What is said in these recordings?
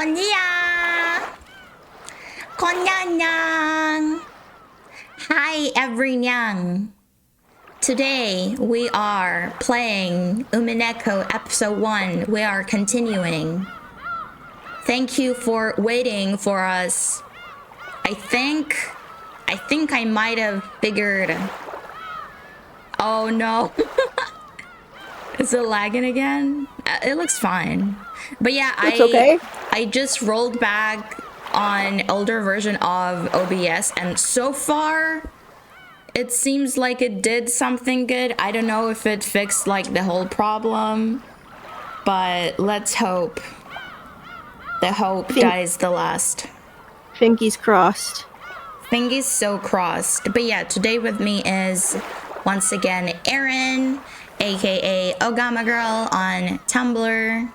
Konniya! Konniya! Hi, everyone. Today we are playing Umineko episode 1. We are continuing. Thank you for waiting for us. I think I might have figured. Oh no. Is it lagging again? It looks fine. But yeah, okay. I just rolled back on older version of OBS and so far it seems like it did something good. I don't know if it fixed like the whole problem, but let's hope. The hope dies the last. Fingies crossed. Fingies so crossed. But yeah, today with me is once again Erin, aka Ogama Girl on Tumblr.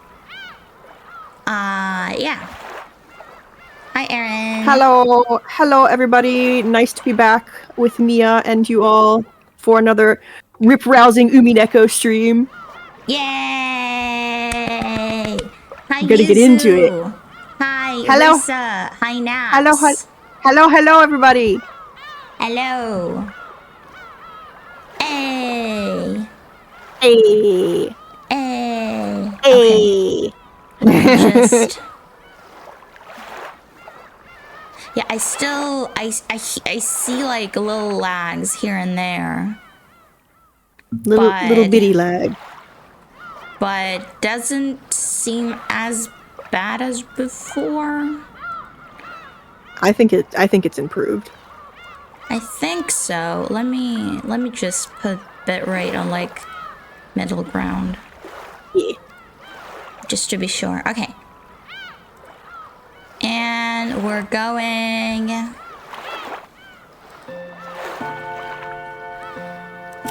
Yeah. Hi, Erin. Hello everybody. Nice to be back with Mia and you all for another rip-rousing Umineko stream. Yay! Hi, I'm gonna get into it. Hi, hello. Lisa. Hi, Nax. Hello everybody. Hello. Hey. Hey. Hey. Hey. Okay. Just yeah, I see like little lags here and there. Little bitty lag. But doesn't seem as bad as before. I think it's improved. I think so. Let me just put bitrate on like middle ground. Yeah. Just to be sure. Okay. And we're going.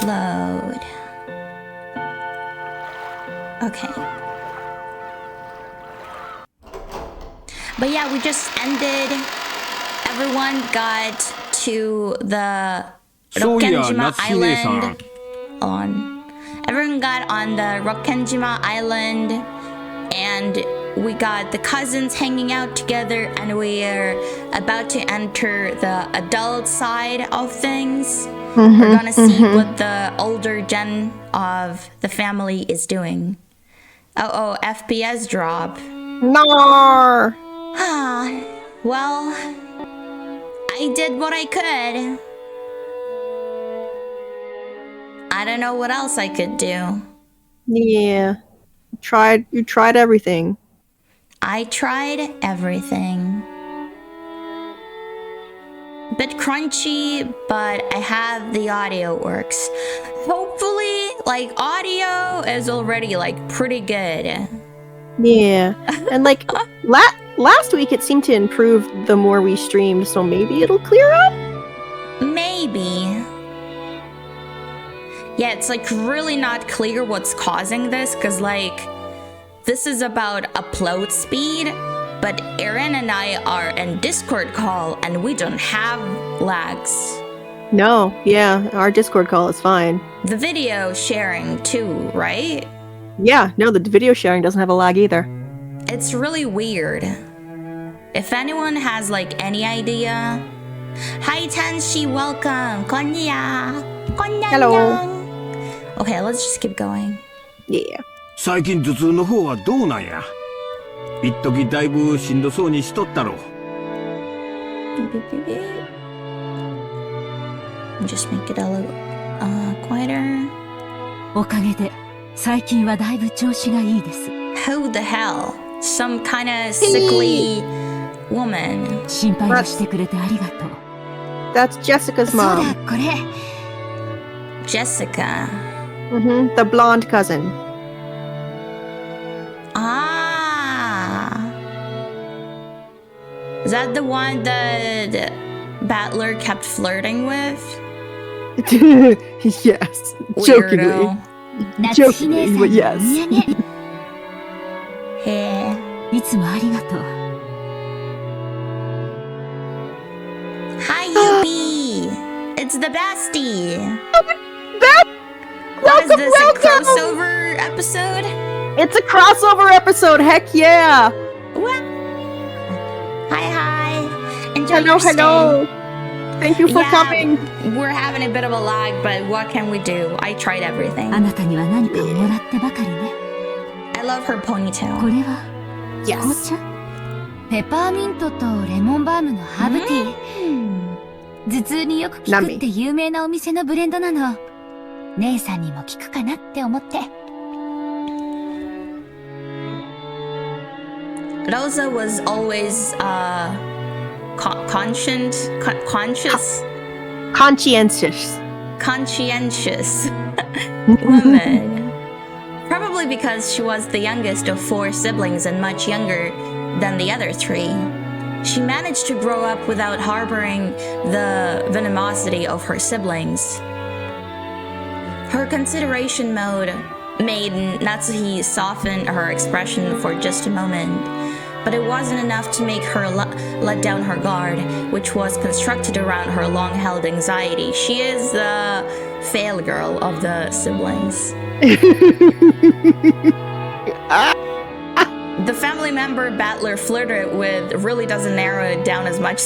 Load. Okay. But yeah, we just ended. Everyone got to the Rokkenjima Island. Everyone got on the Rokkenjima Island. And we got the cousins hanging out together and we are about to enter the adult side of things. We're gonna see what the older gen of the family is doing. Oh, FPS drop. No. Well, I did what I could. I don't know what else I could do. Yeah. You tried everything. I tried everything. Bit crunchy, but I have the audio works. Hopefully, like, audio is already, like, pretty good. Yeah. And, like, last week it seemed to improve the more we streamed, so maybe it'll clear up? Maybe. Yeah, it's, like, really not clear what's causing this, because, like, this is about upload speed, but Erin and I are in Discord call, and we don't have lags. No, yeah, our Discord call is fine. The video sharing, too, right? Yeah, no, the video sharing doesn't have a lag either. It's really weird. If anyone has, like, any idea... Hi, Tanshi, welcome! Konniya! Konniya! Hello. Okay, let's just keep going. Yeah. 最近頭痛の方はどうなんや一時だいぶしんどそうにしとったろ Just make it a little quieter. おかげで最近はだいぶ調子がいいです Who the hell? Some kind of sickly woman. 心配をしてくれてありがとう That's Jessica's そうだ mom. これ Jessica. The blonde cousin. Is that the one that Battler kept flirting with? Yes. Jokingly. Weirdo. Jokingly, but yes. Hey. いつもありがとう Hi, Yubi! It's the bestie! What is Welcome, this, welcome! a crossover episode? It's a crossover episode, heck yeah! What? enjoy Hello, your stay. hello. Thank you for Yeah, coming. We're having a bit of a lag, but what can we do? I tried everything. あなたには何かをもらってばかりね。 I love her こ ponytail. れは Yes. 紅茶？ペパーミントとレモンバームのハーブティー。頭痛によく効くって有名なお店のブレンドなの。姉さんにも効くかなって思って。Rosa was always conscientious woman. Probably because she was the youngest of 4 siblings and much younger than the other 3. She managed to grow up without harboring the venomosity of her siblings. Her consideration mode made Natsuhi soften her expression for just a moment, but it wasn't enough to make her let down her guard, which was constructed around her long-held anxiety. She is the fail girl of the siblings. The family member Battler flirted with really doesn't narrow it down as much.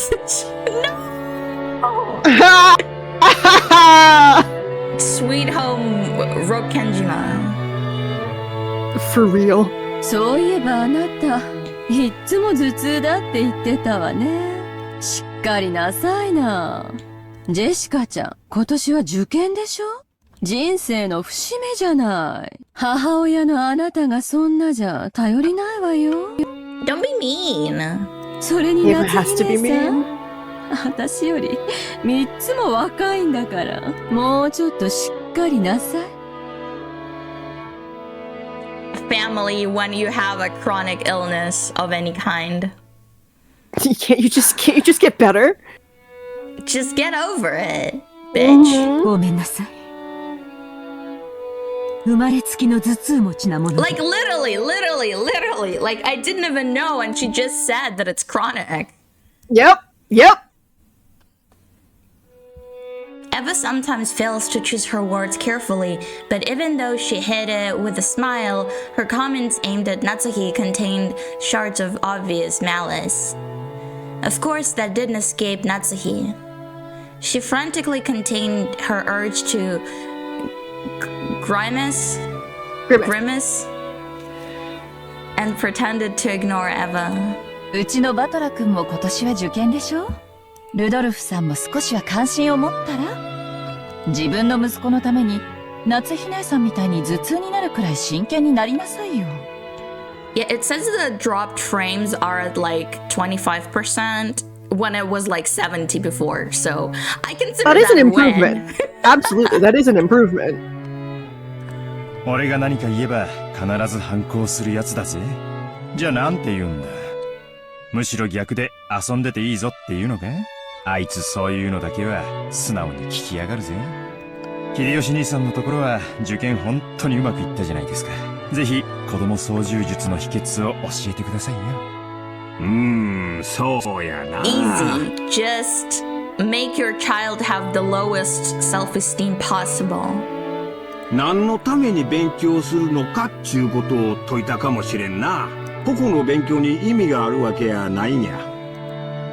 No! Sweet home Rokenjima. For real. そういえばあなた、いっつも頭痛だって言ってたわね。しっかりなさいな。ジェシカちゃん、今年は受験でしょ？人生の節目じゃない。母親のあなたがそんなじゃ頼りないわよ。Don't be mean. それに Never 夏 has to be 姫さ mean. ん、私より3つも若いんだから、もうちょっとしっかりなさい。Family when you have a chronic illness of any kind. Can't you just get better? Just get over it, bitch. ごめんなさい。生まれつきの頭痛持ちなもので。 Like literally. Like I didn't even know and she just said that it's chronic. Yep. Eva sometimes fails to choose her words carefully, but even though she hid it with a smile, her comments aimed at Natsuhi contained shards of obvious malice. Of course, that didn't escape Natsuhi. She frantically contained her urge to grimace and pretended to ignore Eva. うちのバトラ君も今年は受験でしょ？ルドルフさんも少しは関心を持ったら？自分の息子のために夏日姉さんみたいに頭痛になるくらい真剣になりなさいよ。Yeah, it says the dropped frames are at like 25% when it was like 70 before, so I consider That is an a improvement. win. Absolutely, that is an improvement. 俺が何か言えば必ず反抗するやつだぜ。じゃあなんて言うんだ。むしろ逆で遊んでていいぞっていうのか？あいつそういうのだけは素直に聞きやがるぜ。秀吉兄さんのところは受験本当にうまくいったじゃないですか。ぜひ子供操縦術の秘訣を教えてくださいよ。そうやな。Easy. Just make your child have the lowest self-esteem possible. 何のために勉強するのかっちゅうことを説いたかもしれんな。個々の勉強に意味があるわけやないんや。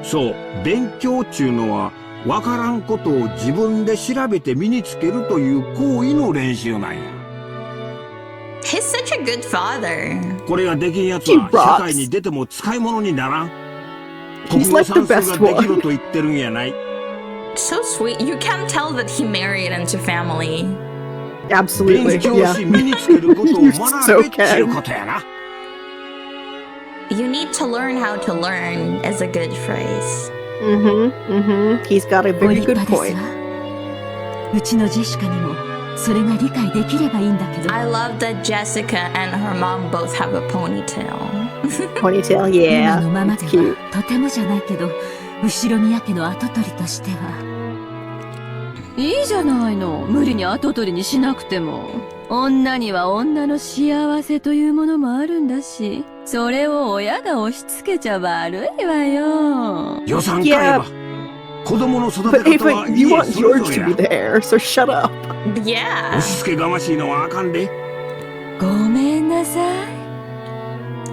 そう、勉強っちゅうのはわからんことを自分で調べて身につけるという行為の練習なんや。He's such a good father. これができんやつは社会に出ても使い物にならん。国語算数ができると言ってるんやない。So sweet. You can tell that he married into family. Absolutely, 勉強 yeah. し身につけることを You 学 so べっちゅう can. ことやな。You need to learn how to learn is a good phrase. He's got a ご very 立 good 派です point. わ。うちのジェシカにもそれが理解できればいいんだけど。 I love that Jessica and her mom both have a ponytail. Ponytail, 今 yeah. のまま It's で cute. はとてもじゃないけど、後ろ宮家の跡取りとしては。いいじゃないの。無理に跡取りにしなくても。女には女の幸せというものもあるんだし、それを親が押し付けちゃ悪いわよ。予算かえば子供の育 But て方は Ava, you 家 want それ George ぞ to れ be や。 there, so shut up. Yeah. 押し付けがましいのはあかんで。ごめんなさい。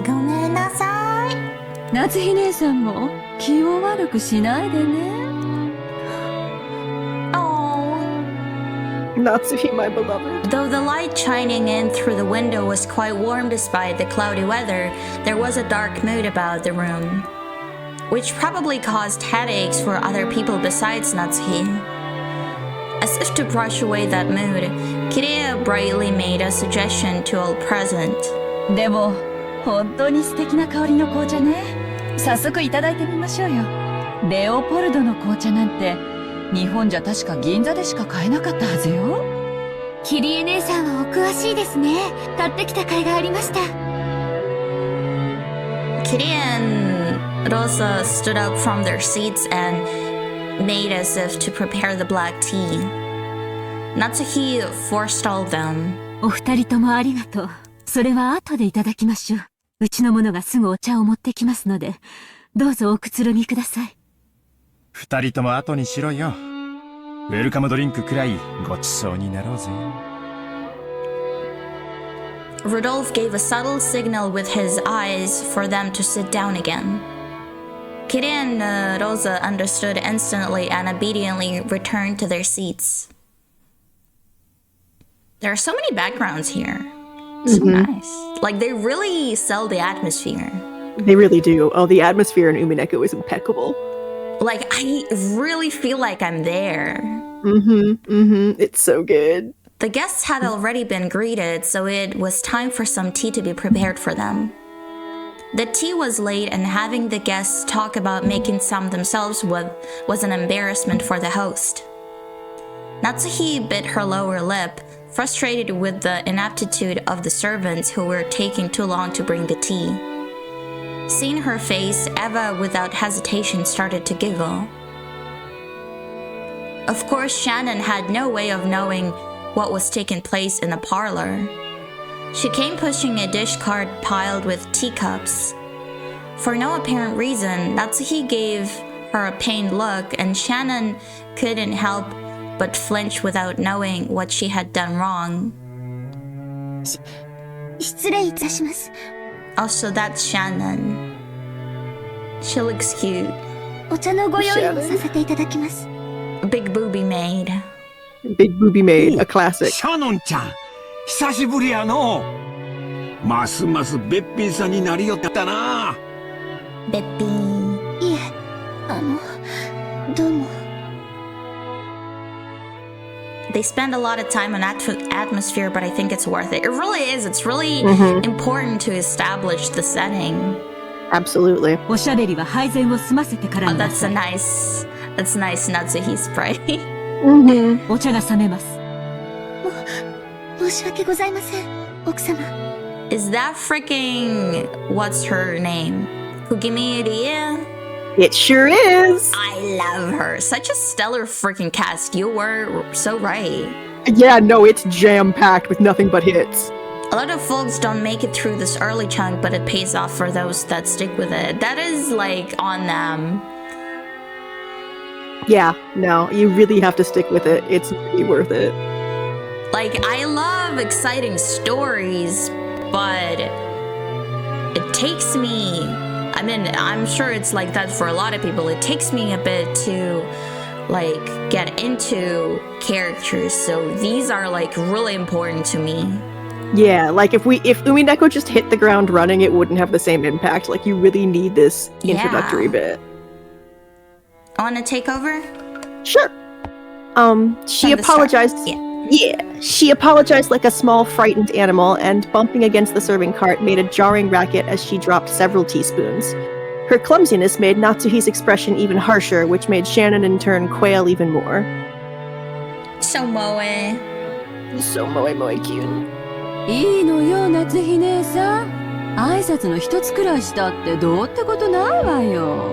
ごめんなさい。夏日姉さんも気を悪くしないでね。Oh. Natsuhi, my beloved. Though the light shining in through the window was quite warm despite the cloudy weather, there was a dark mood about the room, which probably caused headaches for other people besides Natsuhi. As if to brush away that mood, Kiriya brightly made a suggestion to all present. でも本当に素敵な香りの紅茶ね。早速いただいてみましょうよ。レオポルドの紅茶なんて日本じゃ確か銀座でしか買えなかったはずよ。キリエ姉さんはお詳しいですね。買ってきた甲斐がありました。Kiriya and Rosa stood up from their seats and made as if to prepare the black tea. Natsuhi forestalled them. お二人ともありがとう。それは後でいただきましょう。うちの者がすぐお茶を持ってきますので、どうぞおくつろぎください。二人とも後にしろよ。ウェルカムドリンクくらいごちそうになろうぜ。Rudolph gave a subtle signal with his eyes for them to sit down again. Kiriya and Rosa understood instantly and obediently returned to their seats. There are so many backgrounds here. So nice. Like, they really sell the atmosphere. They really do. Oh, the atmosphere in Umineko is impeccable. Like, I really feel like I'm there. It's so good. The guests had already been greeted, so it was time for some tea to be prepared for them. The tea was late, and having the guests talk about making some themselves was an embarrassment for the host. Natsuhi bit her lower lip, frustrated with the inaptitude of the servants who were taking too long to bring the tea. Seeing her face, Eva without hesitation started to giggle. Of course, Shannon had no way of knowing what was taking place in the parlor. She came pushing a dish cart piled with teacups. For no apparent reason, Natsuhi gave her a pained look, and Shannon couldn't help but flinch without knowing what she had done wrong. 失礼いたします。 Also, that's Shannon. She looks cute. お茶のご用意をさせていただきます。 Big booby maid. Big Booby Maid, a classic. シャノンちゃん久しぶりやの。ますますべっぴんさんになりよったな。べっぴん。いえ、どうも。They spend a lot of time on atmosphere, but I think it's worth it. It really is. It's really important to establish the setting. Absolutely. おしゃべりは配膳を済ませてから Oh, にな that's さ a い。 nice Natsuhi spray. お茶が冷めます。申し訳ございません、奥様。 Is that freaking what's her name? Kugimi-rie? It sure is. I love her. Such a stellar freaking cast. You were so right. Yeah, no, it's jam-packed with nothing but hits. A lot of folks don't make it through this early chunk, but it pays off for those that stick with it. That is like on them. Yeah, no, you really have to stick with it. It's really worth it. Like, I love exciting stories, but it takes me, I mean, I'm sure it's like that for a lot of people. It takes me a bit to like get into characters, so these are like really important to me. Yeah, like if Umineko just hit the ground running, it wouldn't have the same impact. Like, you really need this introductory bit. Want to take over? Sure. She From the start. apologized. Yeah, she apologized like a small, frightened animal, and bumping against the serving cart made a jarring racket as she dropped several teaspoons. Her clumsiness made Natsuhi's expression even harsher, which made Shannon in turn quail even more. So moe. So moe cute. いいのよ、夏日姉さん。挨拶の一つくらいしたってどうってことないわよ。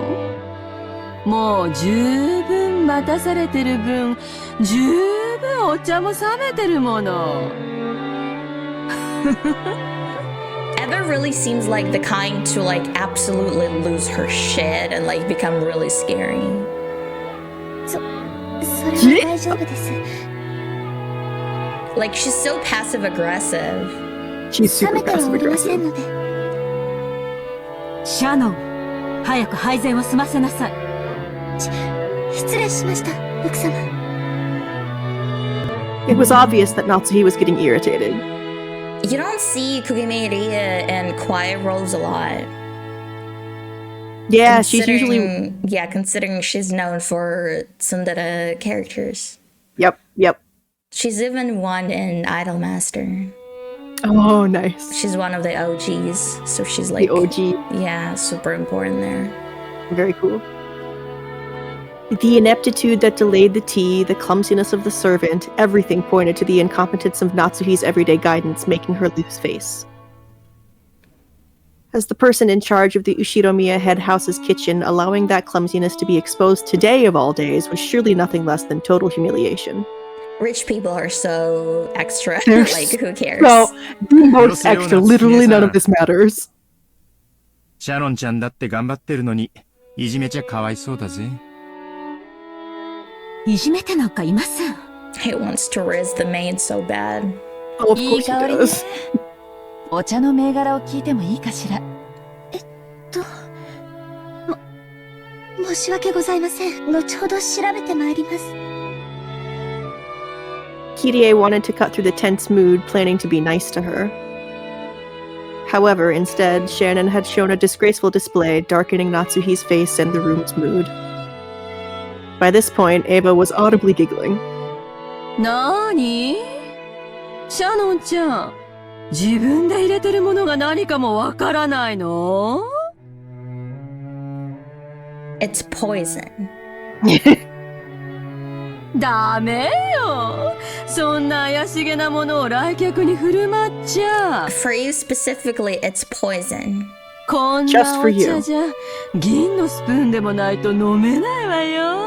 もう十分待たされてる分、十分お茶も冷めてるもの。Eva really seems like the kind to like absolutely lose her shit and like become really scary. それは大丈夫です。 Like, she's so passive aggressive. She's 冷 super めては passive おりませ aggressive. んので。シャノン、早く配膳を済ませなさい。失礼しました、奥様。It was obvious that Natsuhi was getting irritated. You don't see Kugimi Ria in quiet roles a lot. Yeah, she's usually... Yeah, considering she's known for tsundere characters. Yep. She's even one in Idolmaster. Oh, nice. She's one of the OGs, so she's like... The OG. Yeah, super important there. Very cool. The ineptitude that delayed the tea, the clumsiness of the servant, everything pointed to the incompetence of Natsuhi's everyday guidance, making her lose face. As the person in charge of the Ushiromiya head house's kitchen, allowing that clumsiness to be exposed today of all days was surely nothing less than total humiliation. Rich people are so extra. They're like, who cares? So, the most extra. Literally none of this matters. シャロンちゃんだって頑張ってるのに、いじめちゃかわいそうだぜ。いじめてなんかいません。He wants to raise the maid so bad. Oh, of course he does. お茶の銘柄を聞いてもいいかしら。申し訳ございません。後ほど調べてまいります。Kirie wanted to cut through the tense mood, planning to be nice to her. However, instead, Shannon had shown a disgraceful display, darkening Natsuhi's face and the room's mood. By this point, Ava was audibly giggling. なーに？シャノンちゃん、自分で入れてるものが何かもわからないの？ It's poison. ダメよ。そんな怪しげなものを来客に振る舞っちゃ。For you specifically, it's poison. こんなお茶じゃ銀のスプーンでもないと飲めないわよ。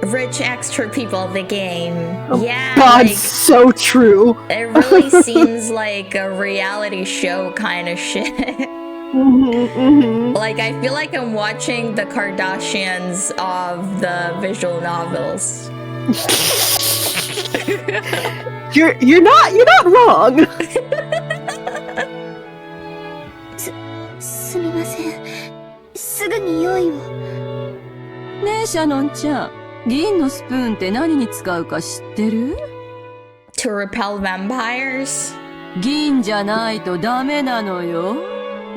Rich extra people of the game. Oh, yeah, God, like, so true. It really seems like a reality show kind of shit. Like, I feel like I'm watching the Kardashians of the visual novels. You're not wrong. すみません。すぐに用意を。ねえ、シャノンちゃん。銀のスプーンって何に使うか知ってる？ To repel vampires? 銀じゃないとダメなのよ。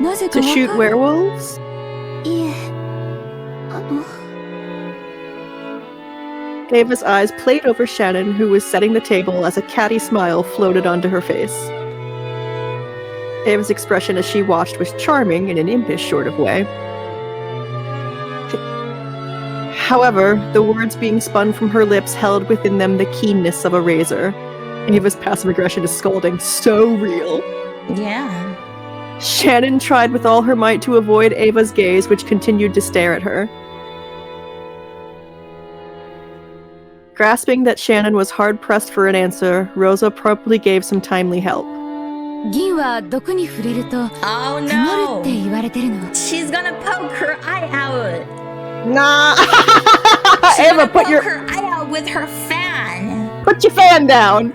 なぜか To わか shoot る？ werewolves? いえ、Ava's eyes played over Shannon, who was setting the table as a catty smile floated onto her face. Ava's expression as she watched was charming in an impish sort of way. However, the words being spun from her lips held within them the keenness of a razor. Ava's passive aggression is scolding so real. Yeah. Shannon tried with all her might to avoid Ava's gaze, which continued to stare at her. Grasping that Shannon was hard-pressed for an answer, Rosa promptly gave some timely help. 銀は毒に触れると Oh 曇る no! って言われてるの。 She's gonna poke her eye out! Nah! She's Ava, gonna put poke your her eye out with her fan! put your fan down!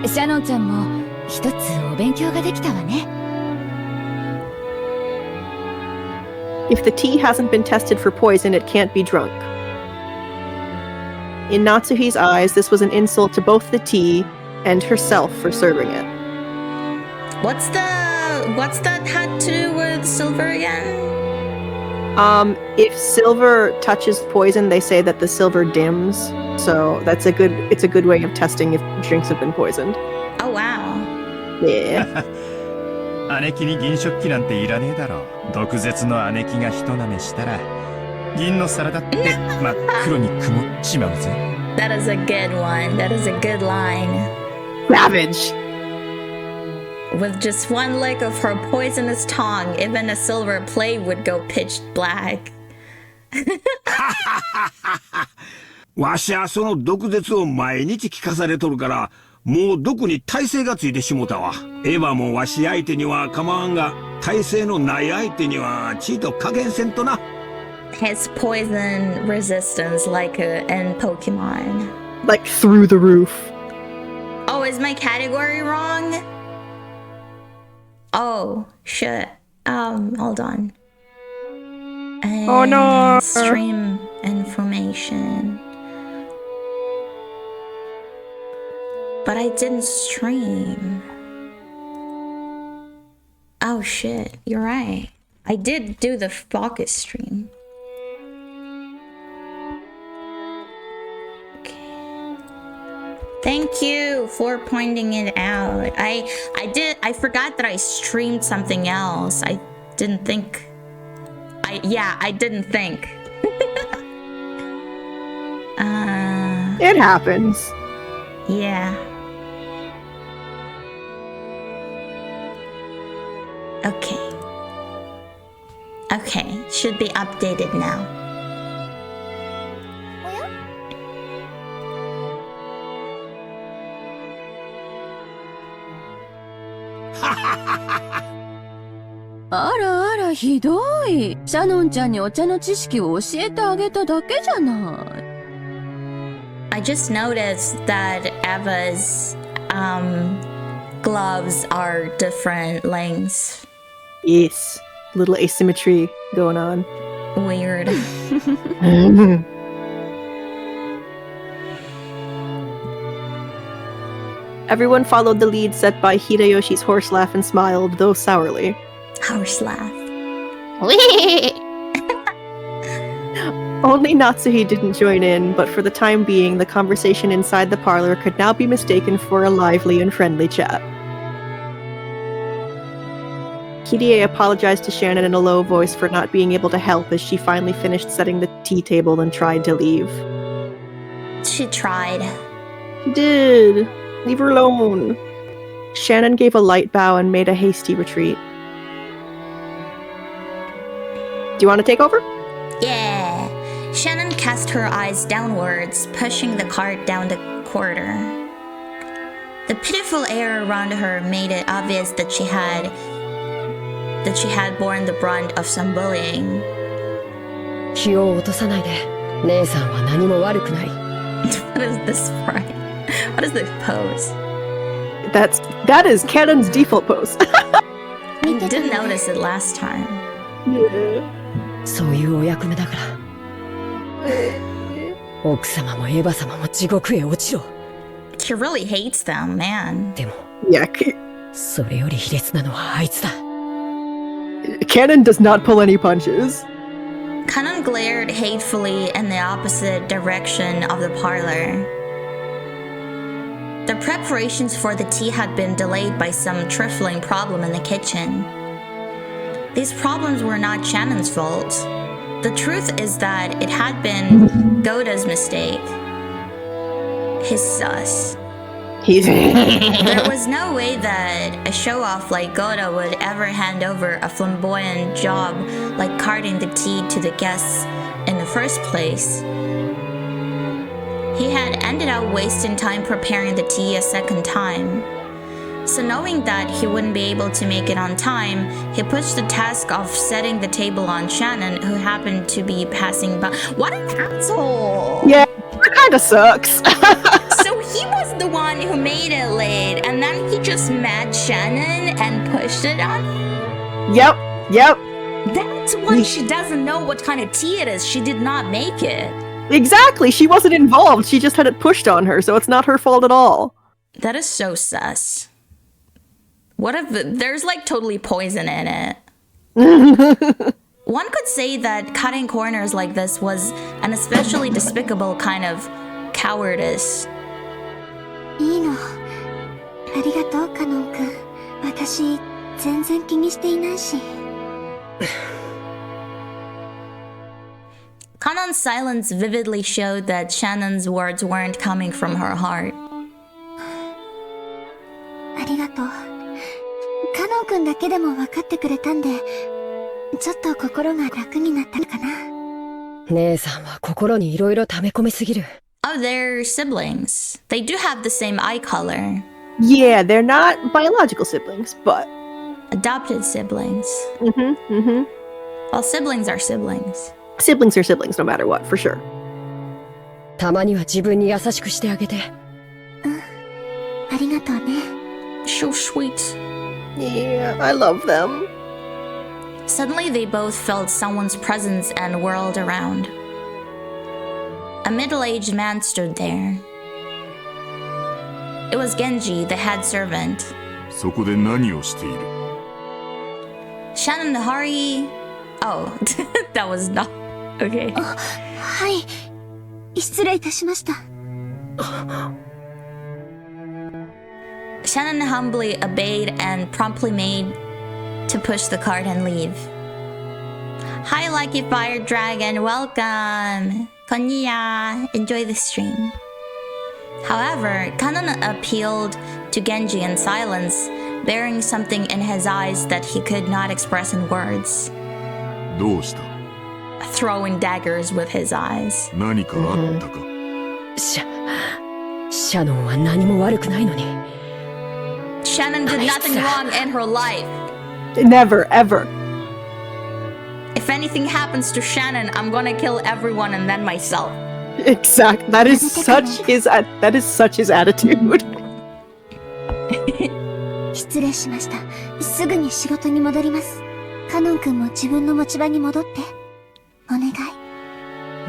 シャノンちゃんも一つお勉強ができたわね。If the tea hasn't been tested for poison, it can't be drunk. In Natsuhi's eyes, this was an insult to both the tea and herself for serving it. What's that had to do with silver again? If silver touches poison, they say that the silver dims. So it's a good way of testing if drinks have been poisoned. Oh wow. Yeah. 姉貴に銀食器なんていらねえだろ。毒舌の姉貴が一舐めしたら銀の皿だって真っ黒に曇っちまうぜ。That is a good one. That is a good line. Savage. With just one lick of her poisonous tongue, even a silver plate would go pitch black. わしはその毒舌を毎日聞かされとるから、もう毒に耐性がついてしもたわ。エヴァもわし相手には構わんが、耐性のない相手にはちいと加減せんとな。His poison resistance, like in Pokemon. Like through the roof. Oh, is my category wrong? Oh, shit. Hold on. Oh no! Stream information. But I didn't stream. Oh shit, you're right. I did do the focus stream. Okay. Thank you for pointing it out. I forgot that I streamed something else. I didn't think. I didn't think. It happens. Yeah. Okay. Okay, should be updated now.あらあら、ひどい。シャノンちゃんにお茶の知識を教えてあげただけじゃない。I just noticed that Eva's gloves are different lengths. Yes. Little asymmetry going on. Weird. Everyone followed the lead set by Hideyoshi's horse laugh and smiled, though sourly. Horse laugh. Only Natsuhi didn't join in, but for the time being, the conversation inside the parlor could now be mistaken for a lively and friendly chat. Hideye apologized to Shannon in a low voice for not being able to help as she finally finished setting the tea table and tried to leave. She tried. She did. Leave her alone. Shannon gave a light bow and made a hasty retreat. Do you want to take over? Yeah. Shannon cast her eyes downwards, pushing the cart down the corridor. The pitiful air around her made it obvious that she had borne the brunt of some bullying. 気を落とさないで。姉さんは何も悪くない。 What is this sprite? What is this pose? That is Cannon's default pose. I didn't notice it last time. Yeah. そういうお役目だから。奥様もエヴァ様も地獄へ落ちろ。 He really hates them, man. でも、Yeah. それより卑劣なのはあいつだ。 Cannon does not pull any punches. Kanan glared hatefully in the opposite direction of the parlor. The preparations for the tea had been delayed by some trifling problem in the kitchen. These problems were not Shannon's fault. The truth is that it had been Goda's mistake. His sus. There was no way that a show-off like Goda would ever hand over a flamboyant job like carting the tea to the guests in the first place. He had ended up wasting time preparing the tea a second time. So knowing that he wouldn't be able to make it on time, he pushed the task of setting the table on Shannon, who happened to be passing by. What an asshole! Yeah, that kind of sucks. So he was the one who made it late, and then he just met Shannon and pushed it on her? Yep. That's why she doesn't know what kind of tea it is. She did not make it. Exactly. She wasn't involved. She just had it pushed on her, so it's not her fault at all. That is so sus. What if there's like totally poison in it? One could say that cutting corners like this was an especially despicable kind of cowardice. いいの。ありがとう、カノン君。私、全然気にしていないし。Kanon's silence vividly showed that Shannon's words weren't coming from her heart. ありがとう。カノン君だけでも分かってくれたんで、ちょっと心が楽になったかな。姉さんは心にいろいろ溜め込みすぎる。 Oh, they're siblings. They do have the same eye color. Yeah, they're not biological siblings, but... Adopted siblings. Mm-hmm. Well, siblings are siblings. Siblings are siblings no matter what, for sure. たまには自分に優しくしてあげて。ありがとうね。So sweet. Yeah, I love them. Suddenly they both felt someone's presence and whirled around. A middle-aged man stood there. It was Genji, the head servant. そこで何をしている? Shannon, hurry. Oh, that was not okay. はい。失礼いたしました。Shannon humbly obeyed and promptly made to push the cart and leave. Hi, Lucky Fire Dragon, welcome! Konniya, enjoy the stream. However, Kanon appealed to Genji in silence, bearing something in his eyes that he could not express in words. どうした? Throwing daggers with his eyes. 何かあったか? シャノンは何も悪くないのに。 Shannon did nothing wrong in her life. Never, ever. If anything happens to Shannon, I'm gonna kill everyone and then myself. Exact. That is such his attitude. 失礼しました。すぐに仕事に戻ります。カノン君も自分の持ち場に戻って。お願い。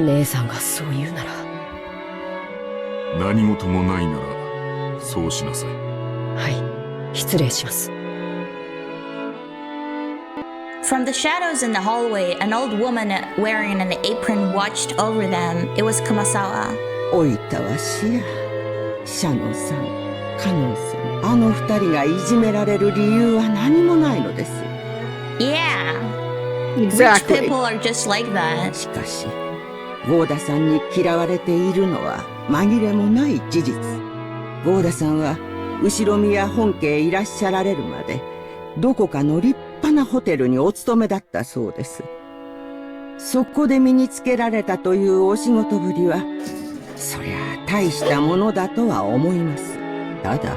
姉さんがそう言うなら。何事もないなら、そうしなさい。はい、失礼します。From the shadows in the hallway, an old woman wearing an apron watched over them. It was Kumasawa. おいたわしや。シャノンさん、カノンさん、あの二人がいじめられる理由は何もないのです。Yeah. Exactly. Rich people are just like that. しかし、ゴーダさんに嫌われているのは紛れもない事実。ゴーダさんは後ろ宮本家へいらっしゃられるまで、どこかの立派なホテルにお勤めだったそうです。そこで身につけられたというお仕事ぶりは、そりゃあ大したものだとは思います。ただ、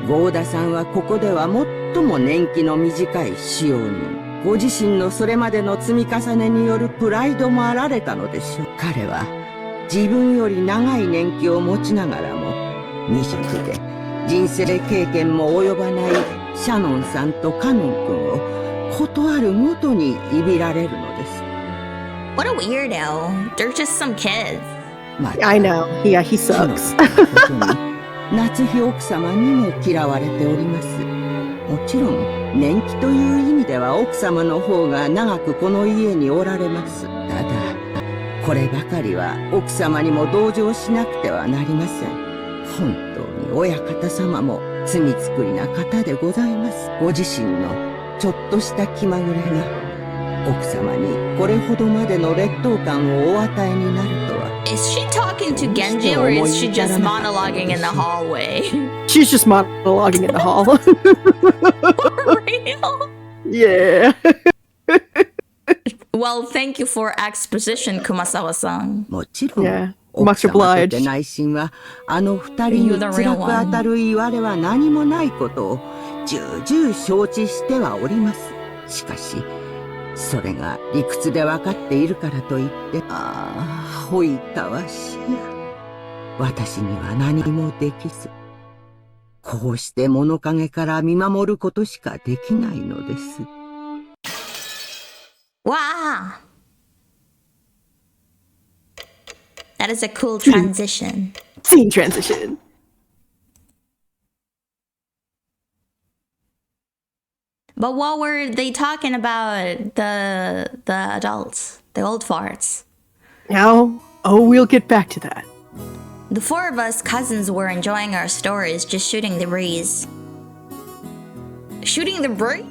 ゴーダさんはここでは最も年季の短い使用人。ご自身のそれまでの積み重ねによるプライドもあられたのでしょう。彼は自分より長い年季を持ちながらも、未熟で人生経験も及ばないシャノンさんとカノン君をことあるごとにいびられるのです。What a weirdo. They're just some kids. I know. Yeah, he sucks. 夏日奥様にも嫌われております。もちろん年季という意味では奥様の方が長くこの家におられます。ただこればかりは奥様にも同情しなくてはなりません。本当に親方様も罪作りな方でございます。ご自身のちょっとした気まぐれが奥様にこれほどまでの劣等感をお与えになるとは。 Is she talking to Genji or is she just monologuing in the hallway? She's just monologuing in the hall. For real? Yeah. Well, thank you for exposition, Kumasawa-san. もちろん、 Yeah. 奥 Much 様と obliged. て内心はあの二人に辛く当たる言われは何もないことを重々承知してはおります。しかしそれが理屈で分かっているからといって、ああ、ほいたわしや。私には何もできず、こうして物陰から見守ることしかできないのです。Wow. That is a cool transition. Scene transition. But what were they talking about? The adults, the old farts. Now, we'll get back to that. The four of us cousins were enjoying our stories, just shooting the breeze. Shooting the breeze?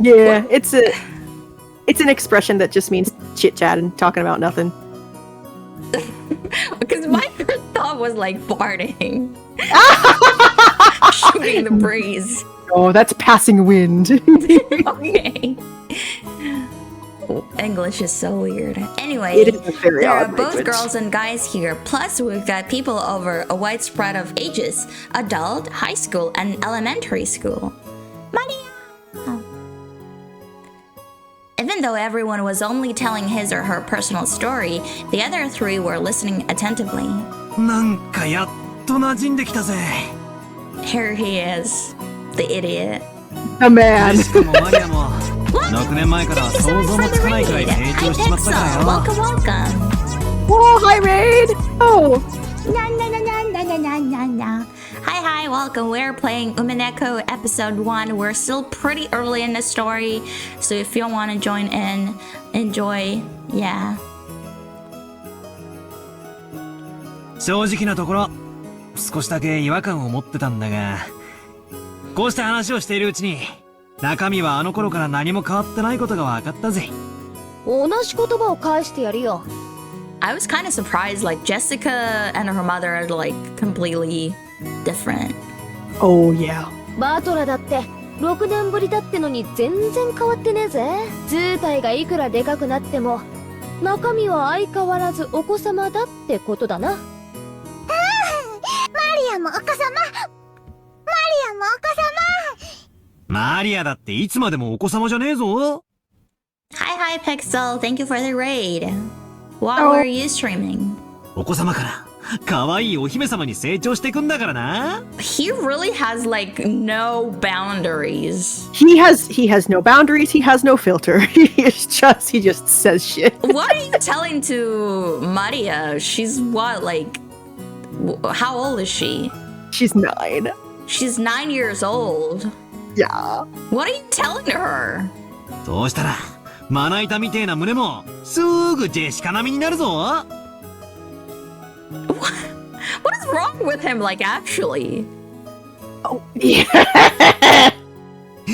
Yeah, it's an expression that just means chit chat and talking about nothing. Because my first thought was like farting. Shooting the breeze. Oh, that's passing wind. Okay. English is so weird. Anyway, It is a very there are odd both language. girls and guys here. Plus, we've got people over a wide spread of ages: adult, high school, and elementary school. Maria! Even though everyone was only telling his or her personal story, the other three were listening attentively. なんかやっと馴染んできたぜ。 Here he is. The idiot. The man. しかもマリアも6年前から想像もつかないくらい成 Hi 長しちまったから Pixel. よ。 Welcome, welcome. Oh, hi, Raid. Oh. Hi, welcome. We're playing Umineko episode 1. We're still pretty early in the story, so if you want to join in, enjoy. Yeah. 正直なところ少しだけ違和感を持ってたんだが、こうして話をしているうちに中身はあの頃から何も変わってないことが分かったぜ。同じ言葉を返してやるよ。I was kind of surprised, like Jessica and her mother are like completely different. Oh, yeah. バトラだって6年ぶりだってのに全然変わってねえぜ。図体がいくらでかくなっても中身は相変わらずお子様だってことだな。マリアもお子様。マリアもお子様。マリアだっていつまでもお子様じゃねえぞ。Hi, Pixel. Thank you for the raid. What were you streaming? お子様から可愛いお姫様に成長していくんだからな。 He really has like no boundaries. He has no boundaries. He has no filter. He just says shit. What are you telling to Maria? She's what, like, how old is she? She's 9. She's 9 years old. Yeah. What are you telling to her? そうしたらまな板みてえな胸もすぐジェシカ並みになるぞ。What is wrong with him, like, actually? Oh, yeah.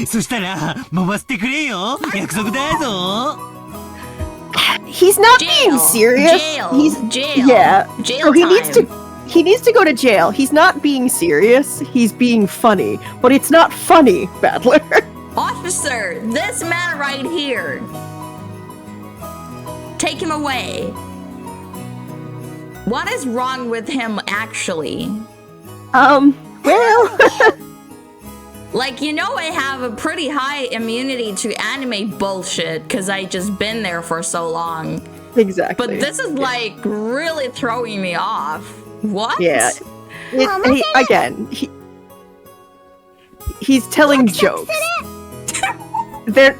そしたら揉ませてくれよ。約束だぞ。 He's not Jail. being serious. Jail. He's Jail. Yeah. Jail So he time. needs to go to jail. He's not being serious. He's being funny, but it's not funny, Battler. Officer, this man right here. Take him away. What is wrong with him, actually? Well, like, you know, I have a pretty high immunity to anime bullshit because I just been there for so long. exactly. But this is like really throwing me off. What? Yeah. He's telling jokes. They're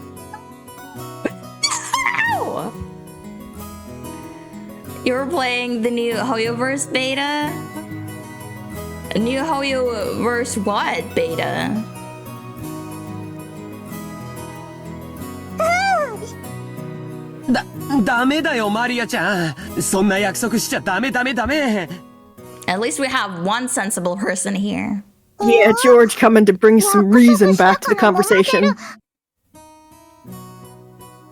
Ow! You were playing the new Hoyoverse beta? A new Hoyoverse what beta?ダメだよマリアちゃん。そんな約束しちゃダメ。 At least we have one sensible person here. Yeah, George coming to bring some reason back to the conversation.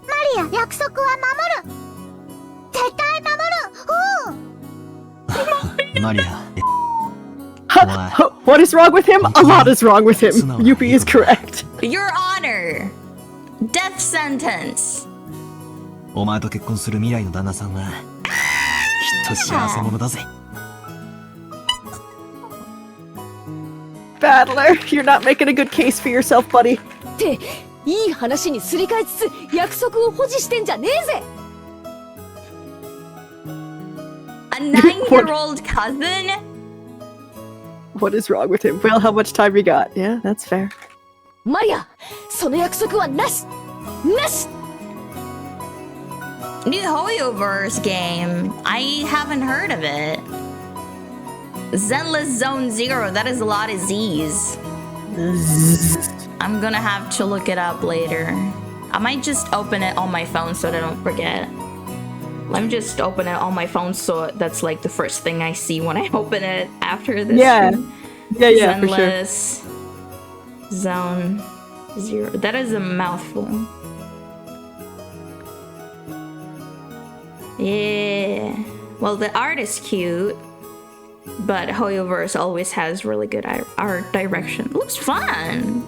マリア、約束は守る。絶対守る。マリア。 What is wrong with him? A lot is wrong with him. Yuppie is correct. Your Honor! Death sentence! お前と結婚する未来の旦那さんはきっと幸せ者だぜ。 Battler, you're not making a good case for yourself, buddy. っていい話にすり替えつつ約束を保持してんじゃねえぜ。 A 9-year-old cousin? What is wrong with him? Well, how much time you got? Yeah, that's fair. マリア、その約束はなしなし。 New Hoyoverse game. I haven't heard of it. Zenless Zone Zero. That is a lot of Z's. I'm gonna have to look it up later. I might just open it on my phone so that I don't forget. Let me just open it on my phone so that's like the first thing I see when I open it after this. Yeah. Yeah, for sure. Zenless Zone Zero. That is a mouthful. Yeah. Well, the art is cute, but Hoyoverse always has really good art direction. Looks fun.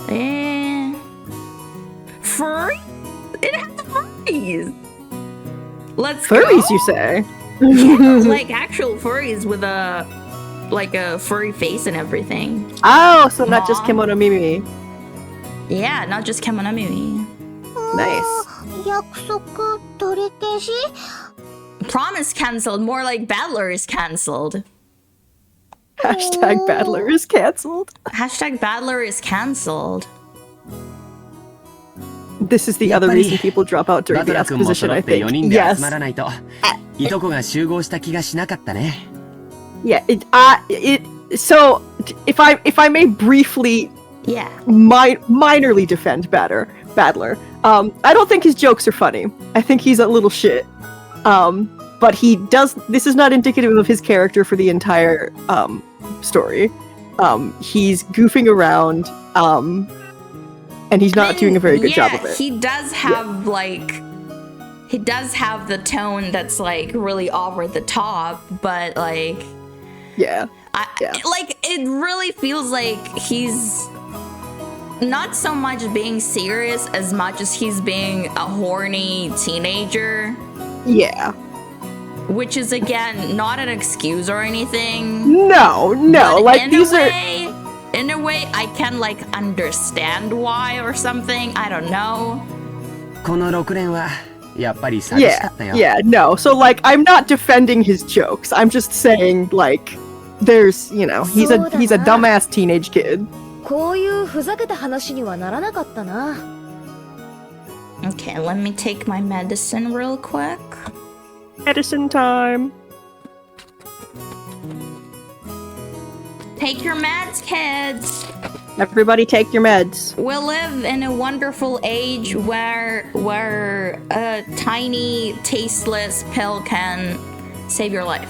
Yeah. Furry? It has furries. Let's Furries, go. you say? Yeah, like actual furries with a furry face and everything. Oh, so not just Kimono Mimi. Yeah, not just Kimono Mimi. Nice. 約束取り消し？ Promise cancelled, more like Battler is cancelled. Hashtag Battler is cancelled. Hashtag Battler is cancelled. This is the other reason people drop out during the exposition, I think. Yes. Yeah, so if I may briefly minorly defend Battler. I don't think his jokes are funny. I think he's a little shit. But this is not indicative of his character for the entire story. He's goofing around, and he's not doing a very good job of it. He does have he does have the tone that's like really over the top, but like it really feels like he's not so much being serious as much as he's being a horny teenager. Yeah. Which is, again, not an excuse or anything. No. Like, these are... In a way, I can, like, understand why or something. I don't know. Yeah, no. So, like, I'm not defending his jokes. I'm just saying, like, there's, he's a dumbass teenage kid. Okay, let me take my medicine real quick. Medicine time. Take your meds, kids. Everybody take your meds. We live in a wonderful age where a tiny, tasteless pill can save your life.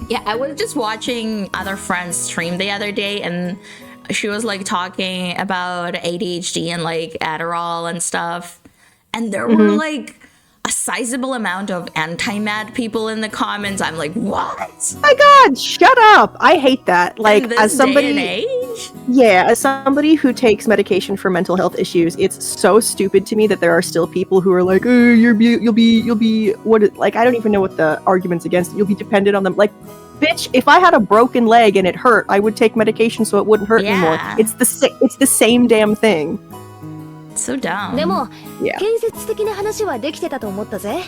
Yeah, I was just watching other friends stream the other day, and she was like talking about ADHD and like Adderall and stuff, and there were like a sizable amount of anti-mad people in the comments. I'm like, what? Oh my god, shut up! I hate that. Like, as somebody, day and age? Yeah, as somebody who takes medication for mental health issues, it's so stupid to me that there are still people who are like, oh, you'll be what? Like, I don't even know what the arguments against it. You'll be dependent on them. Like, bitch, if I had a broken leg and it hurt, I would take medication so it wouldn't hurt anymore. It's the same damn thing. So dumb. でも、建設的な話はできてたと思ったぜ。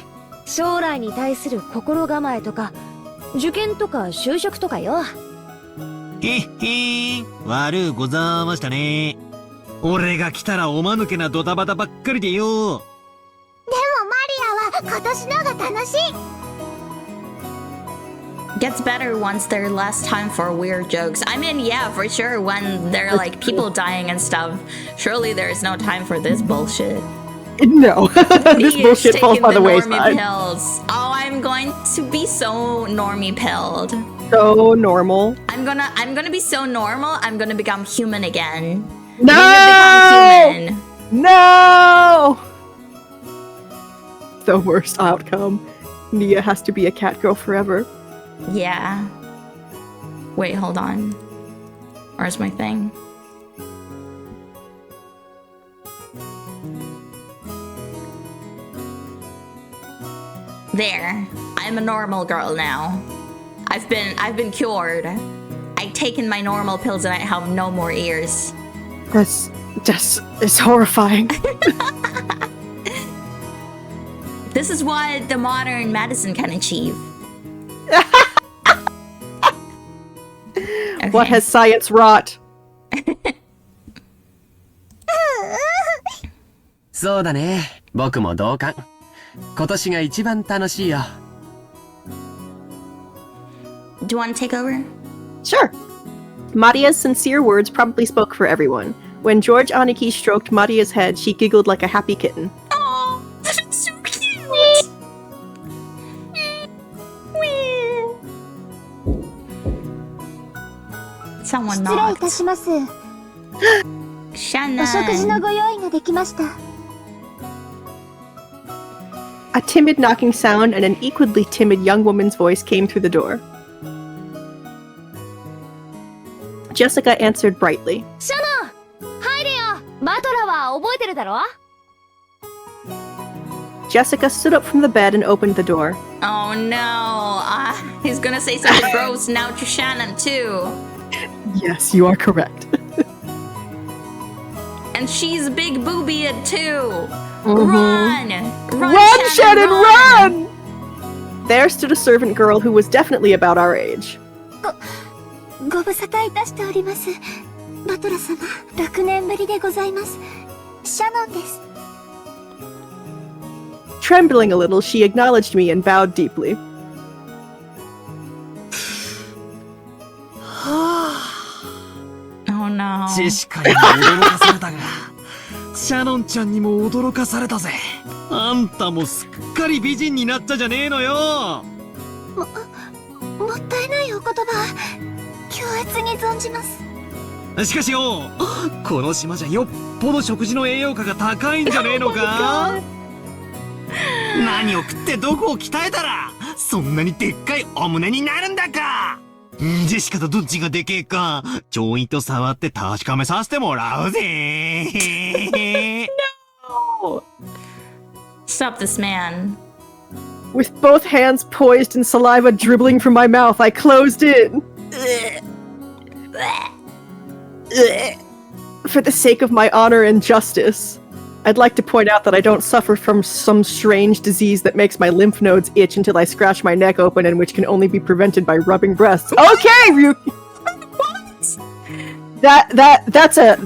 将来に対する心構えとか、受験とか就職とかよ。悪うございましたね。俺が来たらおまぬけなドタバタばっかりでよ。でもマリアは今年のが楽しい。Gets better once there's less time for weird jokes. I mean, yeah, for sure, when there are like people dying and stuff, surely there is no time for this bullshit. No, this bullshit falls by the wayside. Pills. Oh, I'm going to be so normie pilled. So normal. I'm gonna be so normal. I'm gonna become human again. No! No! The worst outcome. Nia has to be a catgirl forever. Yeah. Wait, hold on. Where's my thing? There. I'm a normal girl now. I've been cured. I've taken my normal pills and I have no more ears. That's it's horrifying. This is what the modern medicine can achieve. Okay. What has science wrought? そうだね。僕も同感。今年が一番楽しいよ。Do you want to take over? Sure. Maria's sincere words probably spoke for everyone. When George Aniki stroked Maria's head, she giggled like a happy kitten. Oh, that's so cute! Someone knocked. 失礼いたします。Shannon. お食事のご用意ができました。A timid knocking sound and an equally timid young woman's voice came through the door. Jessica answered brightly. Shannon! 入れよ! マトラは覚えてるだろ? Jessica stood up from the bed and opened the door. Oh no, he's gonna say something gross now to Shannon too. Yes, you are correct. And she's big boobied too. Run! Run, Shannon, run! There stood a servant girl who was definitely about our age. ご無沙汰いたしております。バトラ様、6年ぶりでございます。シャノンです。Trembling a little, she acknowledged me and bowed deeply. Oh no. ジェシカにも驚かされたが、シャノンちゃんにも驚かされたぜ。あんたもすっかり美人になったじゃねえのよ。もったいないお言葉、強烈に存じます。しかしよ、この島じゃよっぽど食事の栄養価が高いんじゃねえのか。何を食ってどこを鍛えたらそんなにでっかいお胸になるんだか。ジェシカとどっちがでけえかちょいと触って確かめさせてもらうぜ。No! Stop this man. With both hands poised and saliva dribbling from my mouth, I closed in. For the sake of my honor and justice, I'd like to point out that I don't suffer from some strange disease that makes my lymph nodes itch until I scratch my neck open, and which can only be prevented by rubbing breasts. Okay, Ryuki. That's a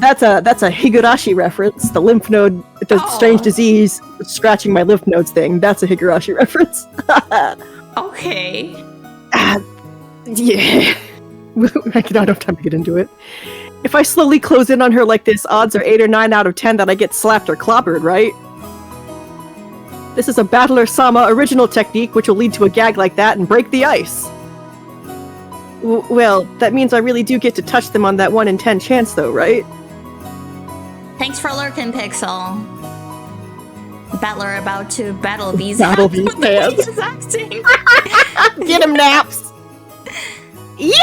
Higurashi reference. The lymph node, the strange disease, scratching my lymph nodes thing. That's a Higurashi reference. Okay. Yeah. I don't have time to get into it. If I slowly close in on her like this, odds are 8 or 9 out of 10 that I get slapped or clobbered, right? This is a Battler-sama original technique, which will lead to a gag like that and break the ice. Well, that means I really do get to touch them on that 1 in 10 chance, though, right? Thanks for lurking, Pixel. Battler about to battle these Battle these hands. Get him, Naps! Yeah!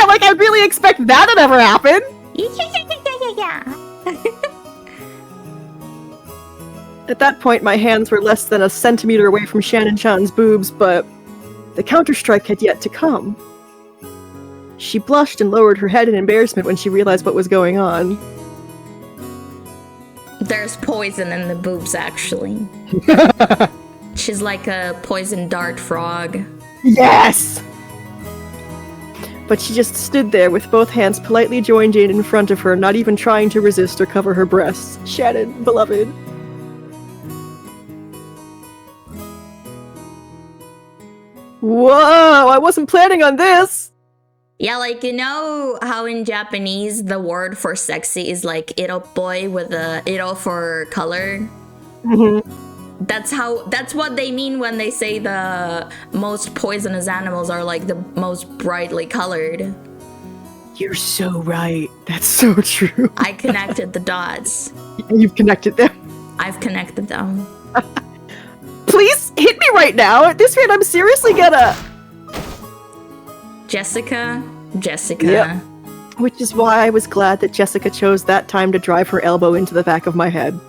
Like, I really expect that to never happen! Yeah. At that point, my hands were less than a centimeter away from Shannon-chan's boobs, but the counter-strike had yet to come. She blushed and lowered her head in embarrassment when she realized what was going on. There's poison in the boobs, actually. She's like a poison dart frog. Yes! But she just stood there with both hands politely joined in front of her, not even trying to resist or cover her breasts. Shannon, beloved. Whoa! I wasn't planning on this! Yeah, like, you know how in Japanese the word for sexy is like iropoi with a iro for color? Mm-hmm. That's what they mean when they say the most poisonous animals are like the most brightly colored. You're so right. That's so true. I connected the dots. You've connected them. I've connected them. Please hit me right now. At this rate, I'm seriously gonna... Jessica. Yep. Which is why I was glad that Jessica chose that time to drive her elbow into the back of my head.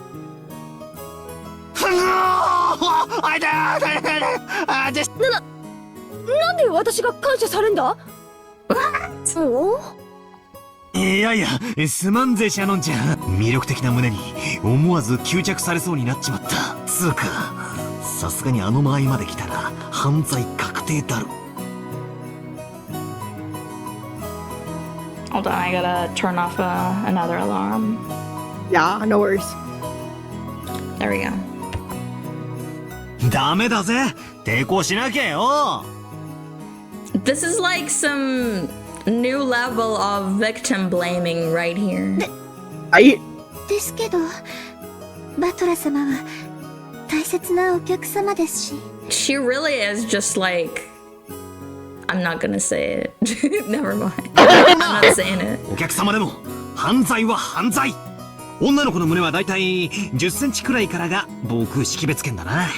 What? いやいや、すまんぜシャノンちゃん。魅力的な胸に思わず吸着されそうになっちまった。つうか、さすがにあの間合いまで来たら犯罪確定だろ。Hold on, I gotta turn off another alarm. Yeah, no worries. There we go. ダメだぜ。抵抗しなきゃよ。This is like some new level of victim blaming right here. ですけど、バトラ様は大切なお客様ですし。She really is just like, I'm not gonna say it. Never mind. I'm not saying it. お客様でも犯罪は犯罪。女の子の胸はだいたい10センチくらいからが防空識別圏だな。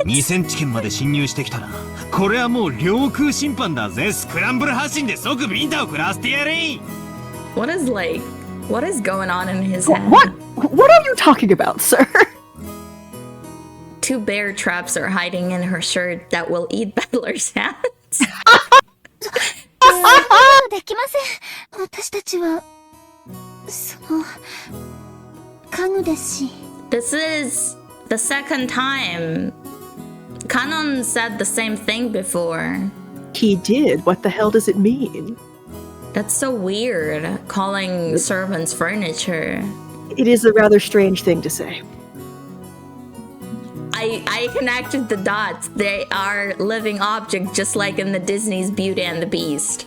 2センチ圏まで侵入してきたら、これはもう領空侵犯だぜ。スクランブル発進で即ビンタを食らわせてやれ。What is going on in his head? What are you talking about, sir? 2 bear traps are hiding in her shirt that will eat Battler's hands. できません。私たちは、家具ですし。This is the second time. Kanon said the same thing before. He did. What the hell does it mean? That's so weird, calling servants furniture. It is a rather strange thing to say. I connected the dots. They are living objects, just like in the Disney's Beauty and the Beast.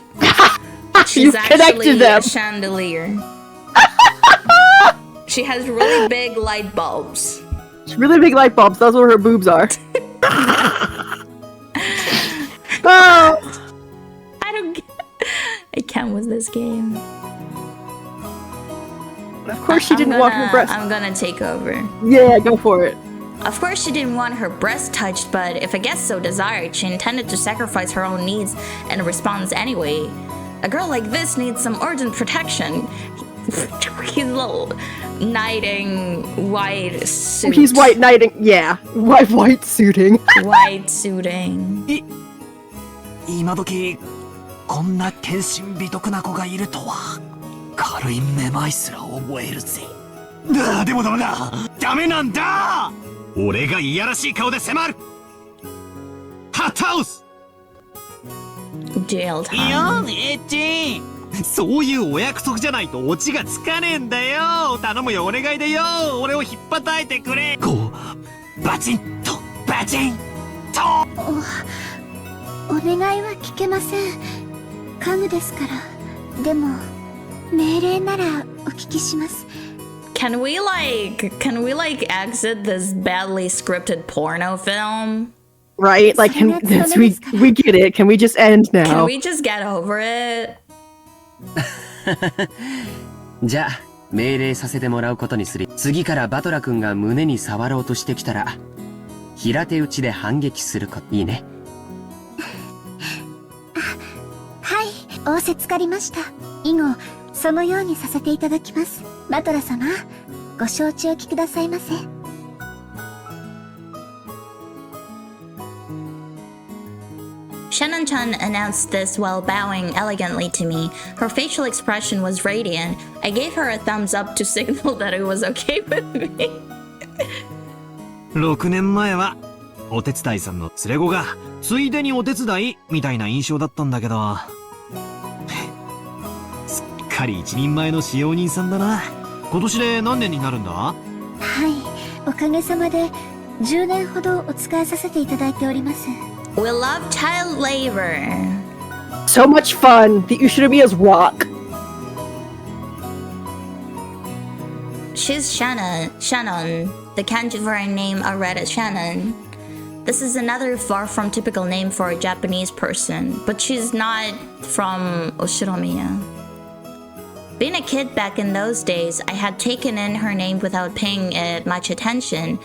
She's actually a chandelier. She has really big light bulbs. Really big light bulbs. Those are where her boobs are. Oh. I can't with this game. Of course she didn't want her breast. I'm gonna take over. Yeah, go for it. Of course she didn't want her breast touched, but if a guest so desired, she intended to sacrifice her own needs in response anyway. A girl like this needs some urgent protection. He's a little knighting white suit. He's white knighting, yeah. White suiting. White suiting. 今時こんな献身美徳な子がいるとは軽いめまいすら覚えるぜ。でもダメだ。ダメなんだ。俺がいやらしい顔で迫る。ハットハウス。Jail time. いやエッチ。そういうお約束じゃないとオチがつかねえんだよ。頼むよお願いだよ。俺を引っ叩いてくれ。こうバチンとバチンと。お願いは聞けません。家具ですから。でも命令ならお聞きします。Can we exit this badly scripted porno film? Right? Like, we get it. Can we just end now? Can we just get over it? じゃあ命令させてもらうことにする。次からバトラ君が胸に触ろうとしてきたら平手打ちで反撃することいいね。はい、仰せつかりました。以後そのようにさせていただきます。バトラ様、ご承知おきくださいませ。Shannon-chan announced this while bowing elegantly to me. Her facial expression was radiant. I gave her a thumbs up to signal that it was okay with me. 6年前はお手伝いさんの連れ子がついでにお手伝いみたいな印象だったんだけどすっかり一人前の使用人さんだな。今年で何年になるんだ？はい、おかげさまで10年ほどお使いさせていただいております。We love child labor. So much fun. The Ushinomiya's walk. She's Shannon. The kanji for her name are read as Shannon. This is another far from typical name for a Japanese person, but she's not from Ushinomiya. Being a kid back in those days, I had taken in her name without paying it much attention.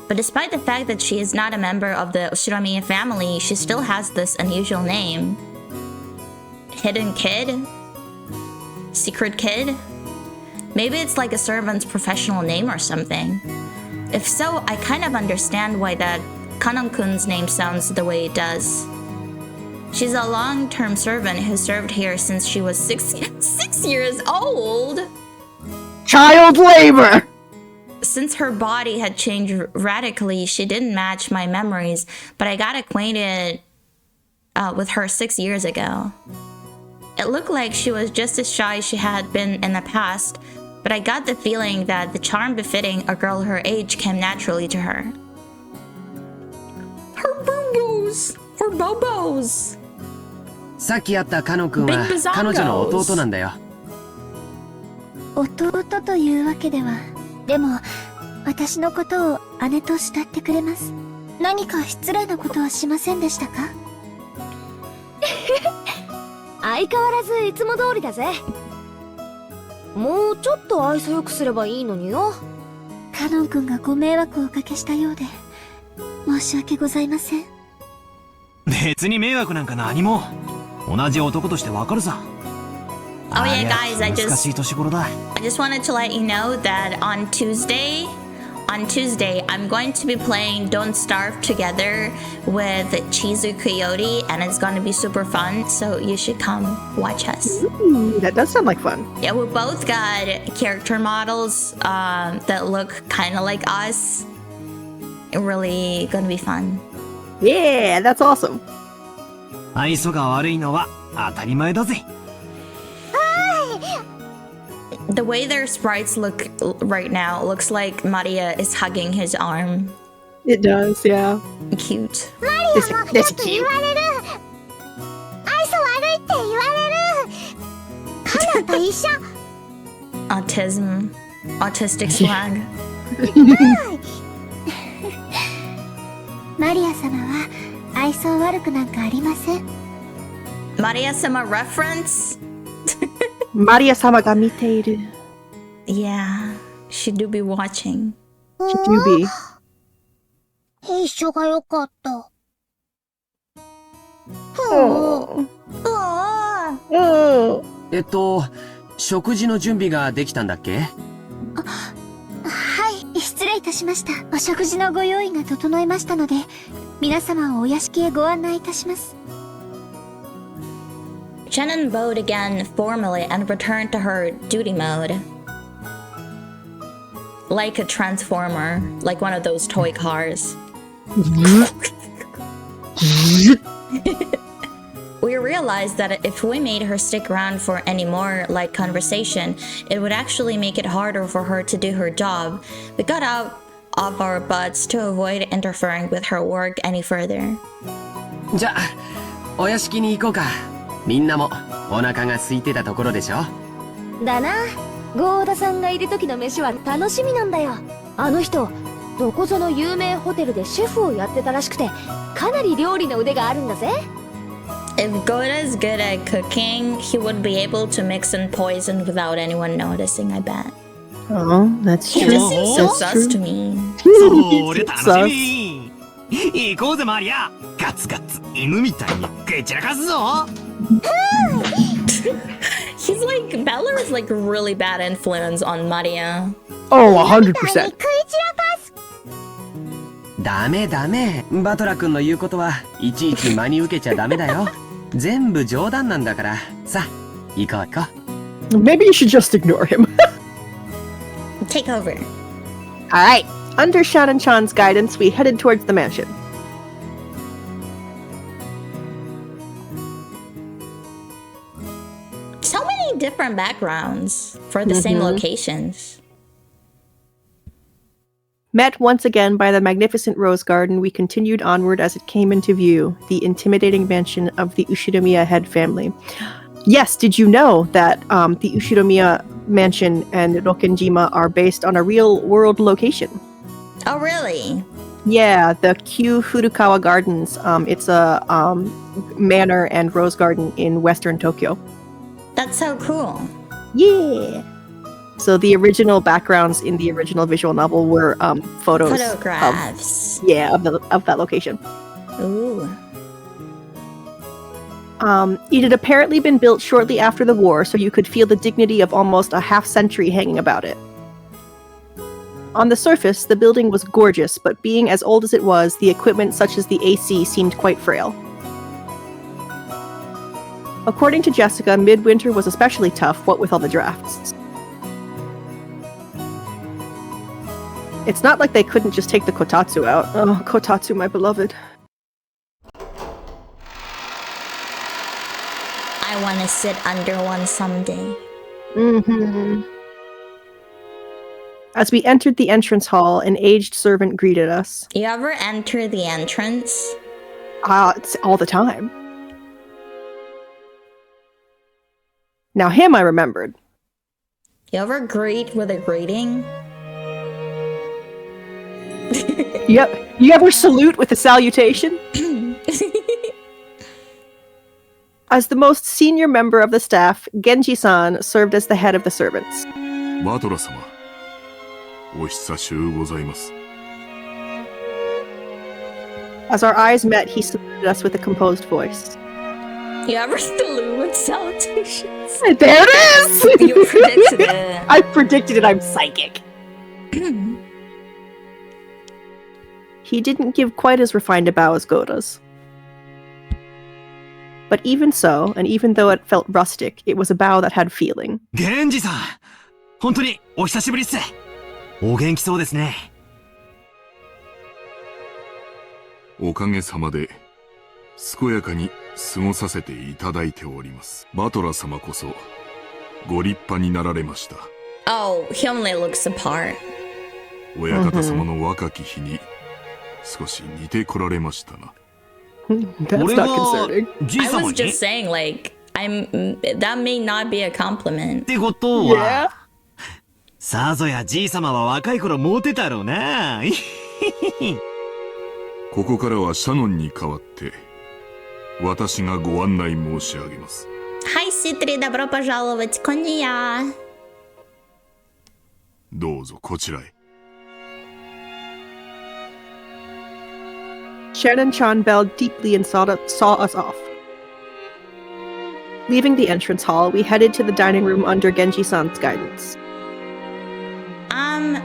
But despite the fact that she is not a member of the Ushinomiya family, she still has this unusual name. Hidden kid? Secret kid? Maybe it's like a servant's professional name or something. If so, I kind of understand why that Kanon-kun's name sounds the way it does. She's a long-term servant who served here since she was 6 years old! Child labor! Since her body had changed radically, she didn't match my memories, but I got acquainted with her 6 years ago. It looked like she was just as shy as she had been in the past, but I got the feeling that the charm befitting a girl her age came naturally to her. Her bongos! Her bobos! さっき会ったカノ君は彼女の弟なんだよ。弟というわけでは。でも私のことを姉と慕ってくれます。何か失礼なことはしませんでしたか？相変わらずいつも通りだぜ。もうちょっと愛想よくすればいいのによ。カノン君がご迷惑をおかけしたようで申し訳ございません。別に迷惑なんか何も。同じ男としてわかるさ。Oh yeah, guys, I just wanted to let you know that on Tuesday, on Tuesday, I'm going to be playing Don't Starve together with Chizu Coyote, and it's going to be super fun, so you should come watch us. Ooh, that does sound like fun. Yeah, we both got character models that look kind of like us. Really gonna be fun. Yeah, that's awesome. 愛想が悪いのは当たり前だぜ。The way their sprites look right now looks like Maria is hugging his arm. It does, yeah. Cute. That's cute. Autistic swag. マリア様は愛想悪くなんかありません。 Maria-sama reference? Maria-sama ga miteiru. Yeah, she do be watching. She do be. 一緒が良かった。食事の準備ができたんだっけ？はい、失礼いたしました。お食事のご用意が整いましたので、皆様をお屋敷へご案内いたします。Shannon bowed again formally and returned to her duty mode. Like a transformer, like one of those toy cars. We realized that if we made her stick around for any more light conversation, it would actually make it harder for her to do her job. We got out of our butts to avoid interfering with her work any further. じゃあ、お屋敷に行こうか。みんなもお腹が空いてたところでしょ。だな。ゴーダさんがいる時の飯は楽しみなんだよ。あの人、どこぞの有名ホテルでシェフをやってたらしくて、かなり料理の腕があるんだぜ。If Goda's good at cooking, he would be able to mix in poison without anyone noticing, I bet. Oh, that's He true. just seems so That's sus true. to me. それ楽しみ。行こうぜマリア。ガツガツ犬みたいに食い散らかすぞ。He's like, Beller is like really bad influence on Maria. Oh, 100%. ダメダメ。バトラ君の言うことはいちいち真に受けちゃダメだよ。全部冗談なんだから。さあ、行こう行こう。Maybe you should just ignore him. Take over. Alright. Under Shannon-chan's guidance, we headed towards the mansion. So many different backgrounds for the same locations. Met once again by the magnificent rose garden, we continued onward as it came into view, the intimidating mansion of the Ushinomiya head family. Yes, did you know that the Ushinomiya mansion and Rokkenjima are based on a real-world location? Oh, really? Yeah, the Kyu Furukawa Gardens. It's a manor and rose garden in western Tokyo. That's so cool. Yeah. So the original backgrounds in the original visual novel were photos. Photographs. Of that location. Ooh. It had apparently been built shortly after the war, so you could feel the dignity of almost a half-century hanging about it. On the surface, the building was gorgeous, but being as old as it was, the equipment such as the AC seemed quite frail. According to Jessica, midwinter was especially tough, what with all the drafts. It's not like they couldn't just take the kotatsu out. Oh, kotatsu, my beloved. I want to sit under one someday. Mm-hmm. As we entered the entrance hall, an aged servant greeted us. You ever enter the entrance? It's all the time. Now him I remembered. You ever greet with a greeting? Yep. You ever salute with a salutation? As the most senior member of the staff, Genji-san served as the head of the servants. バトラ様、お久しゅうございます。 As our eyes met, he saluted us with a composed voice. You ever salute with salutations? There it is! You predicted it. I predicted it. 。 I predicted it, I'm psychic. he didn't give quite as refined a bow as Goda's. But even so, and even though it felt rustic, it was a bow that had feeling. 源氏さん、本当にお久しぶりっす。お元気そうですね。おかげさまで健やかに過ごさせていただいております。バトラ様こそご立派になられました。Oh, he only looks the part. 親方様の若き日に少し似てこられましたな。That's not concerning. I was just saying, like, that may not be a compliment. ってことは、さぞやじい様は若い頃モテたろうな。ここからはシャノンに代わって私がご案内申し上げます。Hi, Citri, добро пожаловать, Konniya. どうぞこちらへ。Shannon-chan bowed deeply and saw us off. Leaving the entrance hall, we headed to the dining room under Genji-san's guidance.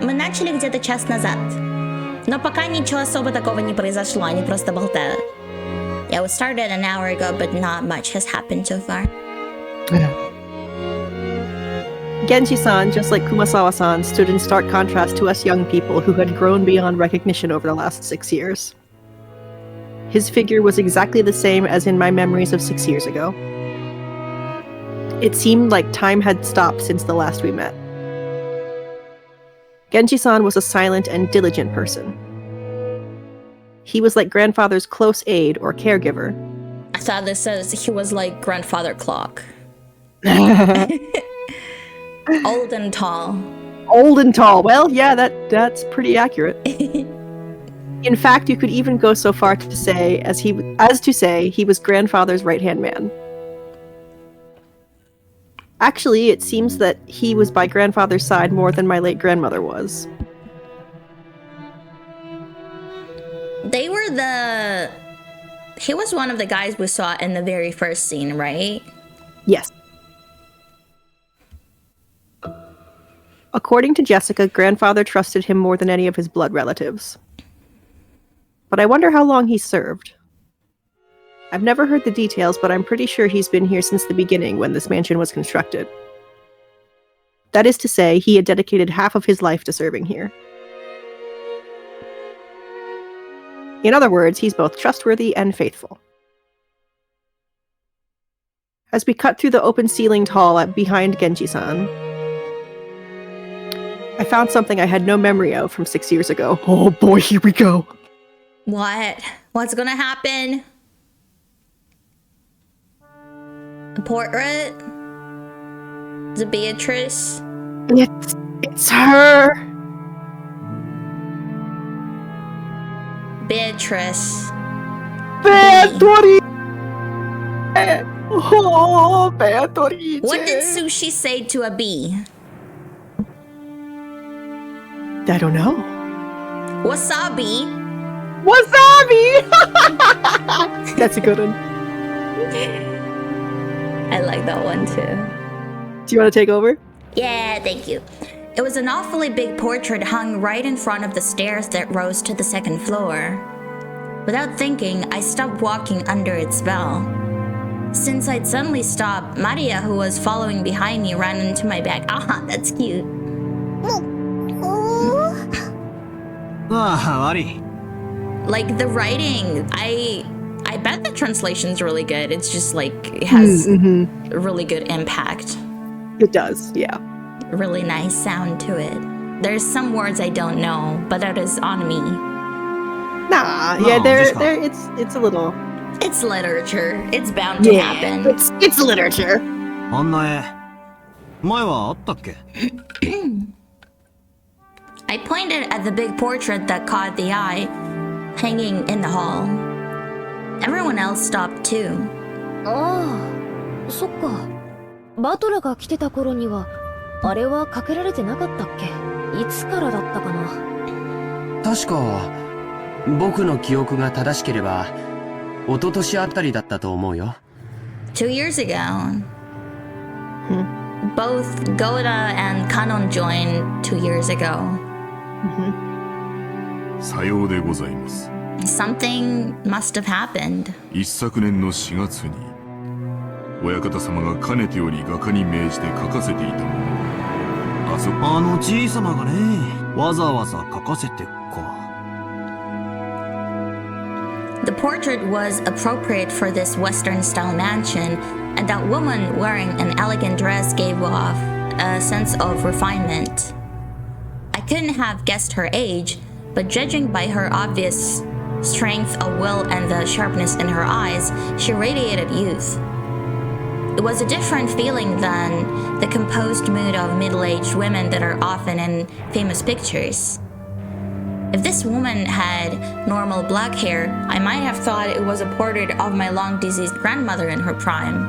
Мы начали где-то час назад. Но пока ничего особо такого не произошло, они просто болтают. Yeah, we started an hour ago, but not much has happened so far. Genji-san, just like Kumasawa-san, stood in stark contrast to us young people who had grown beyond recognition over the last 6 years. His figure was exactly the same as in my memories of 6 years ago. It seemed like time had stopped since the last we met. Genji-san was a silent and diligent person. He was like grandfather's close aide or caregiver. I thought this says he was like grandfather clock. Old and tall. Old and tall. Well, yeah, that's pretty accurate. In fact, you could even go so far to say he was grandfather's right-hand man. Actually, it seems that he was by grandfather's side more than my late grandmother was. He was one of the guys we saw in the very first scene, right? Yes. According to Jessica, grandfather trusted him more than any of his blood relatives. But I wonder how long he served. I've never heard the details, but I'm pretty sure he's been here since the beginning when this mansion was constructed. That is to say, he had dedicated half of his life to serving here. In other words, he's both trustworthy and faithful. As we cut through the open-ceilinged hall behind Genji-san, I found something I had no memory of from 6 years ago. Oh boy, here we go. What? What's gonna happen? A portrait? Is it Beatrice? It's her. Beatrice. Beatrice. Oh, Beatrice. What did Sushi say to a bee? I don't know. Wasabi. Wasabi! That's a good one. I like that one too. Do you want to take over? Yeah, thank you. It was an awfully big portrait hung right in front of the stairs that rose to the second floor. Without thinking, I stopped walking under its spell. Since I'd suddenly stopped, Maria, who was following behind me, ran into my bag. Ah, that's cute. Like the writing, I bet the translation's really good. It's just like it has a really good impact. It does, yeah. Really nice sound to it. There's some words I don't know, but that is on me. Nah, yeah, it's a little. It's literature. It's bound to happen. It's literature. I pointed at the big portrait that caught the eye, hanging in the hall. Everyone else stopped too. ああ、そっか。バトラが来てた頃には、あれはかけられてなかったっけ？いつからだったかな。確か、僕の記憶が正しければ、一昨年あたりだったと思うよ。2 years ago. Both Goda and Kanon joined 2 years ago. さようでございます。Something must have happened. 一昨年の4月に親方様がかねてより画家に命じて描かせていたもの。あのじいさまがね、わざわざ描かせてか。The portrait was appropriate for this Western-style mansion, and that woman wearing an elegant dress gave off a sense of refinement. I couldn't have guessed her age, but judging by her obvious strength of will and the sharpness in her eyes, she radiated youth. It was a different feeling than the composed mood of middle-aged women that are often in famous pictures. If this woman had normal black hair, I might have thought it was a portrait of my long-deceased grandmother in her prime.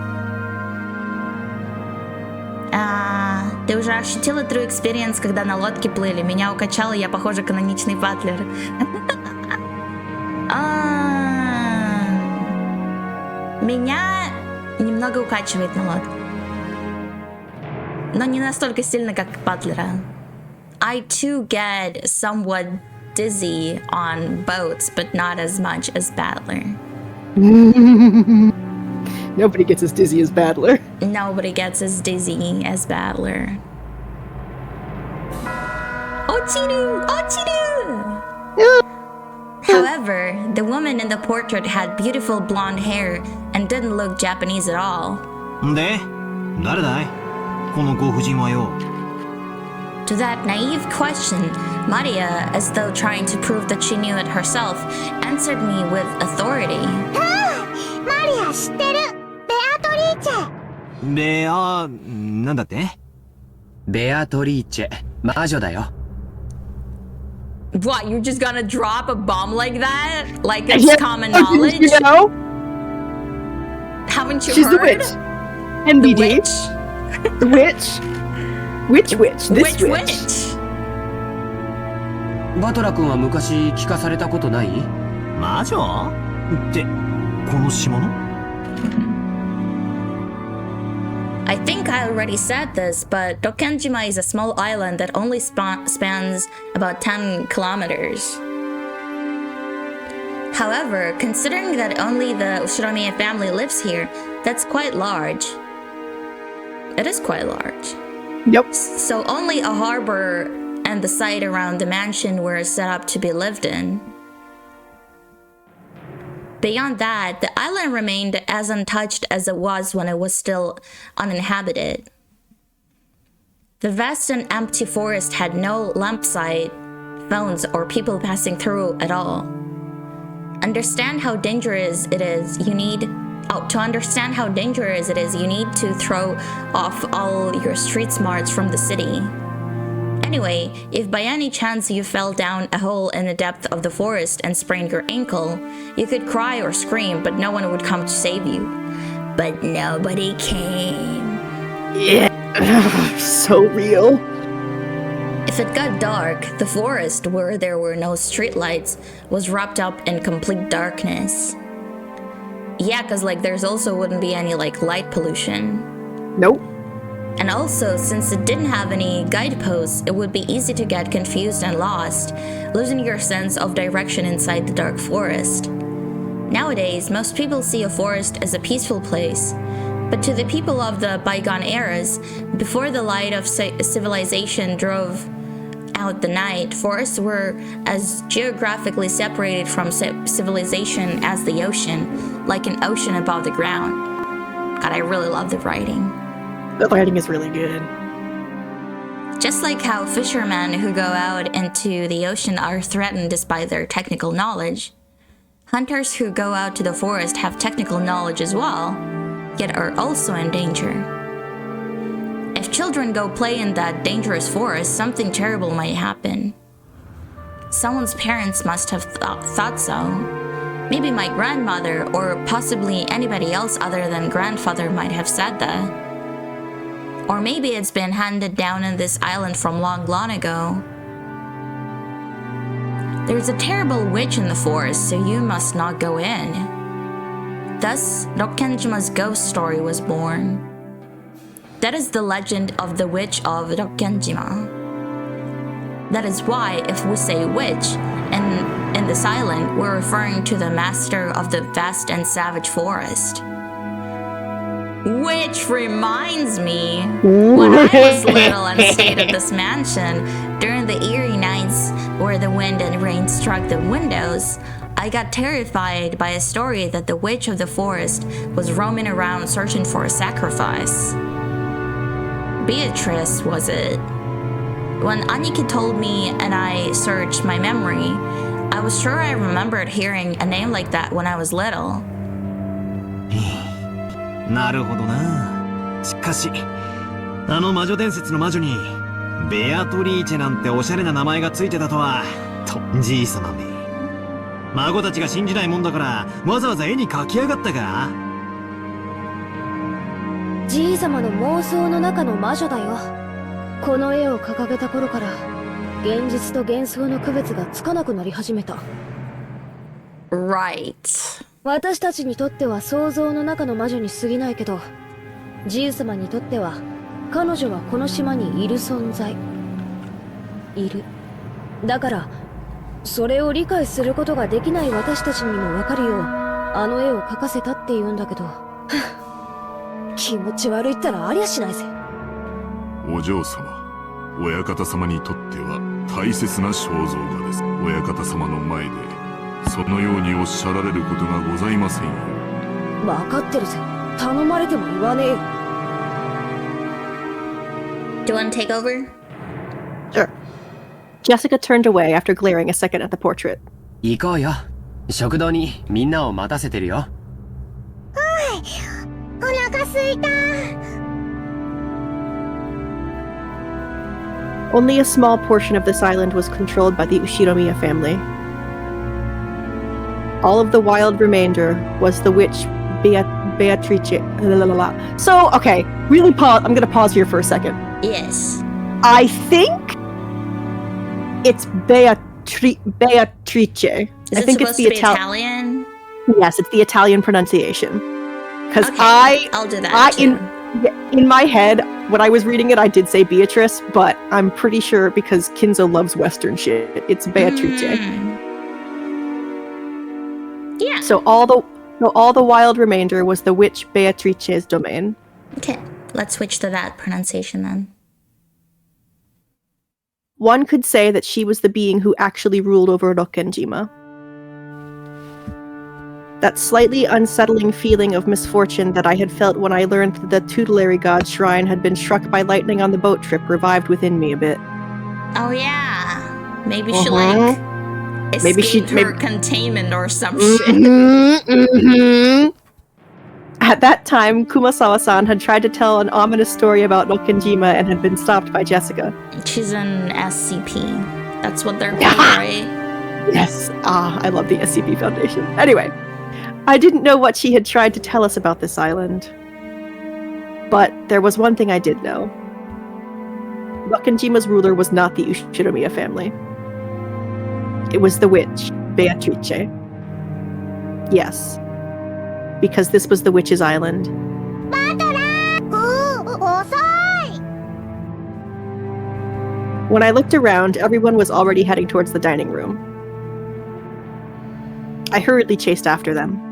Ты уже ощутила true experience, когда на лодке плыли? Меня укачало, я похожа каноничный батлер. Меня немного укачивает на лодке. Но не настолько сильно, как батлера. I too get somewhat dizzy on boats, but not as much as Battler. Nobody gets as dizzy as Battler. Nobody gets as dizzy as Battler. Ochiru! Ochiru! However, the woman in the portrait had beautiful blonde hair and didn't look Japanese at all. で、誰だい？このご婦人はよ。To that naive question, Maria, as though trying to prove that she knew it herself, answered me with authority. Maria 知ってる。ベアトリーチェ。ベア、なんだって？ベアトリーチェ、魔女だよ。What, you're just gonna drop a bomb like that? Like it's common knowledge? You know? Haven't you She's heard? the witch. NBD. The witch? The witch. Which witch? This Which witch? バトラ君は昔聞かされたことない？魔女？ってこの島の？ I think I already said this, but Rokkenjima is a small island that only spans about 10 kilometers. However, considering that only the Ushiromiya family lives here, that's quite large. It is quite large. Yep. So only a harbor and the site around the mansion were set up to be lived in. Beyond that, the island remained as untouched as it was when it was still uninhabited. The vast and empty forest had no lampsight, phones, or people passing through at all. Understand how dangerous it is, you need to throw off all your street smarts from the city. Anyway, if by any chance you fell down a hole in the depth of the forest and sprained your ankle, you could cry or scream, but no one would come to save you. But nobody came. Yeah, so real. If it got dark, the forest, where there were no streetlights, was wrapped up in complete darkness. Yeah, cause there's also wouldn't be any light pollution. Nope. And also, since it didn't have any guideposts, it would be easy to get confused and lost, losing your sense of direction inside the dark forest. Nowadays, most people see a forest as a peaceful place, but to the people of the bygone eras, before the light of civilization drove out the night, forests were as geographically separated from civilization as the ocean, like an ocean above the ground. God, I really love the writing. The writing is really good. Just like how fishermen who go out into the ocean are threatened despite their technical knowledge, hunters who go out to the forest have technical knowledge as well, yet are also in danger. If children go play in that dangerous forest, something terrible might happen. Someone's parents must have thought so. Maybe my grandmother, or possibly anybody else other than grandfather might have said that. Or maybe it's been handed down in this island from long ago. There's a terrible witch in the forest, so you must not go in. Thus, Rokkenjima's ghost story was born. That is the legend of the witch of Rokkenjima. That is why, if we say witch, and in this island were referring to the master of the vast and savage forest. Which reminds me, when I was little and stayed at this mansion, during the eerie nights where the wind and rain struck the windows, I got terrified by a story that the witch of the forest was roaming around searching for a sacrifice. Beatrice, was it? When Aniki told me and I searched my memory, I was sure I remembered hearing a name like that when I was little. なるほどな。しかし、あの魔女伝説の魔女にベアトリーチェなんておしゃれな名前がついてたとは、とじいさまめ。孫たちが信じないもんだからわざわざ絵に描きやがったか。じいさまの妄想の中の魔女だよ。この絵を掲げた頃から現実と幻想の区別がつかなくなり始めた。Right. 私たちにとっては想像の中の魔女に過ぎないけど、じいさまにとっては彼女はこの島にいる存在。いる。だからそれを理解することができない私たちにもわかるようあの絵を描かせたって言うんだけど、気持ち悪いったらありゃしないぜ。お嬢様、親方様にとっては大切な肖像画です。親方様の前でそのようにおっしゃられることがございませんよ。わかってるぜ。頼まれても言わねえよ。Do you want to take over? Sure. Jessica turned away after glaring a second at the portrait. 行こうよ。食堂にみんなを待たせてるよ。お腹すいた。Only a small portion of this island was controlled by the Ushiromiya family. All of the wild remainder was the witch Beatrice. So, okay, really pause. I'm gonna pause here for a second. Yes. I think it's Beatrice. Is I it think supposed it's the to be Italian? Yes, it's the Italian pronunciation. Because Okay, I'll do that too. In my head, when I was reading it, I did say Beatrice, but I'm pretty sure because Kinzo loves Western shit, it's Beatrice. Yeah. So all the wild remainder was the witch Beatrice's domain. Okay, let's switch to that pronunciation then. One could say that she was the being who actually ruled over Rokkenjima. That slightly unsettling feeling of misfortune that I had felt when I learned that the tutelary god's shrine had been struck by lightning on the boat trip revived within me a bit. Oh yeah, maybe she escaped her containment or some shit. At that time, Kumasawa-san had tried to tell an ominous story about Rokkenjima and had been stopped by Jessica. She's an SCP. That's what they're called, right? Yes. I love the SCP Foundation. Anyway, I didn't know what she had tried to tell us about this island. But there was one thing I did know. Rokkenjima's ruler was not the Ushiromiya family. It was the witch, Beatrice. Yes. Because this was the witch's island. When I looked around, everyone was already heading towards the dining room. I hurriedly chased after them.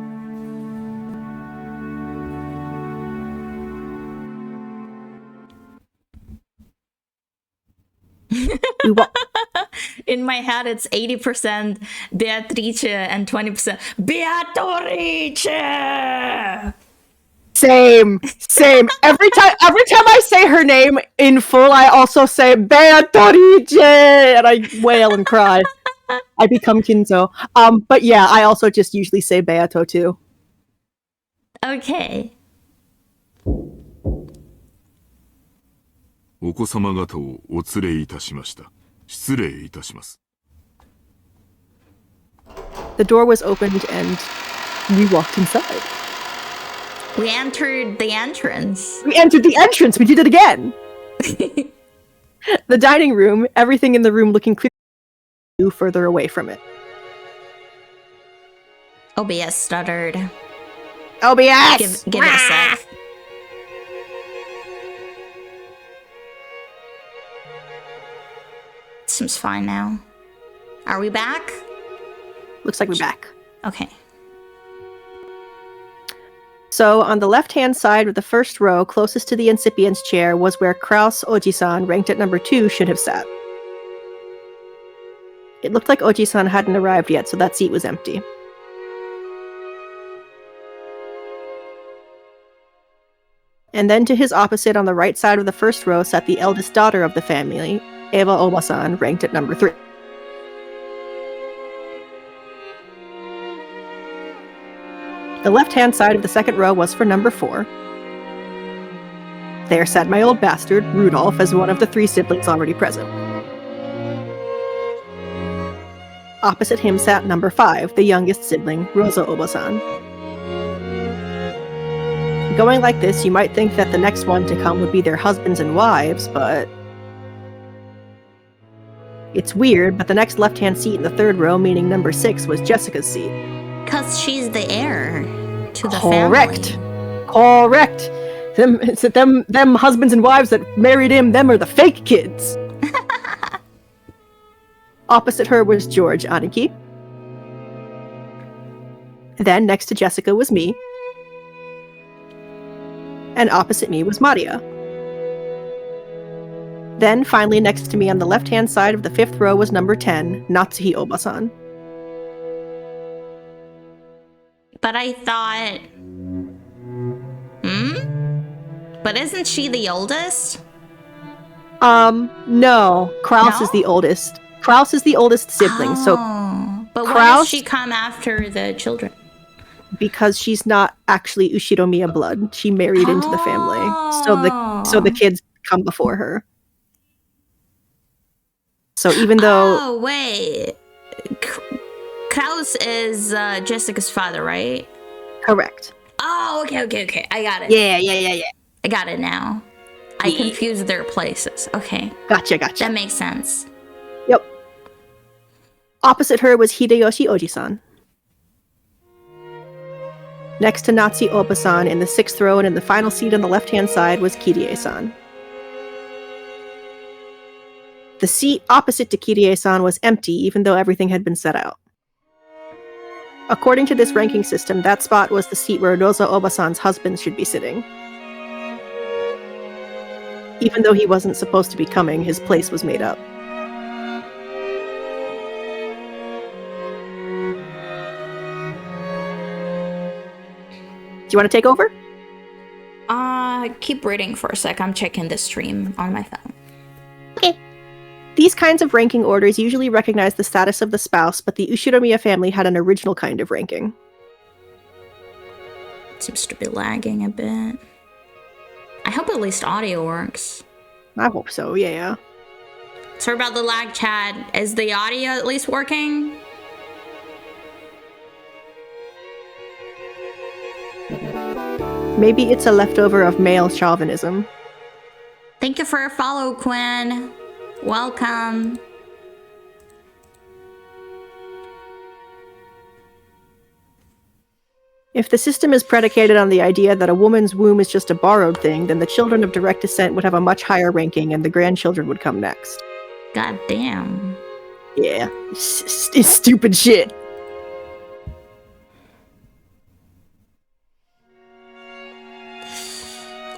In my head, it's 80% Beatrice and 20% Beatrice. Same. Every time I say her name in full, I also say Beatrice, and I wail and cry. I become Kinzo. But yeah, I also just usually say Beato too. Okay. お子様方をお連れいたしました。失礼いたします。The door was opened and we walked inside. We entered the entrance. We entered the entrance! We did it again! The dining room, everything in the room looking clearly further away from it. OBS stuttered. OBS! Give it a sec. Seems fine now. Are we back? looks like we're back. Okay. So on the left-hand side of the first row, closest to the incipient's chair, was where Kraus Oji-san, ranked at number 2, should have sat. It looked like Oji-san hadn't arrived yet, so that seat was empty. And then to his opposite on the right side of the first row sat the eldest daughter of the family, Eva Oba-san, ranked at number 3. The left-hand side of the second row was for number 4. There sat my old bastard, Rudolph, as one of the 3 siblings already present. Opposite him sat number 5, the youngest sibling, Rosa Oba-san. Going like this, you might think that the next one to come would be their husbands and wives, but... It's weird, but the next left-hand seat in the third row, meaning number 6, was Jessica's seat. Because she's the heir to the Correct. family. Correct. Them husbands and wives that married him, them are the fake kids. Opposite her was George Aniki. Then next to Jessica was me. And opposite me was Maria. Then finally next to me on the left-hand side of the 5th row was number 10, Natsuhi Oba-san. But I thought... But isn't she the oldest? No. Kraus is the oldest. Kraus is the oldest sibling, so... But Kraus, why does she come after the children? Because she's not actually Ushiromiya blood. She married into the family. So the kids come before her. So even though... Oh, wait. Kraus is Jessica's father, right? Correct. Oh, okay. I got it. Yeah. I got it now. I confused their places. Okay. Gotcha. That makes sense. Yep. Opposite her was Hideyoshi Oji-san. Next to Natsuhi Oba-san in the 6th row and in the final seat on the left-hand side was Kirie-san. The seat opposite to Kirie-san was empty, even though everything had been set out. According to this ranking system, that spot was the seat where Rosa Oba-san's husband should be sitting. Even though he wasn't supposed to be coming, his place was made up. Do you want to take over? Keep reading for a sec. I'm checking the stream on my phone. Okay. These kinds of ranking orders usually recognize the status of the spouse, but the Ushiromiya family had an original kind of ranking. Seems to be lagging a bit. I hope at least audio works. I hope so, yeah. Sorry about the lag, Chad. Is the audio at least working? Maybe it's a leftover of male chauvinism. Thank you for your follow, Quinn. Welcome. If the system is predicated on the idea that a woman's womb is just a borrowed thing, then the children of direct descent would have a much higher ranking and the grandchildren would come next. God damn. Yeah, it's stupid shit.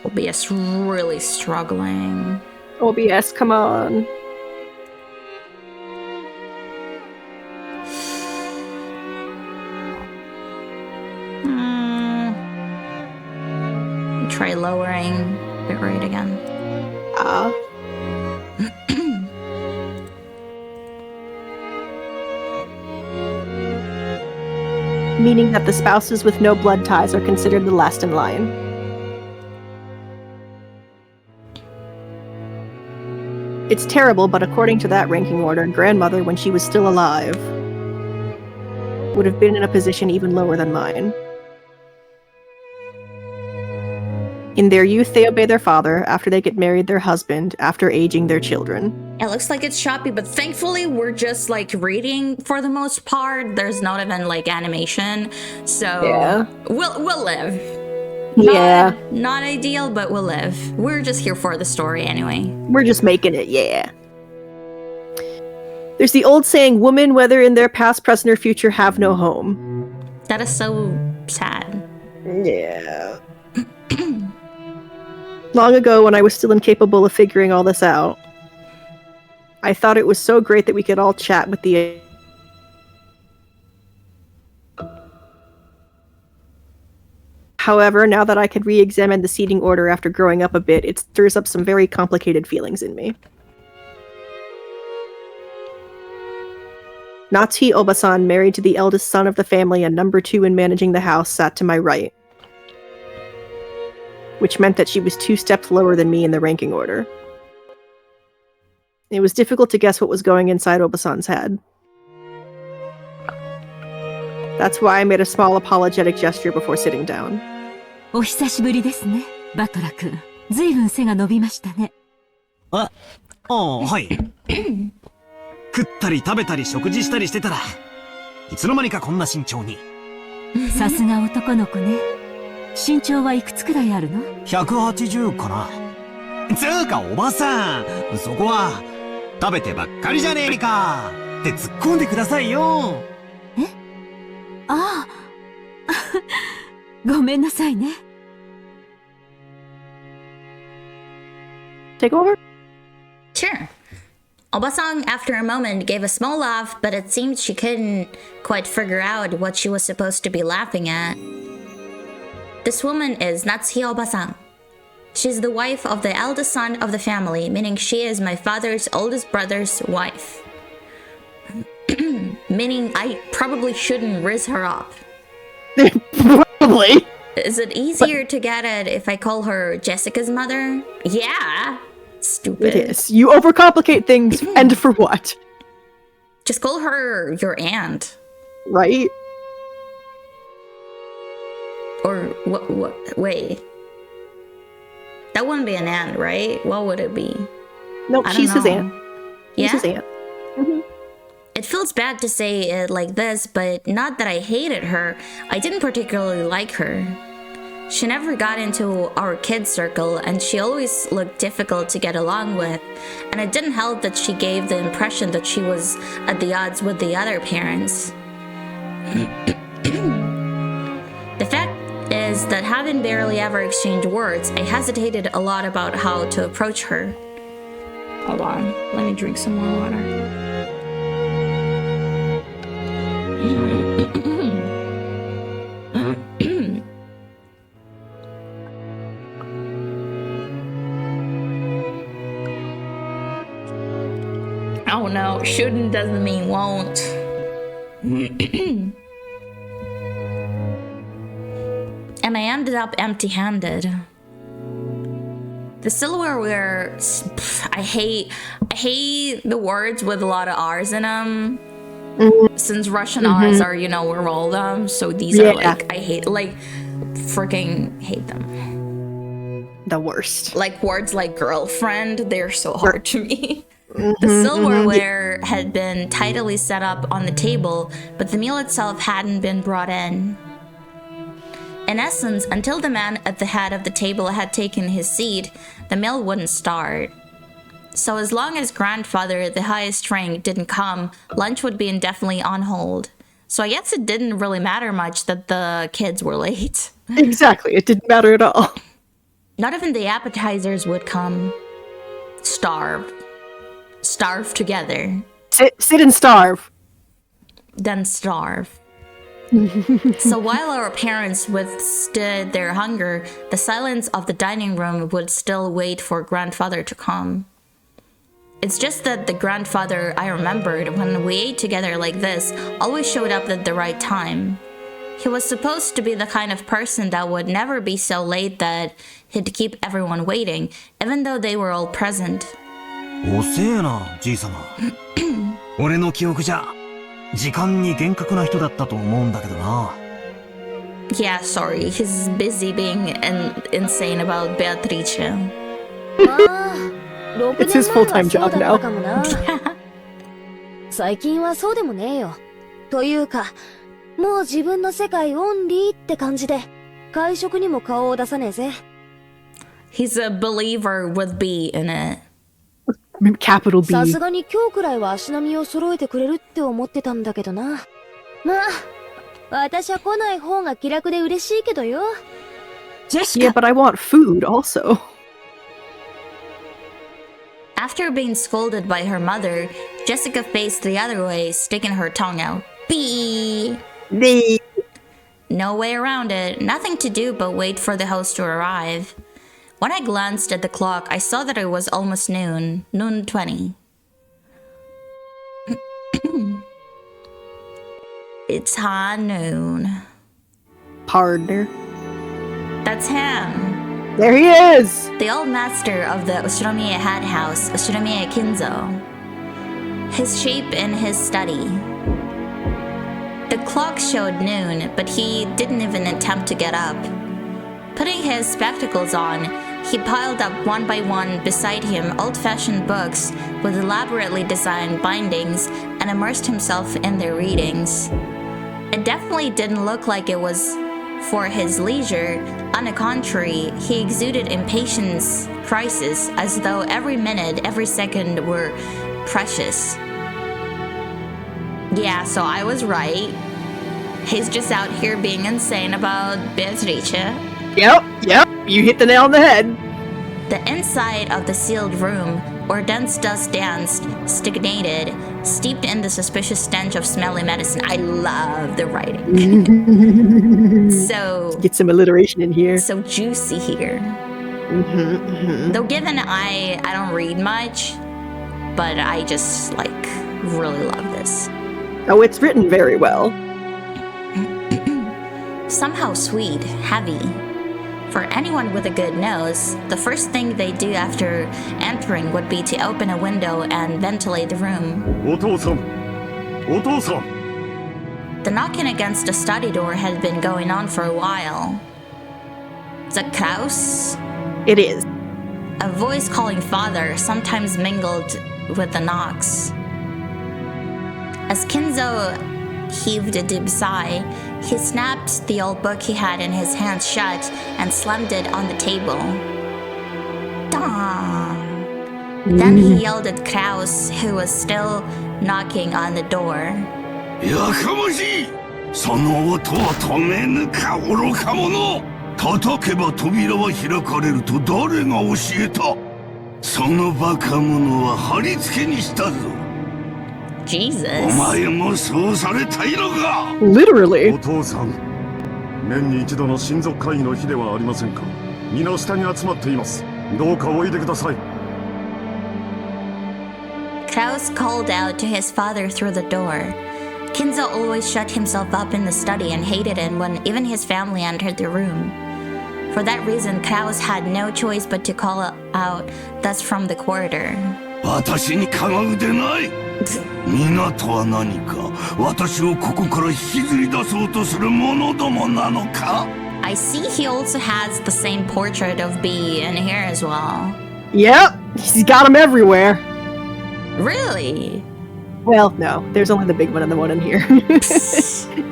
OBS really struggling. OBS, come on. Try lowering bitrate again. Meaning that the spouses with no blood ties are considered the last in line. It's terrible, but according to that ranking order, grandmother, when she was still alive, would have been in a position even lower than mine. In their youth, they obey their father. After they get married, their husband. After aging, their children. It looks like it's choppy, but thankfully we're just like reading for the most part. There's not even like animation, so yeah. We'll live. Yeah. Not ideal, but we'll live. We're just here for the story anyway. We're just making it, yeah. There's the old saying, women, whether in their past, present, or future, have no home. That is so sad. Yeah. Long ago, when I was still incapable of figuring all this out, I thought it was so great that we could all chat with the... However, now that I could re-examine the seating order after growing up a bit, it stirs up some very complicated feelings in me. Natsuhi Obasan, married to the eldest son of the family and number 2 in managing the house, sat to my right, which meant that she was 2 steps lower than me in the ranking order. It was difficult to guess what was going inside Obasan's head. That's why I made a small apologetic gesture before sitting down. お久しぶりですね、バトラ君。ずいぶん背が伸びましたね。はい。食ったり食べたり食事したりしてたら、いつの間にかこんな身長に。さすが男の子ね。身長はいくつくらいあるの ?180 かな。つうかおばさん、そこは食べてばっかりじゃねえかって突っ込んでくださいよ。え？ああ。ごめんなさいね。Take over? Sure. Obasang, after a moment, gave a small laugh, but it seemed she couldn't quite figure out what she was supposed to be laughing at. This woman is Natsuhi Obasang. She's the wife of the eldest son of the family, meaning she is my father's oldest brother's wife. Meaning I probably shouldn't raise her up. Probably. Is it easier to get it if I call her Jessica's mother? Yeah. Stupid. It is. You overcomplicate things, and for what? Just call her your aunt. Right? Or what? Wait. That wouldn't be an aunt, right? What would it be? No, she's his aunt. Yeah? He's his aunt. Mm-hmm. It feels bad to say it like this, but not that I hated her. I didn't particularly like her. She never got into our kids' circle, and she always looked difficult to get along with, and it didn't help that she gave the impression that she was at the odds with the other parents. The fact is that having barely ever exchanged words, I hesitated a lot about how to approach her. Hold on, let me drink some more water. Oh no, shouldn't doesn't mean won't. And I ended up empty-handed. The silverware, I hate the words with a lot of R's in them. Since Russian R's are, we roll them. So these are like, I freaking hate them. The worst. Like words like girlfriend, they're so hard to me. The silverware had been tidily set up on the table, but the meal itself hadn't been brought in. In essence, until the man at the head of the table had taken his seat, the meal wouldn't start. So as long as grandfather, the highest rank, didn't come, lunch would be indefinitely on hold. So I guess it didn't really matter much that the kids were late. Exactly, it didn't matter at all. Not even the appetizers would come. Starve together. Sit and starve. Then starve. So while our parents withstood their hunger, the silence of the dining room would still wait for grandfather to come. It's just that the grandfather I remembered when we ate together like this always showed up at the right time. He was supposed to be the kind of person that would never be so late that he'd keep everyone waiting, even though they were all present. 遅えな、じいさま。俺の記憶じゃ、時間に厳格な人だったと思うんだけどな。Yeah, sorry. He's busy being insane about Beatrice. It's his full-time job now. 最近はそうでもねえよ。というか、もう自分の世界オンリーって感じで、会食にも顔を出さねえぜ。He's a believer with B in it. capital B. さすがに今日くらいは足並みを揃えてくれるって思ってたんだけどな。まあ、私は来ない方が気楽で嬉しいけどよ。Yeah, but I want food also. After being scolded by her mother, Jessica faced the other way, sticking her tongue out. Bee! No way around it. Nothing to do but wait for the host to arrive. When I glanced at the clock, I saw that it was almost noon. Noon 20. It's high noon. Partner. That's him. There he is! The old master of the Ushiromiya hat house, Ushiromiya Kinzo. His shape in his study. The clock showed noon, but he didn't even attempt to get up. Putting his spectacles on, he piled up one by one beside him old-fashioned books with elaborately designed bindings and immersed himself in their readings. It definitely didn't look like it was for his leisure. On the contrary, he exuded impatience, crisis, as though every minute, every second were precious. Yeah, so I was right. He's just out here being insane about Beatrice. Yep, you hit the nail on the head. The inside of the sealed room, where dense dust danced, stagnated, steeped in the suspicious stench of smelly medicine. I love the writing. So get some alliteration in here. So juicy here. Though given I don't read much, but I just really love this. Oh, it's written very well. Somehow sweet, heavy. For anyone with a good nose, the first thing they do after entering would be to open a window and ventilate the room. The knocking against the study door had been going on for a while. The Kraus? It is. A voice calling father sometimes mingled with the knocks. As Kinzo heaved a deep sigh, he snapped the old book he had in his hands shut and slammed it on the table. Dong! Then he yelled at Kraus, who was still knocking on the door. Yakamoshi! その音は止めぬか愚か者! 叩けば扉は開かれると誰が教えた? そのバカ者は貼り付けにしたぞ. Jesus. お前もそうされたいのか? Literally. お父さん、年に一度の親族会議の日ではありませんか。皆下に集まっています。どうかおいでください。Kraus called out to his father through the door. Kinzo always shut himself up in the study and hated it when even his family entered the room. For that reason, Kraus had no choice but to call out thus from the corridor. 私にかがうでない。港は何か私をここから引きずり出そうとする者どもなのか? I see he also has the same portrait of B in here as well. Yep, he's got them everywhere. Really? Well, no, there's only the big one and the one in here.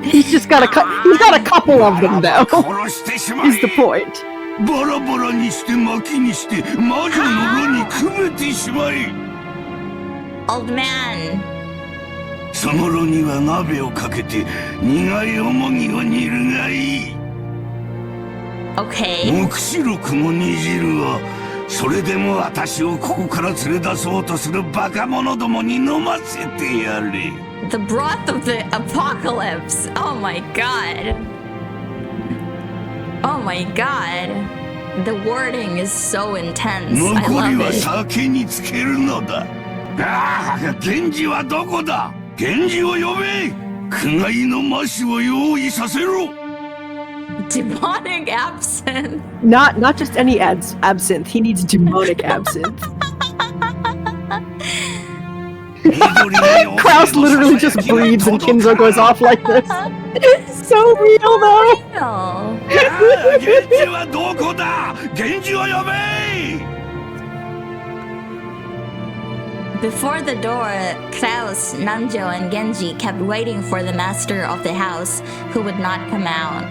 He's just got he's got a couple of them though. Is the point. バラバラにして薪にして魔女の炉にくべてしまい. Old man. その炉には鍋をかけて苦いおもぎを煮るがいい. Okay. 黙示録の煮汁はそれでも私をここから連れ出そうとするバカ者どもに飲ませてやれ. The broth of the apocalypse. Oh my god. Oh my god. The wording is so intense. I 残り love は it. 酒につけるのだ. ああ、源氏はどこだ? 源氏を呼べ. 苦害の魔酒を用意させろ. Demonic absinthe. Not just any absinthe. He needs demonic absinthe. Kraus literally just breathes and Kinzo goes off like this. It's so real though. Genji wa doko da? Genji wo yobe! Before the door, Kraus, Nanjo, and Genji kept waiting for the master of the house, who would not come out.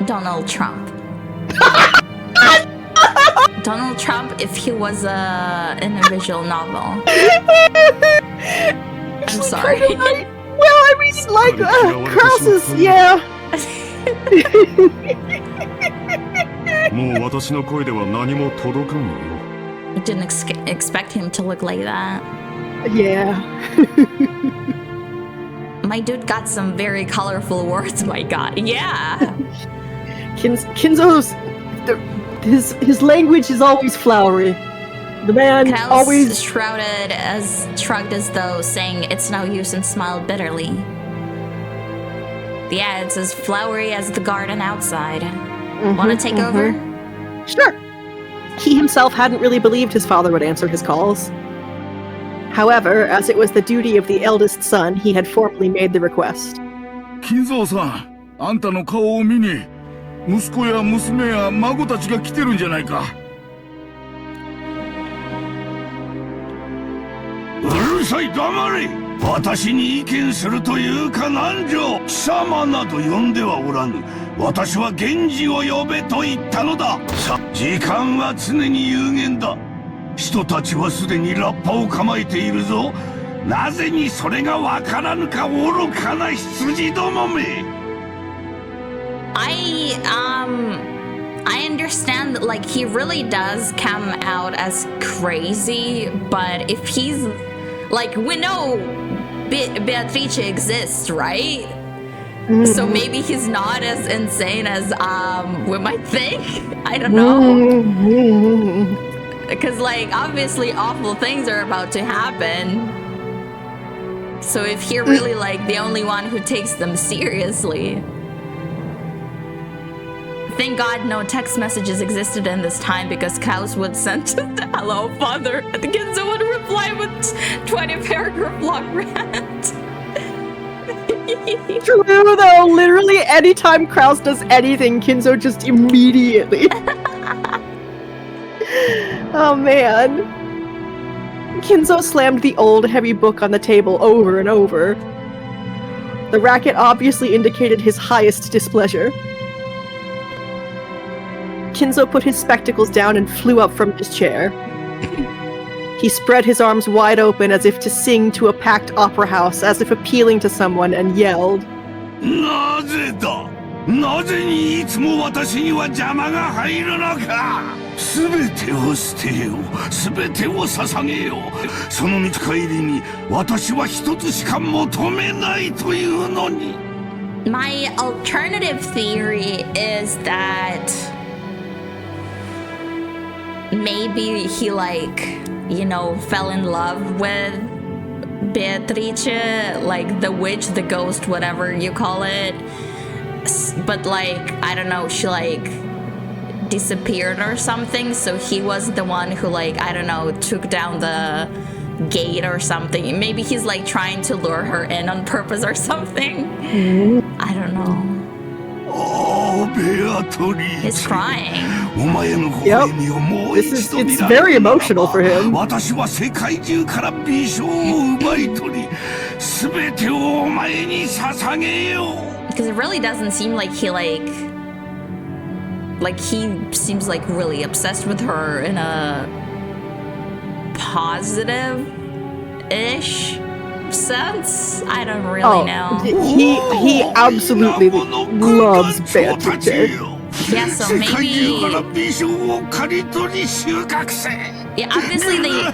Donald Trump. Donald Trump if he was in a visual novel. I'm sorry. Right. Well, I mean, like, Krause's, yeah. もう私の声では何も届かんよ。 You didn't expect him to look like that. Yeah. My dude got some very colorful words, my god. Yeah. Kinzo's... His language is always flowery. The man Kraus always... shrugged as though saying it's no use and smiled bitterly. Yeah, it's as flowery as the garden outside. Wanna take over? Sure. He himself hadn't really believed his father would answer his calls. However, as it was the duty of the eldest son, he had formally made the request. 金蔵さん、あんたの顔を見に、息子や娘や孫たちが来てるんじゃないか。うるさい、黙れ。私に意見するというか何条。貴様など呼んではおらぬ。私は源氏を呼べと言ったのだ。さ、時間は常に有限だ。人たちはすでにラッパを構えているぞ。なぜにそれがわからぬか、愚かな羊どもめ。I understand that, like, he really does come out as crazy, but if he's, like, we know Beatrice exists, right? So maybe he's not as insane as we might think. I don't know. Because, like, obviously awful things are about to happen. So if you're really, like, the only one who takes them seriously... Thank God no text messages existed in this time because Kraus would send hello father and Ginzo would reply with 20-paragraph long rant. True though, literally anytime Kraus does anything, Kinzo just immediately. Oh man. Kinzo slammed the old heavy book on the table over and over. The racket obviously indicated his highest displeasure. Kinzo put his spectacles down and flew up from his chair. He spread his arms wide open as if to sing to a packed opera house, as if appealing to someone, and yelled, なぜだ? なぜにいつも私には邪魔が入るのか? すべてを捨てよう。すべてを捧げよう。その見返りに私は一つしか求めないというのに。 My alternative theory is that maybe he, like, you know, fell in love with Beatrice, like the witch, the ghost, whatever you call it. But, like, I don't know, she, like, disappeared or something, so he was the one who, like, I don't know, took down the gate or something. Maybe he's, like, trying to lure her in on purpose or something. I don't know. Oh, Beatrice. He's crying. Yep. It's very emotional for him. 私は世界中から美少を奪い取り、すべてをお前に捧げよう。 Because it really doesn't seem like he, like he seems like really obsessed with her in a positive-ish sense. I don't really know. He absolutely loves Beatrice. Yeah, so maybe... Yeah, obviously they...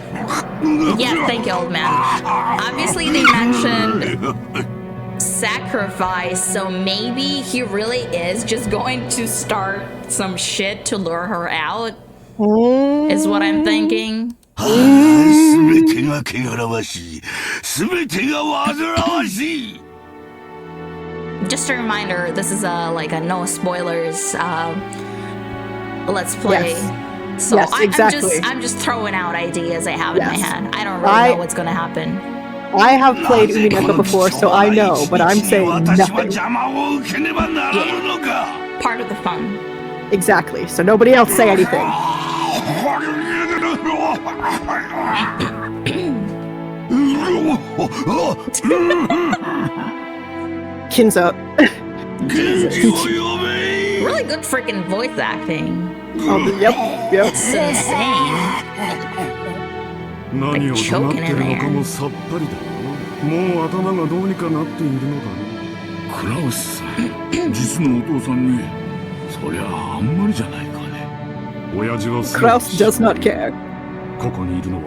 Yeah, thank you, old man. Obviously they mentioned sacrifice, so maybe he really is just going to start some shit to lure her out, is what I'm thinking. Just a reminder, this is like a no spoilers let's play. Yes. So yes, exactly. I'm just throwing out ideas I have in my head. I don't really know what's gonna happen. I have played Umineko before, so I know, but I'm saying nothing. Yeah. Part of the fun. Exactly, so nobody else say anything. Kinzo. Really good freaking voice acting. Yep. It's insane. 何を怒鳴ってるのかもさっぱりだ。もう頭がどうにかなっているのだろう。クラウスさん、実のお父さんに、そりゃあんまりじゃないかね。親父は Kraus does not care. ここにいるのは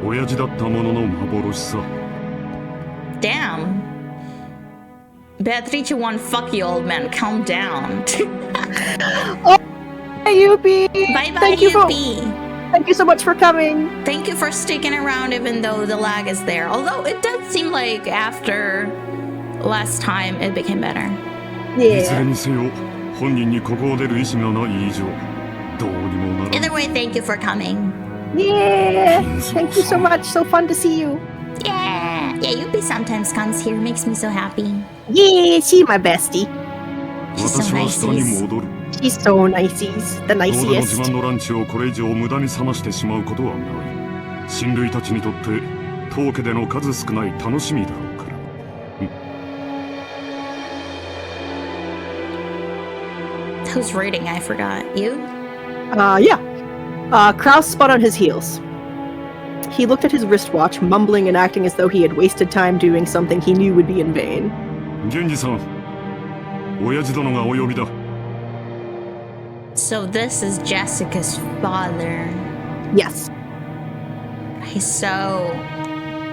親父だったものの幻さ。Damn. Beatrice won. Fuck you, old man. Calm down. Oh, hey, Yubi. Bye bye, Thank you so much for coming. Thank you for sticking around even though the lag is there. Although it does seem like after last time it became better. いずれにせよ、本人にここを出る意思がない以上、どうにもならない。 Either way, thank you for coming. Yeah. Thank you so much. So fun to see you. Yeah. Yeah, Yubi sometimes comes here. Makes me so happy. Yeah, she's my bestie. She's so 私は下に nice. 戻る。 She's so niceies. The どうだの自 nicest. 慢のランチをこれ以上無駄に冷ましてしまうことはない。親類たちにとって当家での数少ない楽しみだろうから。Who's reading? I forgot. You? Yeah. Kraus spun on his heels. He looked at his wristwatch, mumbling and acting as though he had wasted time doing something he knew would be in vain. 源氏さん、親父殿がお呼びだ。 So this is Jessica's father. Yes. So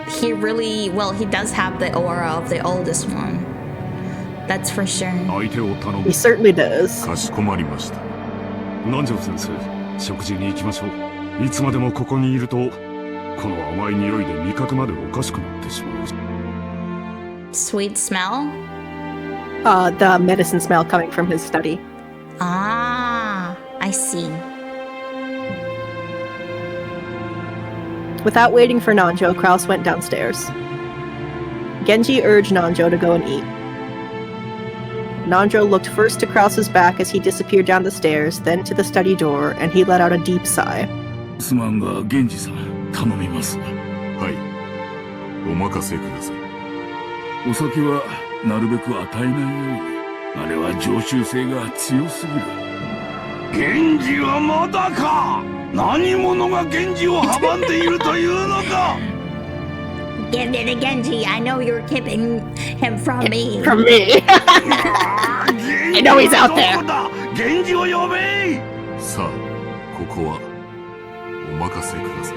he really, well, he does have the aura of the oldest one. That's for sure. 相手を頼む。 He certainly does. かしこまりました。南條先生、食事に行きましょう。いつまでもここにいると、この甘い匂いで味覚までおかしくなってしまう。 Sweet smell? The medicine smell coming from his study. Ah, I see. Without waiting for Nanjo, Kraus went downstairs. Genji urged Nanjo to go and eat. Nanjo looked first to Kraus's back as he disappeared down the stairs, then to the study door, and he let out a deep sigh. すまんが、源氏さん、頼みます。はい。お任せください。お酒はなるべく与えないように。あれは常習性が強すぎる。源氏はまだか。何者が源氏を阻んでいるというのか。Give it to Genji. I know you're keeping him from me. From me. I know he's out there. 源氏を呼べ。さあ、ここはお任せください。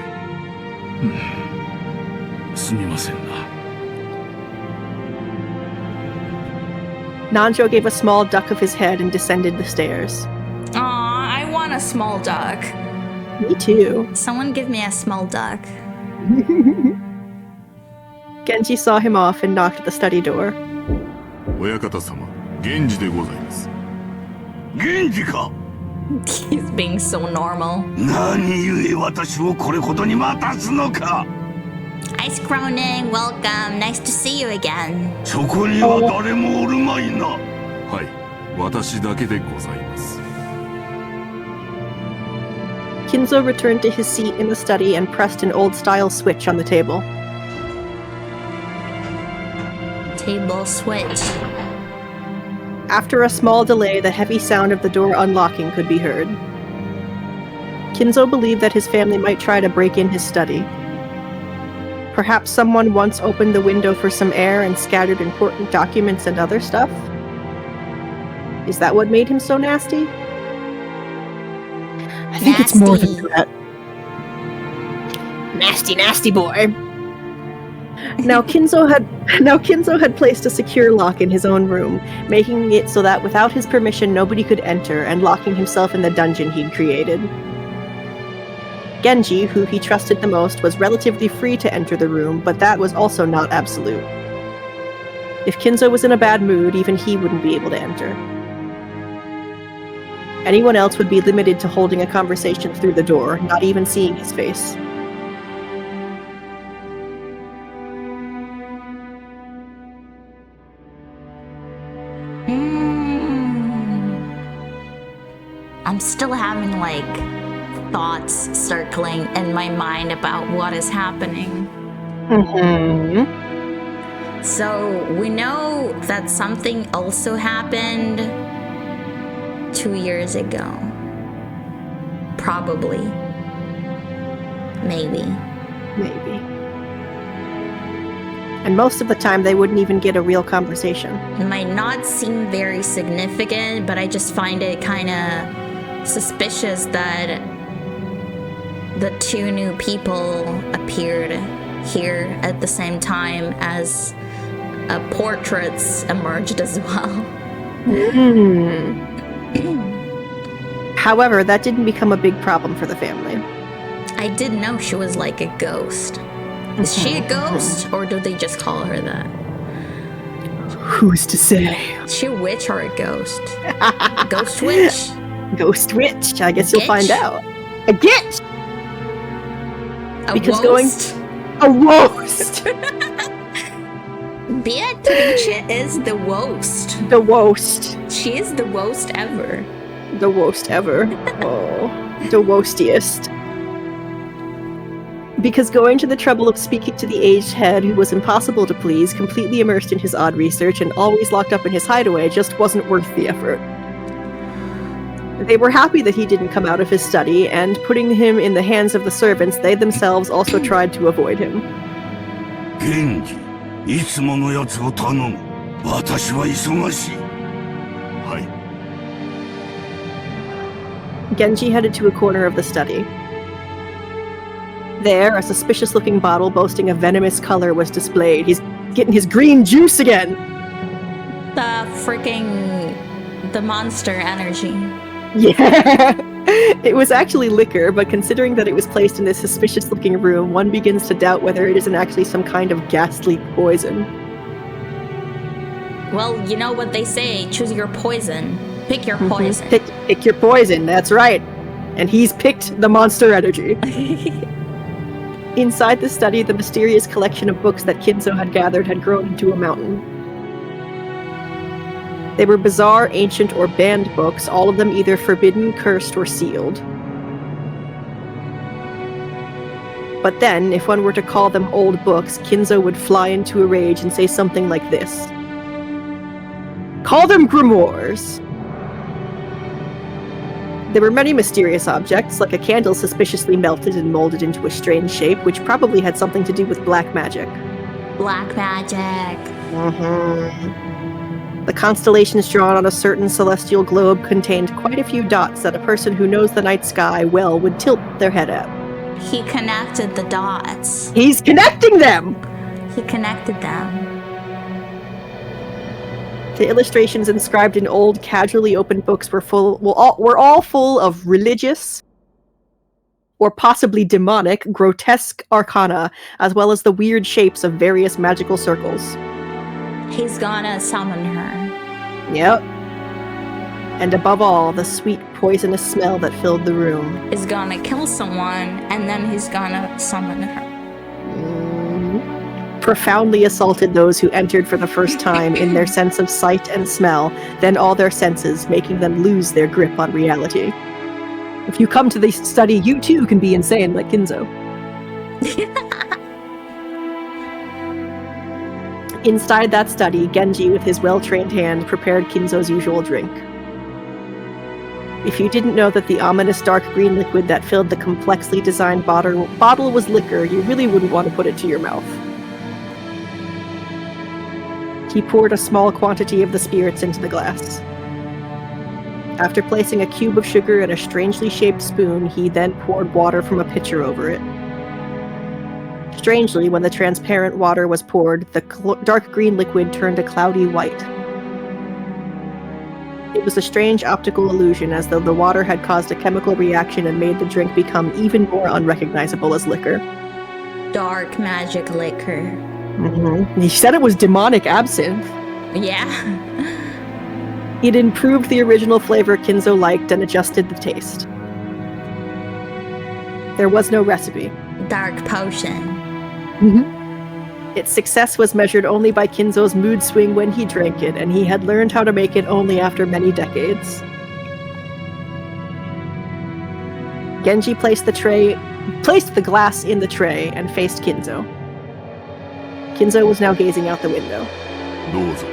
すみませんな。Nanjo gave a small duck of his head and descended the stairs. Aw, I want a small duck. Me too. Someone give me a small duck. Genji saw him off and knocked at the study door. 親方様、源氏でございます。源氏か。He's being so normal. 何故私をこれほどに待たすのか。Ice Cronin, welcome. Nice to see you again. そこには誰もおるまいな。はい、私だけでございます。 Kinzo returned to his seat in the study and pressed an old-style switch on the table. Table switch. After a small delay, the heavy sound of the door unlocking could be heard. Kinzo believed that his family might try to break in his study. Perhaps someone once opened the window for some air and scattered important documents and other stuff? Is that what made him so nasty? I think it's more than that. Nasty, nasty boy. Now Kinzo had placed a secure lock in his own room, making it so that without his permission nobody could enter, and locking himself in the dungeon he'd created. Genji, who he trusted the most, was relatively free to enter the room, but that was also not absolute. If Kinzo was in a bad mood, even he wouldn't be able to enter. Anyone else would be limited to holding a conversation through the door, not even seeing his face. I'm still having like thoughts circling in my mind about what is happening. So we know that something also happened 2 years ago. Probably. Maybe. And most of the time, they wouldn't even get a real conversation. It might not seem very significant, but I just find it kind of suspicious that the two new people appeared here at the same time as portraits emerged as well. However, that didn't become a big problem for the family. I didn't know she was like a ghost. Is she a ghost, or do they just call her that? Who's to say? Is she a witch or a ghost? Ghost witch? Ghost witch. I guess you'll find out. A gitch! A because woast? A woast! Beatrice is the woast. The woast. She is the woast ever. The woast ever. Oh, the woastiest. Because going to the trouble of speaking to the aged head who was impossible to please, completely immersed in his odd research, and always locked up in his hideaway just wasn't worth the effort. They were happy that he didn't come out of his study, and putting him in the hands of the servants, they themselves also tried to avoid him. Genji, いつものやつを頼む。私は忙しい。はい。Genji headed to a corner of the study. There, a suspicious-looking bottle boasting a venomous color was displayed. He's getting his green juice again! The monster energy. Yeah! It was actually liquor, but considering that it was placed in this suspicious-looking room, one begins to doubt whether it isn't actually some kind of ghastly poison. Well, you know what they say, choose your poison. Pick your poison. Pick your poison, that's right. And he's picked the monster energy. Inside the study, the mysterious collection of books that Kinzo had gathered had grown into a mountain. They were bizarre, ancient, or banned books, all of them either forbidden, cursed, or sealed. But then, if one were to call them old books, Kinzo would fly into a rage and say something like this. Call them grimoires! There were many mysterious objects, like a candle suspiciously melted and molded into a strange shape, which probably had something to do with black magic. Black magic. The constellations drawn on a certain celestial globe contained quite a few dots that a person who knows the night sky well would tilt their head at. He connected the dots. He's connecting them! He connected them. The illustrations inscribed in old, casually opened books were all full of religious, or possibly demonic, grotesque arcana, as well as the weird shapes of various magical circles. He's gonna summon her. Yep. And above all, the sweet, poisonous smell that filled the room. Is gonna kill someone, and then he's gonna summon her. Profoundly assaulted those who entered for the first time in their sense of sight and smell, then all their senses, making them lose their grip on reality. If you come to this study, you too can be insane like Kinzo. Inside that study, Genji, with his well-trained hand, prepared Kinzo's usual drink. If you didn't know that the ominous dark green liquid that filled the complexly designed bottle was liquor, you really wouldn't want to put it to your mouth. He poured a small quantity of the spirits into the glass. After placing a cube of sugar in a strangely shaped spoon, he then poured water from a pitcher over it. Strangely, when the transparent water was poured, the dark green liquid turned a cloudy white. It was a strange optical illusion, as though the water had caused a chemical reaction and made the drink become even more unrecognizable as liquor. Dark magic liquor. He said it was demonic absinthe. Yeah. It improved the original flavor Kinzo liked and adjusted the taste. There was no recipe. Dark potion. Its success was measured only by Kinzo's mood swing when he drank it, and he had learned how to make it only after many decades. Genji placed the glass in the tray and faced Kinzo. Kinzo was now gazing out the window. どうぞ、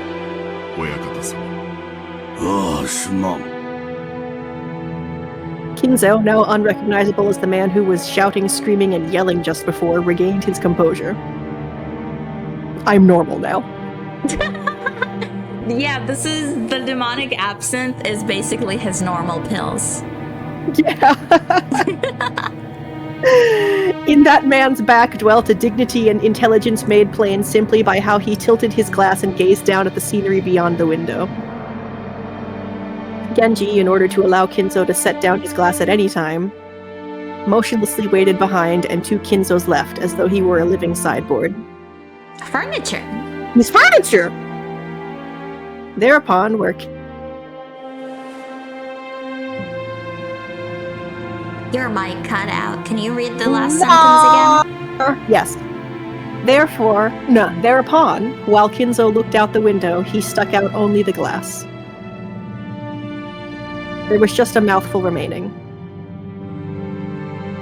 親方様。ああ、すまん。Kinzo, now unrecognizable as the man who was shouting, screaming, and yelling just before, regained his composure. I'm normal now. Yeah, this is the demonic absinthe is basically his normal pills. Yeah. In that man's back dwelt a dignity and intelligence made plain simply by how he tilted his glass and gazed down at the scenery beyond the window. Genji, in order to allow Kinzo to set down his glass at any time, motionlessly waited behind and to Kinzo's left, as though he were a living sideboard. Furniture! His furniture! Thereupon, Your mic cut out. Can you read the last sentence again? Yes. Thereupon, while Kinzo looked out the window, he stuck out only the glass. There was just a mouthful remaining.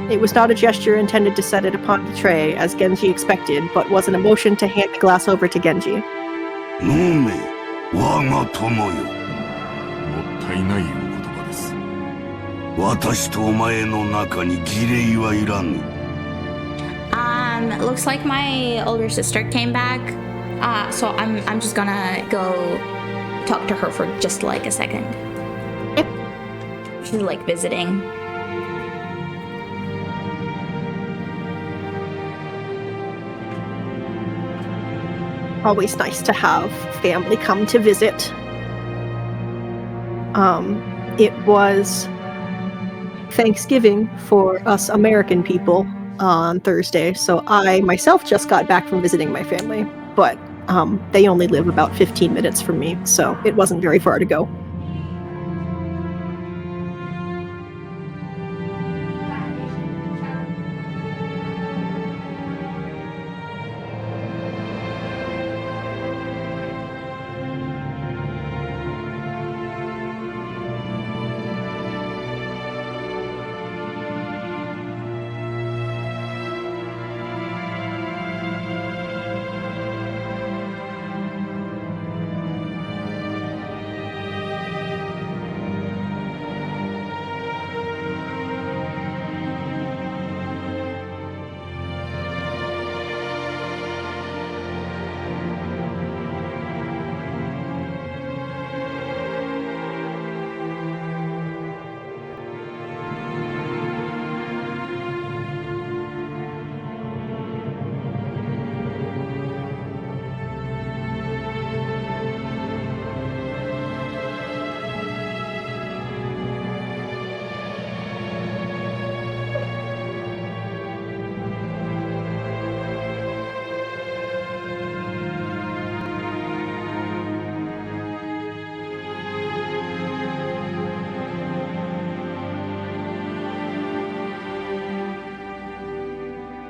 It was not a gesture intended to set it upon the tray, as Genji expected, but was an emotion to hand the glass over to Genji. 飲め、我が友よ。もったいないお言葉です。私とお前の中に儀礼はいらぬ。It looks like my older sister came back. So I'm just gonna go talk to her for just like a second. She's like visiting. Always nice to have family come to visit. It was Thanksgiving for us American people on Thursday, so I myself just got back from visiting my family, but they only live about 15 minutes from me, so it wasn't very far to go.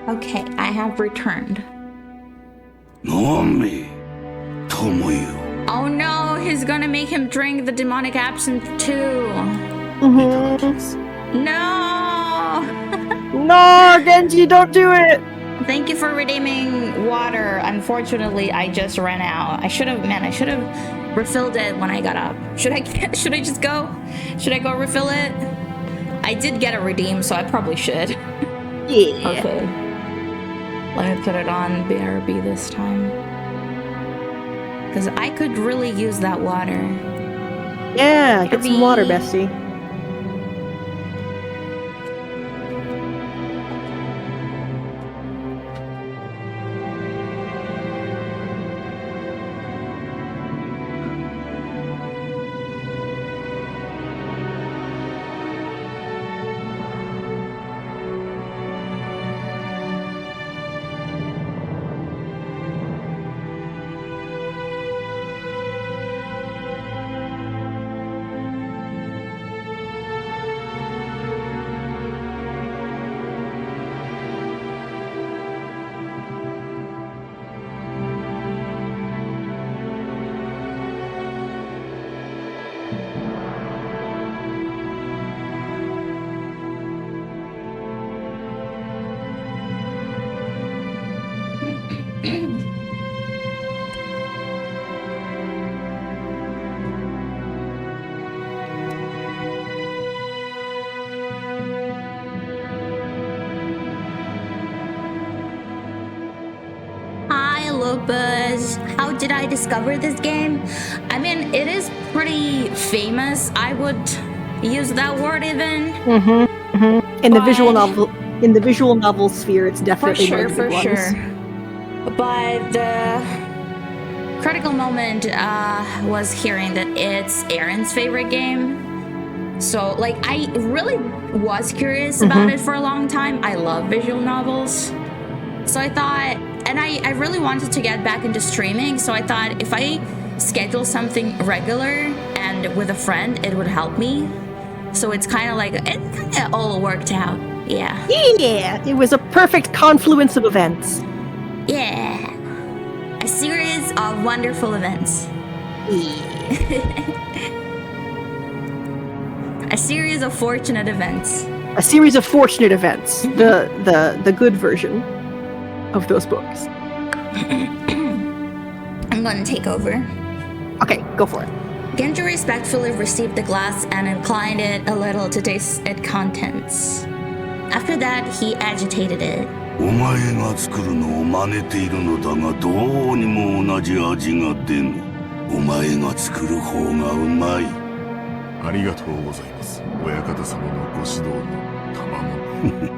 Okay, I have returned. 飲め、友よ。 Oh no, he's gonna make him drink the demonic absinthe too. No! No, Genji, don't do it! Thank you for redeeming water. Unfortunately, I just ran out. I should have refilled it when I got up. Should I just go? Should I go refill it? I did get a redeem, so I probably should. Yeah. Okay. Let me put it on BRB this time. Because I could really use that water. Yeah, get some water, bestie. but how did I discover this game? I mean, it is pretty famous. I would use that word even. In the visual novel sphere, it's definitely one of the big ones. But the critical moment was hearing that it's Aaron's favorite game. So, like, I really was curious about it for a long time. I love visual novels. So I thought, and I really wanted to get back into streaming, so I thought if I schedule something regular and with a friend, it would help me. So it's kind of like, it kind of all worked out. Yeah. Yeah, it was a perfect confluence of events. Yeah. A series of wonderful events. A series of fortunate events. A series of fortunate events. The good version of those books. I'm gonna take over. Okay, go for it. Genjo respectfully received the glass and inclined it a little to taste its contents. After that, he agitated it. お前が作るのを真似ているのだがどうにも同じ味が出ぬ。お前が作る方がうまい。ありがとうございます。親方様のご指導の賜物。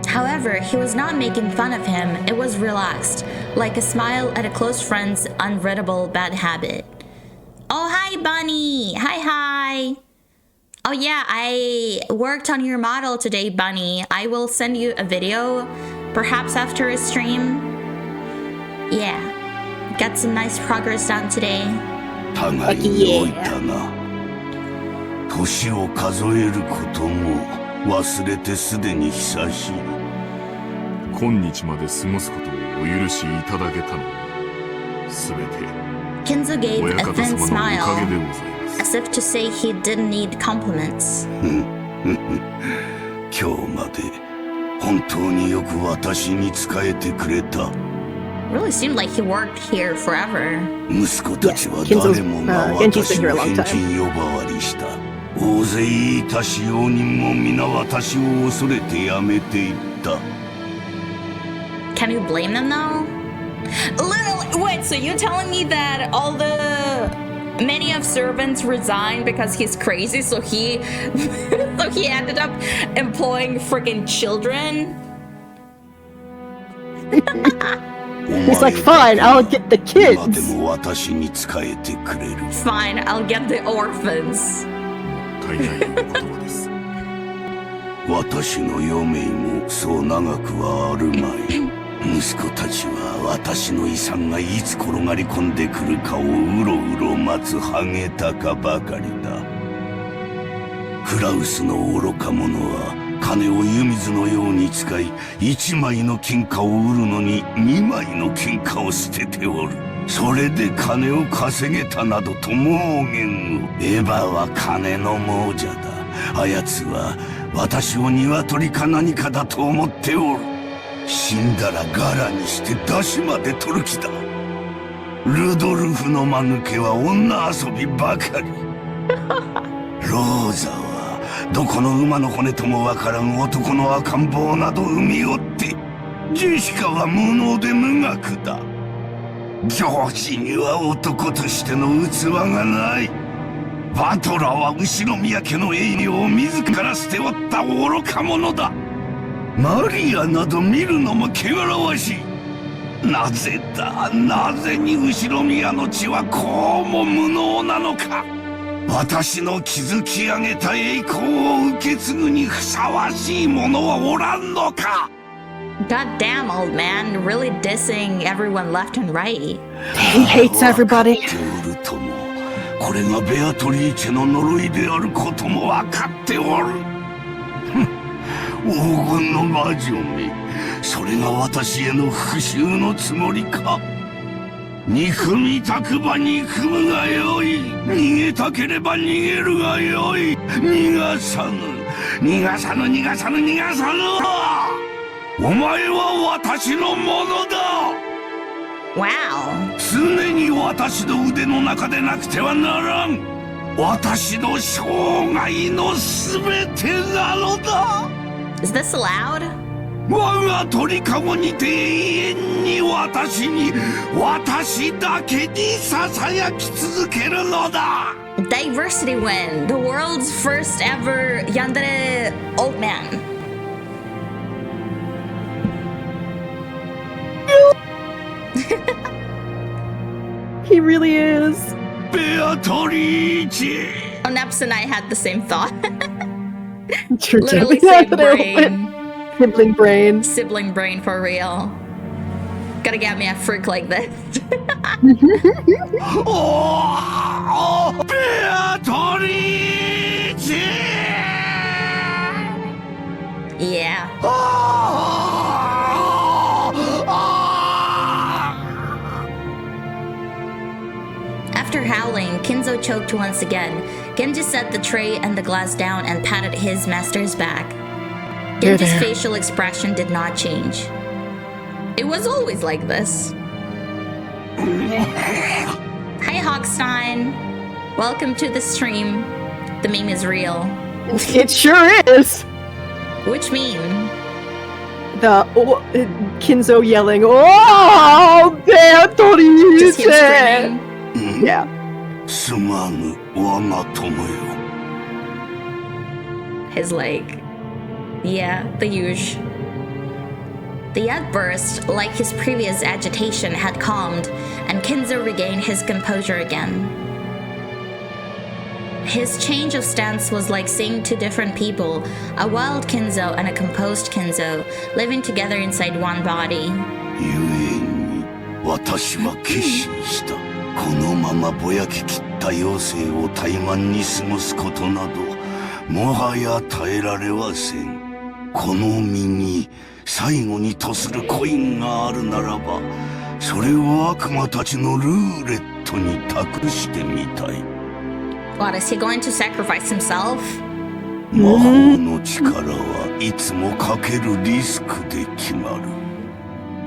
However, he was not making fun of him. It was relaxed, like a smile at a close friend's unreadable bad habit. Oh, hi, Bunny. Hi. Oh, yeah, I worked on your model today, Bunny. I will send you a video, perhaps after a stream. Yeah, got some nice progress done today. 互いに置いたな。年を数えることも忘れてすでに久しい。今日まで過ごすことをお許しいただけたのはすべて Kenzo gave 親 a 方 thin 様のおかげで smile, ございます。 as if to say he didn't need compliments. 今日まで本当によく私に仕えてくれた。 Really seemed like he worked here forever. 息子たちは誰もが私の返事呼ばわりした。大勢いた使用人も皆私を恐れてやめていった。 Can you blame them though? Literally, wait, so you're telling me that all the many of servants resigned because he's crazy, so he so he ended up employing freaking children? He's like, fine, I'll get the kids. Fine, I'll get the orphans. 私の余命もそう長くはあるまい。息子たちは私の遺産がいつ転がり込んでくるかをうろうろ待つハゲタカばかりだ。クラウスの愚か者は金を湯水のように使い、1枚の金貨を売るのに2枚の金貨を捨てておる。それで金を稼げたなどと妄言を。エヴァは金の亡者だ。あやつは私を鶏か何かだと思っておる。死んだらガラにして出汁まで取る気だ。ルドルフの間抜けは女遊びばかり。ローザはどこの馬の骨ともわからん男の赤ん坊など産みおって、ジェシカは無能で無学だ。上司には男としての器がない。バトラーは後ろ宮家の栄誉を自ら捨ておった愚か者だ。マリアなど見るのも汚らわしい。なぜだ、なぜに後ろ宮の血はこうも無能なのか。私の築き上げた栄光を受け継ぐにふさわしい者はおらんのか。God damn, old man, really dissing everyone left and right. He hates everybody. これがベアトリーチェの呪いであることも分かっておる。黄金の魔女め、それが私への復讐のつもりか。憎みたくば憎むがよい。逃げたければ逃げるがよい。逃がさぬ。逃がさぬ逃がさぬ逃がさぬ。お前は私のものだ。Wow. 常に私の腕の中でなくてはならん。私の生涯のすべてなのだ。Is this allowed? 我が鳥かごにて永遠に私だけに囁き続けるのだ。 Diversity win, the world's first ever yandere old man. He really is. Beatrice! Oh, Neps and I had the same thought. True, Literally yeah, same brain. Sibling brain. Sibling brain for real. Gotta get me a freak like this. Oh, Beatrice! Yeah. After howling, Kinzo choked once again. Genji set the tray and the glass down and patted his master's back. Genji's facial expression did not change. It was always like this. Hi Hawkstein. Welcome to the stream. The meme is real. It sure is. Which meme? The Kinzo yelling, "Oh, Beatrice!" Just him screaming. Yeah. すまぬ我が友よ。 His like, yeah, the huge. The outburst, like his previous agitation, had calmed, and Kinzo regained his composure again. His change of stance was like seeing two different people, a wild Kinzo and a composed Kinzo, living together inside one body. 故に私は決心した。このままぼやききった余生を怠慢に過ごすことなどもはや耐えられはせん。この身に最後にとするコインがあるならばそれを悪魔たちのルーレットに託してみたい。 What, is he going to sacrifice himself? 魔法の力はいつもかけるリスクで決まる。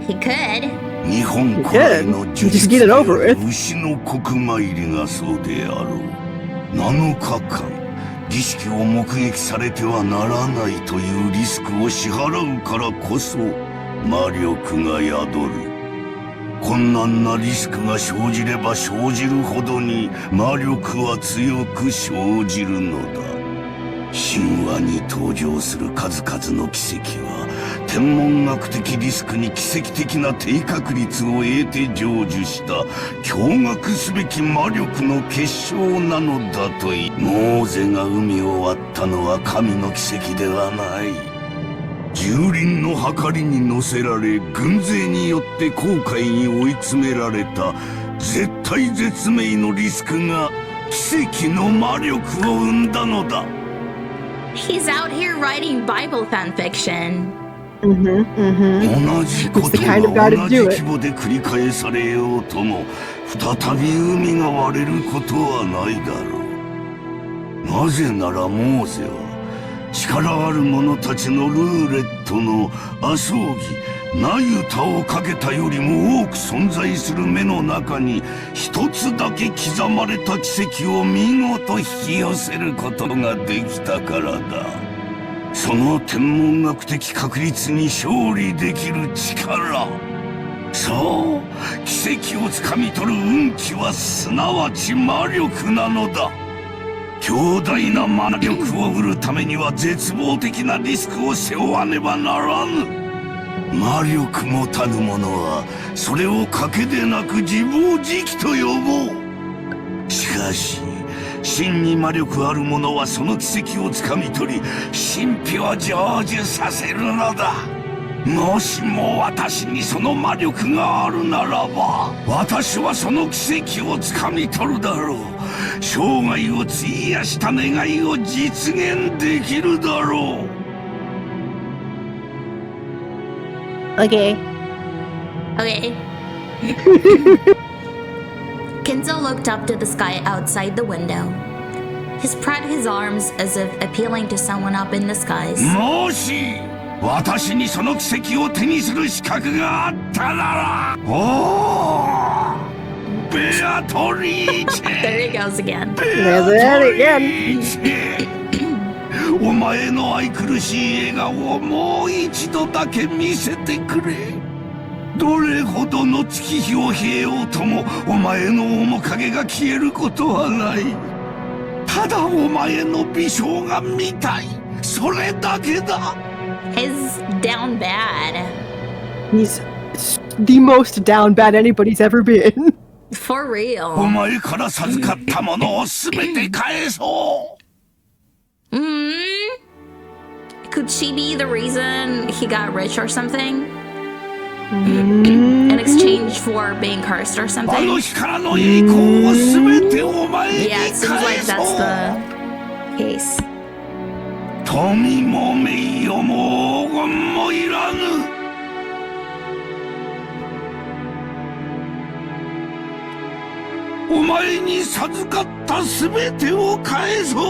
He could. 日本古来の呪術である牛の国参りがそうであろう。7日間儀式を目撃されてはならないというリスクを支払うからこそ魔力が宿る。困難なリスクが生じれば生じるほどに魔力は強く生じるのだ。神話に登場する数々の奇跡は天文学的リスクに奇跡的な低確率を得て成就した驚愕すべき魔力の結晶なのだといい。モーゼが海を割ったのは神の奇跡ではない。蹂躙の計りに乗せられ軍勢によって航海に追い詰められた絶対絶命のリスクが奇跡の魔力を生んだのだ。 He's out here writing Bible fanfiction. 同じことが同じ規模で繰り返されようとも再び海が割れることはないだろう。なぜならモーゼは力ある者たちのルーレットの阿葬儀ナユタをかけたよりも多く存在する目の中に一つだけ刻まれた奇跡を見事引き寄せることができたからだ。その天文学的確率に勝利できる力、そう奇跡をつかみ取る運気はすなわち魔力なのだ。強大な魔力を得るためには絶望的なリスクを背負わねばならぬ。魔力もたぬ者はそれを賭けでなく自暴自棄と呼ぼう。しかし真に魔力ある者はその奇跡をつかみ取り神秘を成就させるのだ。もしも私にその魔力があるならば私はその奇跡をつかみ取るだろう。生涯を費やした願いを実現できるだろう。Okay. Okay. Kinzo looked up to the sky outside the window. He spread his arms as if appealing to someone up in the skies. もし私にその奇跡を手にする資格があったなら、おー、ベアトリーチェ There he goes again. There's it again. お前の愛くるしい笑顔をもう一度だけ見せてくれ。どれほどの月日を経ようともお前の面影が消えることはない。ただお前の美少が見たい、それだけだ。 He's down bad. He's the most down bad anybody's ever been. For real. お前から授かったものをすべて返そう。Could she be the reason he got rich or something? In exchange for being cursed or something? あの日からの栄光をすべてお前に Yeah, it seems like 返そう。 that's the case. 富も名誉も黄金もいらぬ。お前に授かったすべてを返そう。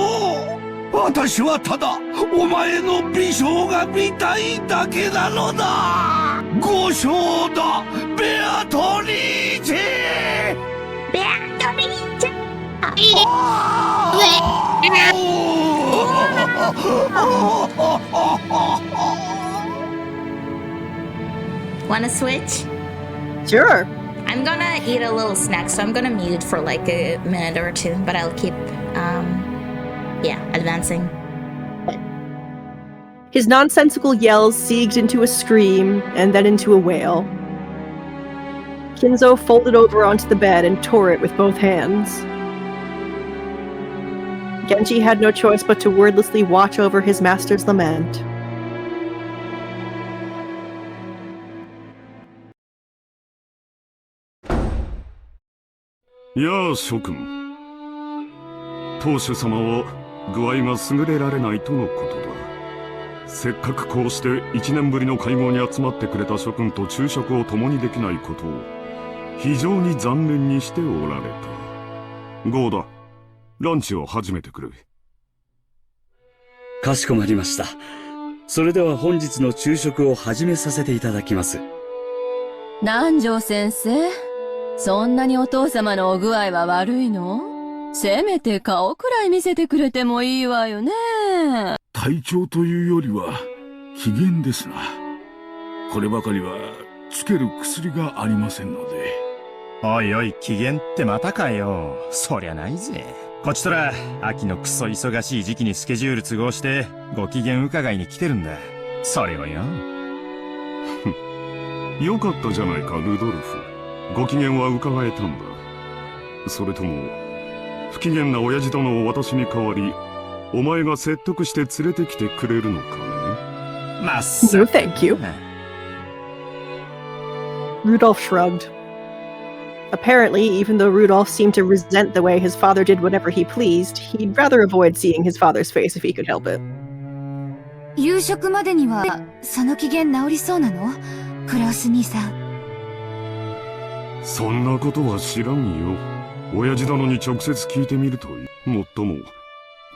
私はただお前の美少が見たいだけなのだ。ご賞だ、ベアトリーチェ。ベアトリーチェ。Wanna switch? Sure. I'm gonna eat a little snack, so I'm gonna mute for like a minute or two, but I'll keep, advancing. His nonsensical yells segged into a scream and then into a wail. Kinzo folded over onto the bed and tore it with both hands. Genji had no choice but to wordlessly watch over his master's lament. Ya, 諸君。当主様は具合が優れられないとのことだ。せっかくこうして1年ぶりの会合に集まってくれた諸君と昼食を共にできないことを非常に残念にしておられた。ゴーダ、ランチを始めてくれ。かしこまりました。それでは本日の昼食を始めさせていただきます。南條先生、そんなにお父様のお具合は悪いの？せめて顔くらい見せてくれてもいいわよね。体調というよりは機嫌ですな。こればかりはつける薬がありませんので。おいおい、機嫌ってまたかよ。そりゃないぜ。こっちとら秋のクソ忙しい時期にスケジュール都合してご機嫌伺いに来てるんだ。それをよ。よかったじゃないか、ルドルフ。ご機嫌は伺えたんだ。それとも不機嫌な親父殿を私に代わりお前が説得して連れてきてくれるのかね。まっさ。 No, thank you. Rudolph shrugged. Apparently, even though Rudolph seemed to resent the way his father did whatever he pleased, he'd rather avoid seeing his father's face if he could help it. 夕食までにはその機嫌治りそうなの？クラウス兄さん。そんなことは知らんよ。親父殿に直接聞いてみるといい。もっとも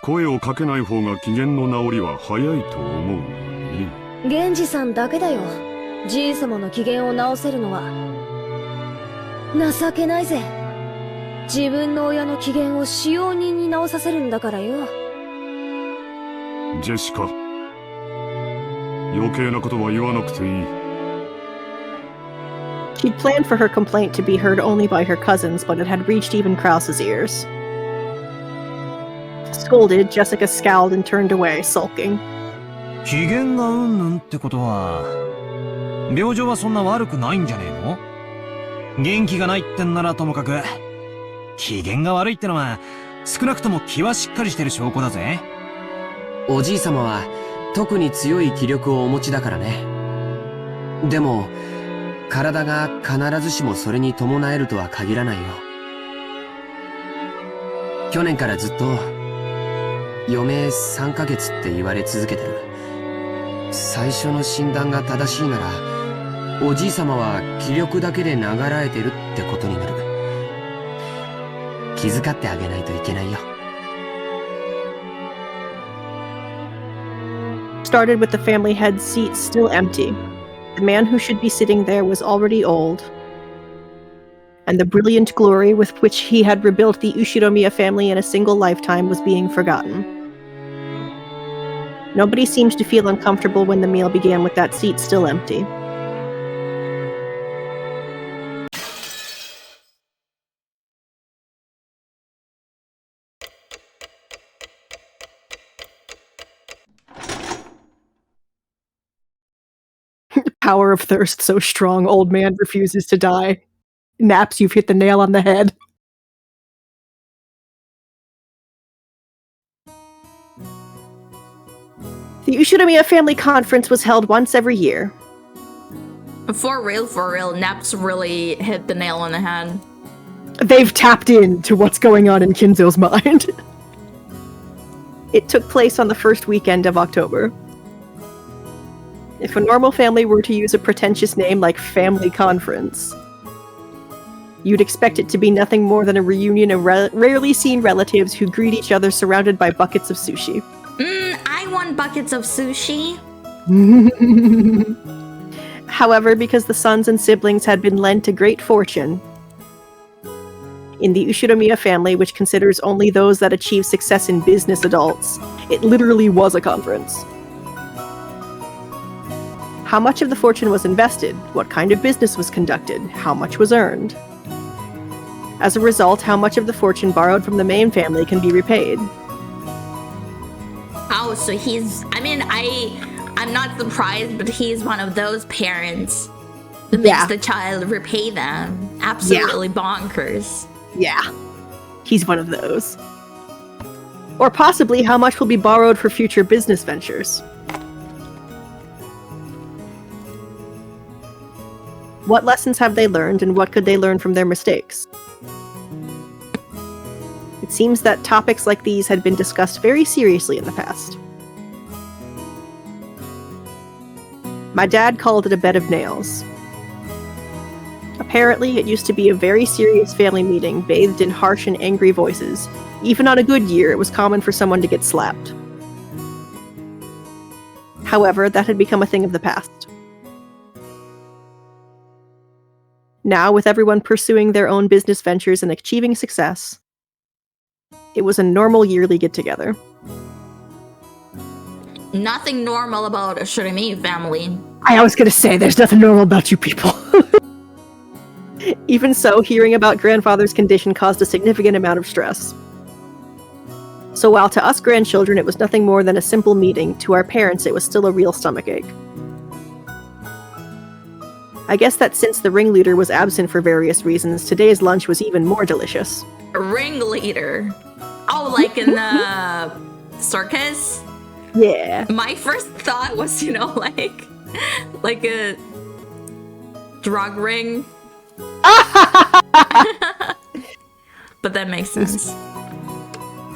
声をかけない方が機嫌の治りは早いと思うがね。源氏さんだけだよ。じい様の機嫌を直せるのは。情けないぜ。自分の親の機嫌を使用人に直させるんだからよ。ジェシカ、余計なことは言わなくていい。She'd planned for her complaint to be heard only by her cousins, but it had reached even Krause's ears. Scolded, Jessica scowled and turned away, sulking. 機嫌がうんぬんってことは、病状はそんな悪くないんじゃねえの？元気がないってんならともかく、機嫌が悪いってのは、少なくとも気はしっかりしてる証拠だぜ。おじい様は特に強い気力をお持ちだからね。でも、体が必ずしもそれに伴えるとは限らないよ。去年からずっと余命3ヶ月って言われ続けてる。最初の診断が正しいならおじい様は気力だけで流らえてるってことになる。気遣ってあげないといけないよ。 Started with the family head's seat still empty. The man who should be sitting there was already old, and the brilliant glory with which he had rebuilt the Ushiromiya family in a single lifetime was being forgotten. Nobody seemed to feel uncomfortable when the meal began with that seat still empty. Power of thirst so strong, old man refuses to die. Naps, you've hit the nail on the head. The Ushinomiya family conference was held once every year. For real, Naps really hit the nail on the head. They've tapped into what's going on in Kinzo's mind. It took place on the first weekend of October. If a normal family were to use a pretentious name like Family Conference, you'd expect it to be nothing more than a reunion of rarely seen relatives who greet each other surrounded by buckets of sushi. I want buckets of sushi. However, because the sons and siblings had been lent a great fortune, in the Ushinomiya family, which considers only those that achieve success in business adults, it literally was a conference. How much of the fortune was invested? What kind of business was conducted? How much was earned? As a result, how much of the fortune borrowed from the main family can be repaid? Oh, so I'm not surprised, but he's one of those parents that makes the child repay them. Absolutely bonkers. Yeah. He's one of those. Or possibly how much will be borrowed for future business ventures. What lessons have they learned, and what could they learn from their mistakes? It seems that topics like these had been discussed very seriously in the past. My dad called it a bed of nails. Apparently, it used to be a very serious family meeting, bathed in harsh and angry voices. Even on a good year, it was common for someone to get slapped. However, that had become a thing of the past. Now, with everyone pursuing their own business ventures and achieving success, it was a normal yearly get-together. Nothing normal about a Shirimi family. I was gonna say, there's nothing normal about you people. Even so, hearing about grandfather's condition caused a significant amount of stress. So while to us grandchildren it was nothing more than a simple meeting, to our parents it was still a real stomachache. I guess that since the ringleader was absent for various reasons, today's lunch was even more delicious. A ringleader? Oh, like in the circus? Yeah. My first thought was, like a drug ring. But that makes sense.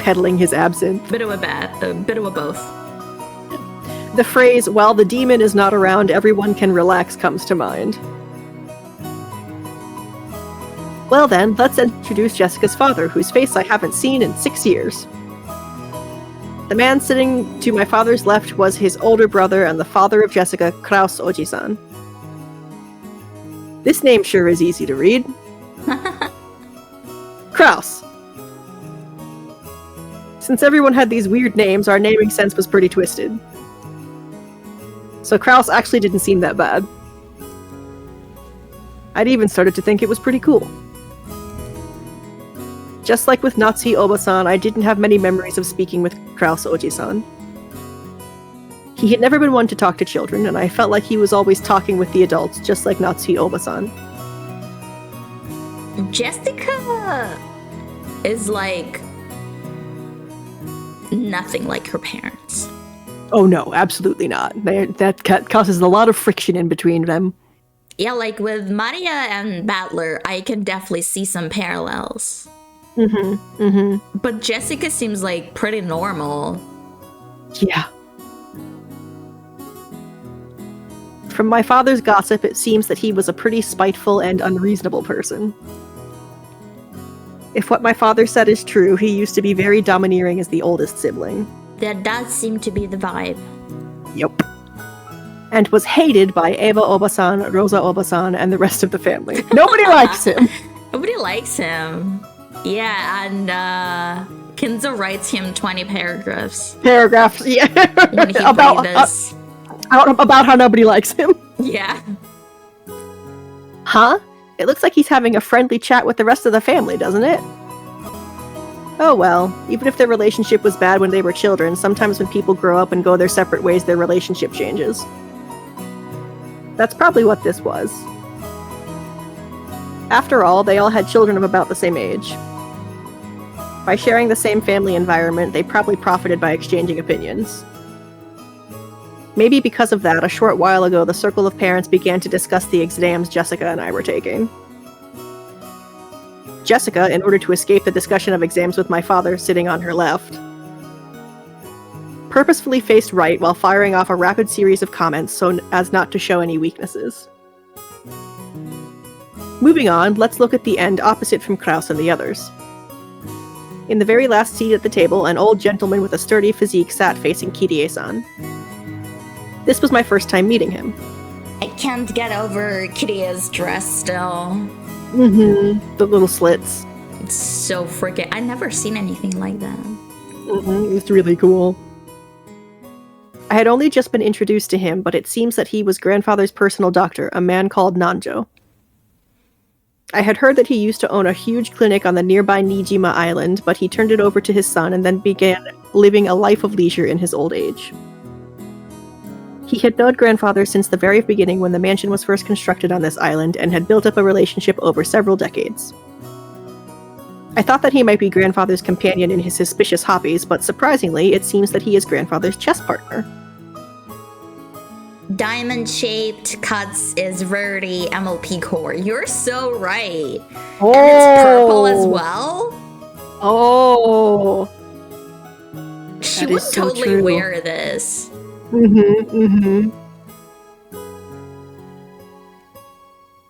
Peddling his absinthe. Bit of a both. The phrase, while the demon is not around, everyone can relax, comes to mind. Well then, let's introduce Jessica's father, whose face I haven't seen in 6 years. The man sitting to my father's left was his older brother and the father of Jessica, Kraus Oji-san. This name sure is easy to read. Kraus. Since everyone had these weird names, our naming sense was pretty twisted. So Kraus actually didn't seem that bad. I'd even started to think it was pretty cool. Just like with Natsuhi Oba-san, I didn't have many memories of speaking with Kraus Oji-san. He had never been one to talk to children, and I felt like he was always talking with the adults, just like Natsuhi Oba-san. Jessica is like nothing like her parents. Oh no, absolutely not. That causes a lot of friction in between them. Yeah, like with Maria and Battler, I can definitely see some parallels. But Jessica seems like pretty normal. Yeah. From my father's gossip, it seems that he was a pretty spiteful and unreasonable person. If what my father said is true, he used to be very domineering as the oldest sibling. That does seem to be the vibe. Yep. And was hated by Eva Oba-san, Rosa Oba-san, and the rest of the family. Nobody likes him! Nobody likes him. Yeah, and Kinzo writes him 20 paragraphs. Paragraphs, yeah. When he about this. About how nobody likes him. Yeah. Huh? It looks like he's having a friendly chat with the rest of the family, doesn't it? Oh well, even if their relationship was bad when they were children, sometimes when people grow up and go their separate ways, their relationship changes. That's probably what this was. After all, they all had children of about the same age. By sharing the same family environment, they probably profited by exchanging opinions. Maybe because of that, a short while ago, the circle of parents began to discuss the exams Jessica and I were taking. Jessica, in order to escape the discussion of exams with my father sitting on her left, purposefully faced right while firing off a rapid series of comments so as not to show any weaknesses. Moving on, let's look at the end opposite from Kraus and the others. In the very last seat at the table, an old gentleman with a sturdy physique sat facing Kirie-san. This was my first time meeting him. I can't get over Kirie's dress still. Mm-hmm. The little slits. It's so freaking... I've never seen anything like that. Mm-hmm. It's really cool. I had only just been introduced to him, but it seems that he was grandfather's personal doctor, a man called Nanjo. I had heard that he used to own a huge clinic on the nearby Nijima Island, but he turned it over to his son and then began living a life of leisure in his old age. He had known grandfather since the very beginning when the mansion was first constructed on this island and had built up a relationship over several decades. I thought that he might be grandfather's companion in his suspicious hobbies, but surprisingly, it seems that he is grandfather's chess partner. Diamond-shaped cuts is rarity MLP core. You're so right. Oh. And it's purple as well? Oh. She That would is so totally true. wear this. Mm-hmm, mm-hmm.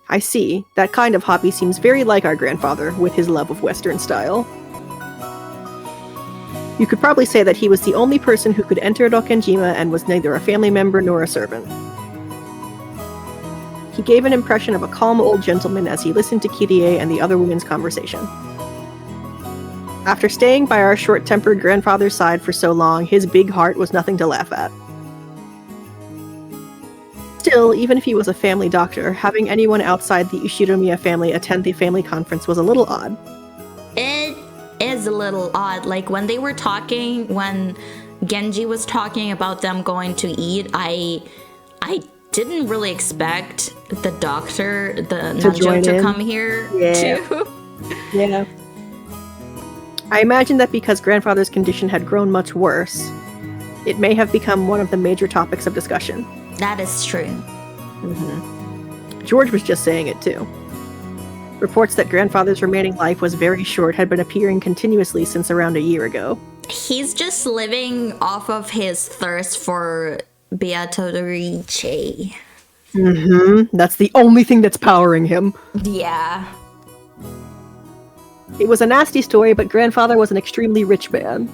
I see. That kind of hobby seems very like our grandfather, with his love of Western style. You could probably say that he was the only person who could enter Rokkenjima and was neither a family member nor a servant. He gave an impression of a calm old gentleman as he listened to Kirie and the other women's conversation. After staying by our short-tempered grandfather's side for so long, his big heart was nothing to laugh at. Still, even if he was a family doctor, having anyone outside the Ushiromiya family attend the family conference was a little odd. It is a little odd. Like, when they were talking, when Genji was talking about them going to eat, I didn't really expect the doctor, the Nanjo, to come here, too. Yeah. I imagine that because grandfather's condition had grown much worse, it may have become one of the major topics of discussion. That is true. Mm-hmm. George was just saying it too. Reports that grandfather's remaining life was very short had been appearing continuously since around a year ago. He's just living off of his thirst for Beatrice. Mm-hmm. That's the only thing that's powering him. Yeah. It was a nasty story, but grandfather was an extremely rich man.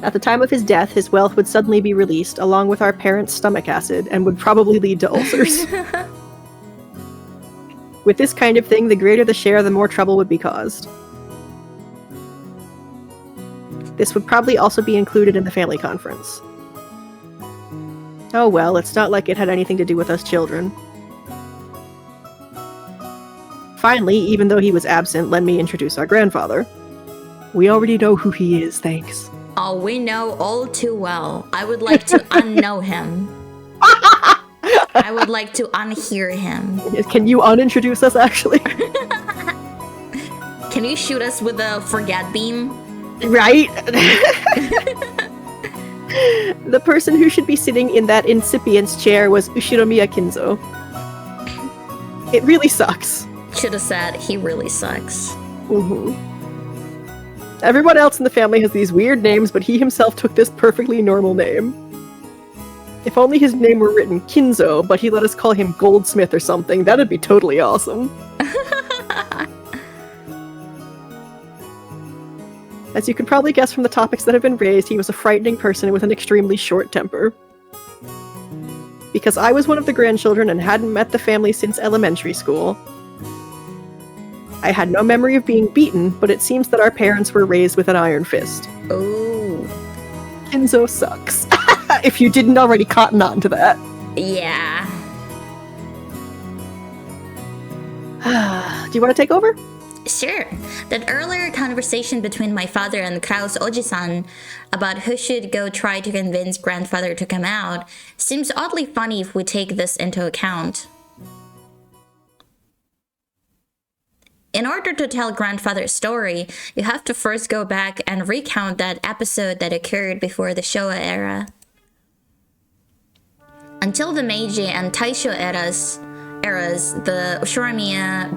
At the time of his death, his wealth would suddenly be released, along with our parents' stomach acid, and would probably lead to ulcers. With this kind of thing, the greater the share, the more trouble would be caused. This would probably also be included in the family conference. Oh well, it's not like it had anything to do with us children. Finally, even though he was absent, let me introduce our grandfather. We already know who he is, thanks. Oh, we know all too well. I would like to unknow him. I would like to unhear him. Can you unintroduce us, actually? Can you shoot us with a forget beam? Right? The person who should be sitting in that incipient's chair was Ushiromiya Kinzo. It really sucks. Should have said, he really sucks. Mm-hmm. Everyone else in the family has these weird names, but he himself took this perfectly normal name. If only his name were written Kinzo, but he let us call him Goldsmith or something, that'd be totally awesome. As you can probably guess from the topics that have been raised, he was a frightening person with an extremely short temper. Because I was one of the grandchildren and hadn't met the family since elementary school, I had no memory of being beaten, but it seems that our parents were raised with an iron fist. Ooh. Kinzo sucks. If you didn't already cotton on to that. Yeah. Do you want to take over? Sure. That earlier conversation between my father and Kraus Oji-san about who should go try to convince grandfather to come out seems oddly funny if we take this into account. In order to tell grandfather's story, you have to first go back and recount that episode that occurred before the Showa era. Until the Meiji and Taisho eras, the Ushiramiya...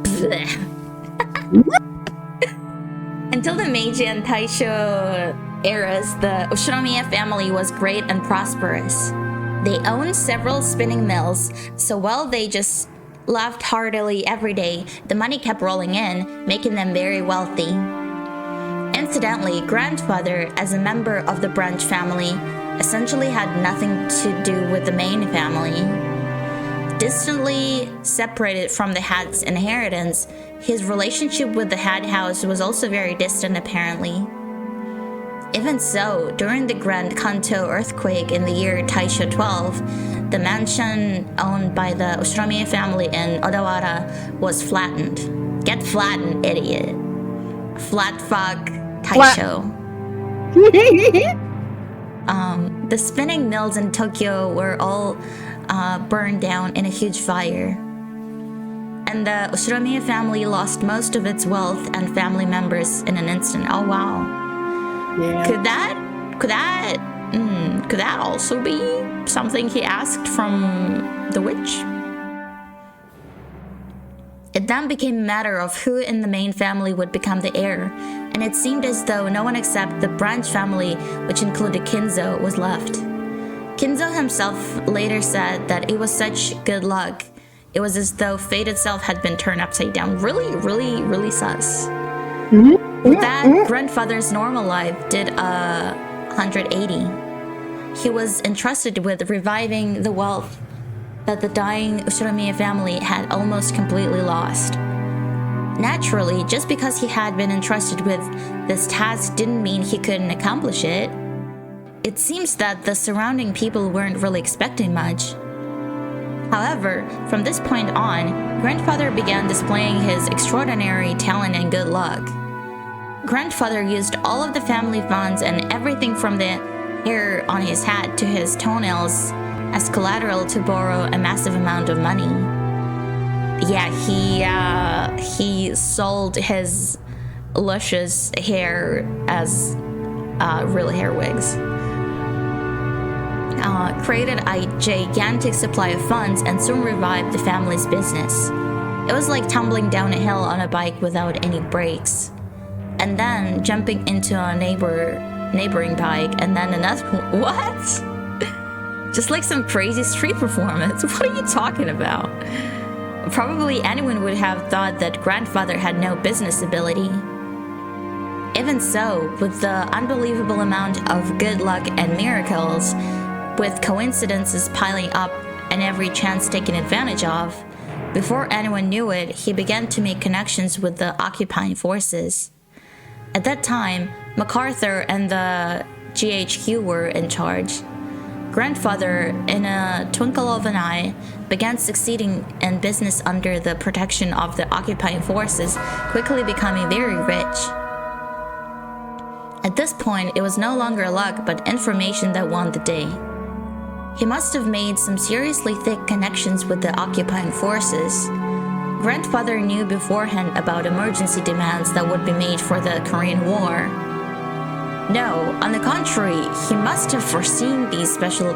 Until the Meiji and Taisho eras, the Ushiramiya family was great and prosperous. They owned several spinning mills, so while they just laughed heartily every day, the money kept rolling in, making them very wealthy. Incidentally, grandfather, as a member of the branch family, essentially had nothing to do with the main family. Distantly separated from the head's inheritance, his relationship with the head house was also very distant apparently. Even so, during the Grand Kanto earthquake in the year Taisho 12, the mansion owned by the Ushiramiya family in Odawara was flattened. Get flattened, idiot. Flat fuck Taisho. The spinning mills in Tokyo were all burned down in a huge fire. And the Ushiramiya family lost most of its wealth and family members in an instant. Oh wow. Yeah. Could that also be something he asked from the witch? It then became a matter of who in the main family would become the heir, and it seemed as though no one except the branch family, which included Kinzo, was left. Kinzo himself later said that it was such good luck. It was as though fate itself had been turned upside down. Really, really, really sus. With that, grandfather's normal life did 180. He was entrusted with reviving the wealth that the dying Ushiramiya family had almost completely lost. Naturally, just because he had been entrusted with this task didn't mean he couldn't accomplish it. It seems that the surrounding people weren't really expecting much. However, from this point on, grandfather began displaying his extraordinary talent and good luck. Grandfather used all of the family funds and everything from the hair on his head to his toenails as collateral to borrow a massive amount of money. Yeah, he sold his luscious hair as real hair wigs. Created a gigantic supply of funds and soon revived the family's business. It was like tumbling down a hill on a bike without any brakes, and then jumping into a neighboring bike, and then another. What? Just like some crazy street performance. What are you talking about? Probably anyone would have thought that grandfather had no business ability. Even so, with the unbelievable amount of good luck and miracles, with coincidences piling up and every chance taken advantage of, before anyone knew it, he began to make connections with the occupying forces. At that time, MacArthur and the GHQ were in charge. Grandfather, in a twinkle of an eye, began succeeding in business under the protection of the occupying forces, quickly becoming very rich. At this point, it was no longer luck but information that won the day. He must have made some seriously thick connections with the occupying forces. Grandfather knew beforehand about emergency demands that would be made for the Korean War. No, on the contrary, he must have foreseen these special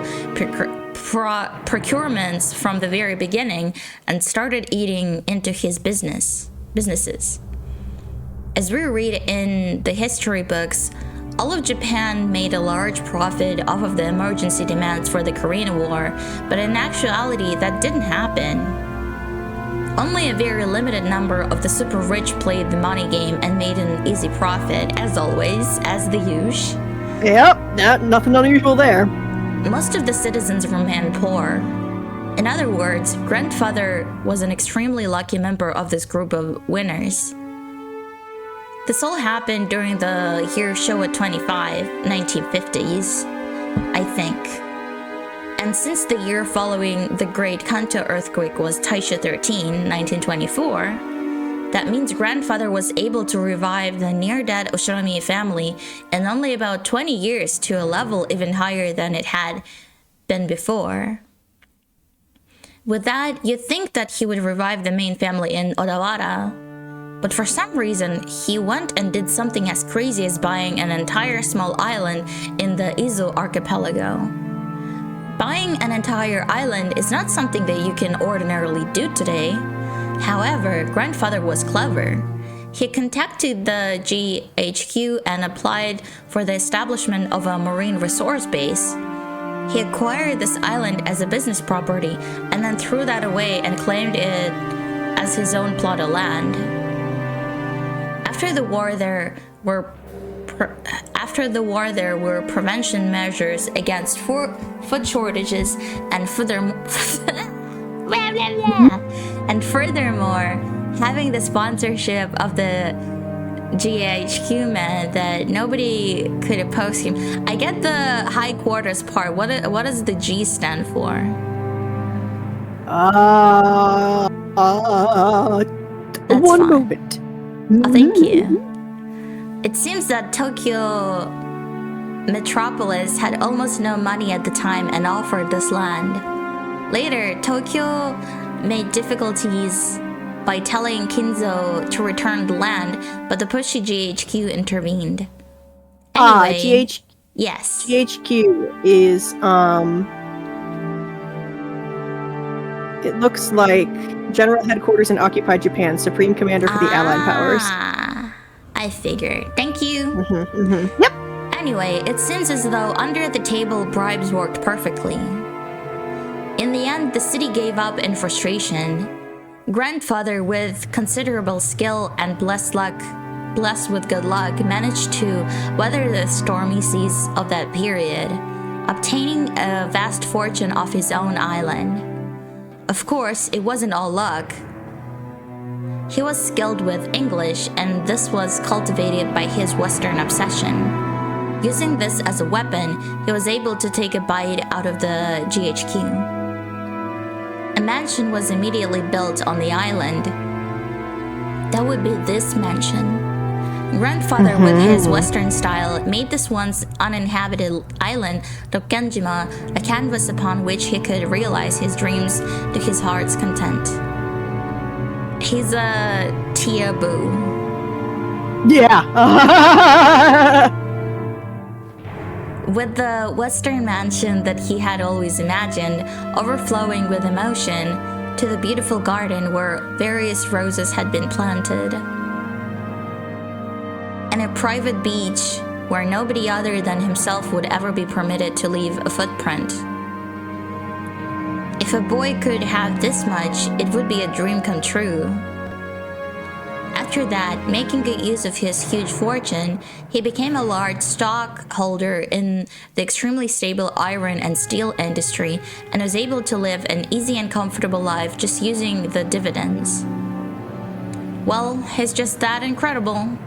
procurements from the very beginning and started eating into his businesses. As we read in the history books, all of Japan made a large profit off of the emergency demands for the Korean War, but in actuality, that didn't happen. Only a very limited number of the super rich played the money game and made an easy profit, as always, as the usual. Yep, nothing unusual there. Most of the citizens remained poor. In other words, grandfather was an extremely lucky member of this group of winners. This all happened during the year Showa 25, 1950s, I think. And since the year following the Great Kanto earthquake was Taisha 13, 1924, that means grandfather was able to revive the near-dead Oshiromi family in only about 20 years to a level even higher than it had been before. With that, you'd think that he would revive the main family in Odawara, but for some reason, he went and did something as crazy as buying an entire small island in the Izu archipelago. Buying an entire island is not something that you can ordinarily do today. However, grandfather was clever. He contacted the GHQ and applied for the establishment of a marine resource base. He acquired this island as a business property and then threw that away and claimed it as his own plot of land. After the war, there were prevention measures against food shortages and furthermore, having the sponsorship of the GHQ meant that nobody could oppose him. I get the high quarters part. What does the G stand for? One moment. Oh, thank you. It seems that Tokyo Metropolis had almost no money at the time and offered this land. Later, Tokyo made difficulties by telling Kinzo to return the land, but the pushy GHQ intervened. Anyway, yes. GHQ is it looks like General Headquarters in occupied Japan, Supreme Commander for the Allied Powers. I figured. Thank you. Yep. Anyway, it seems as though under the table bribes worked perfectly. In the end, the city gave up in frustration. Grandfather, with considerable skill and blessed with good luck, managed to weather the stormy seas of that period, obtaining a vast fortune off his own island. Of course, it wasn't all luck. He was skilled with English, and this was cultivated by his Western obsession. Using this as a weapon, he was able to take a bite out of the GHQ. A mansion was immediately built on the island. That would be this mansion. Grandfather, with his Western style, made this once uninhabited island, Rokkenjima, a canvas upon which he could realize his dreams to his heart's content. He's a Tiabu. Yeah. With the Western mansion that he had always imagined, overflowing with emotion, to the beautiful garden where various roses had been planted. And a private beach where nobody other than himself would ever be permitted to leave a footprint. If a boy could have this much, it would be a dream come true. After that, making good use of his huge fortune, he became a large stockholder in the extremely stable iron and steel industry and was able to live an easy and comfortable life just using the dividends. Well, he's just that incredible.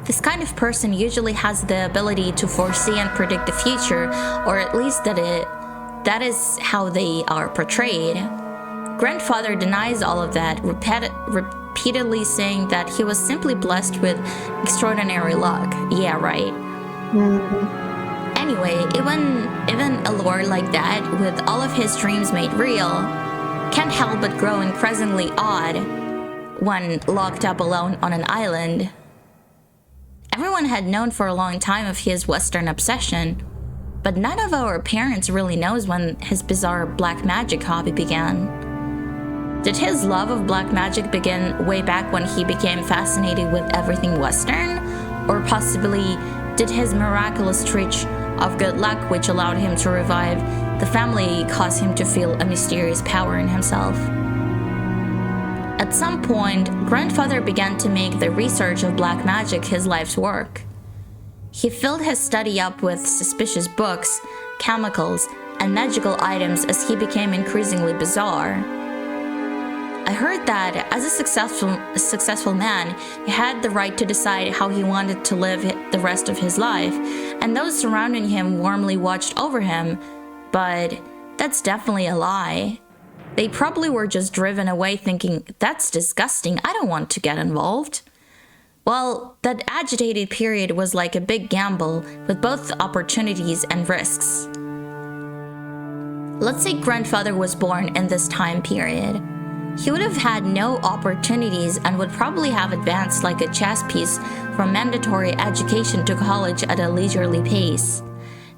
This kind of person usually has the ability to foresee and predict the future, or at least that is how they are portrayed. Grandfather denies all of that, repeatedly saying that he was simply blessed with extraordinary luck. Yeah, right. Anyway, even a lord like that, with all of his dreams made real, can't help but grow increasingly odd when locked up alone on an island. Everyone had known for a long time of his Western obsession, but none of our parents really knows when his bizarre black magic hobby began. Did his love of black magic begin way back when he became fascinated with everything Western? Or possibly did his miraculous streak of good luck, which allowed him to revive the family, cause him to feel a mysterious power in himself? At some point, grandfather began to make the research of black magic his life's work. He filled his study up with suspicious books, chemicals, and magical items as he became increasingly bizarre. I heard that as a successful man, he had the right to decide how he wanted to live the rest of his life, and those surrounding him warmly watched over him. But that's definitely a lie. They probably were just driven away thinking, that's disgusting, I don't want to get involved. Well, that agitated period was like a big gamble with both opportunities and risks. Let's say grandfather was born in this time period. He would have had no opportunities and would probably have advanced like a chess piece from mandatory education to college at a leisurely pace,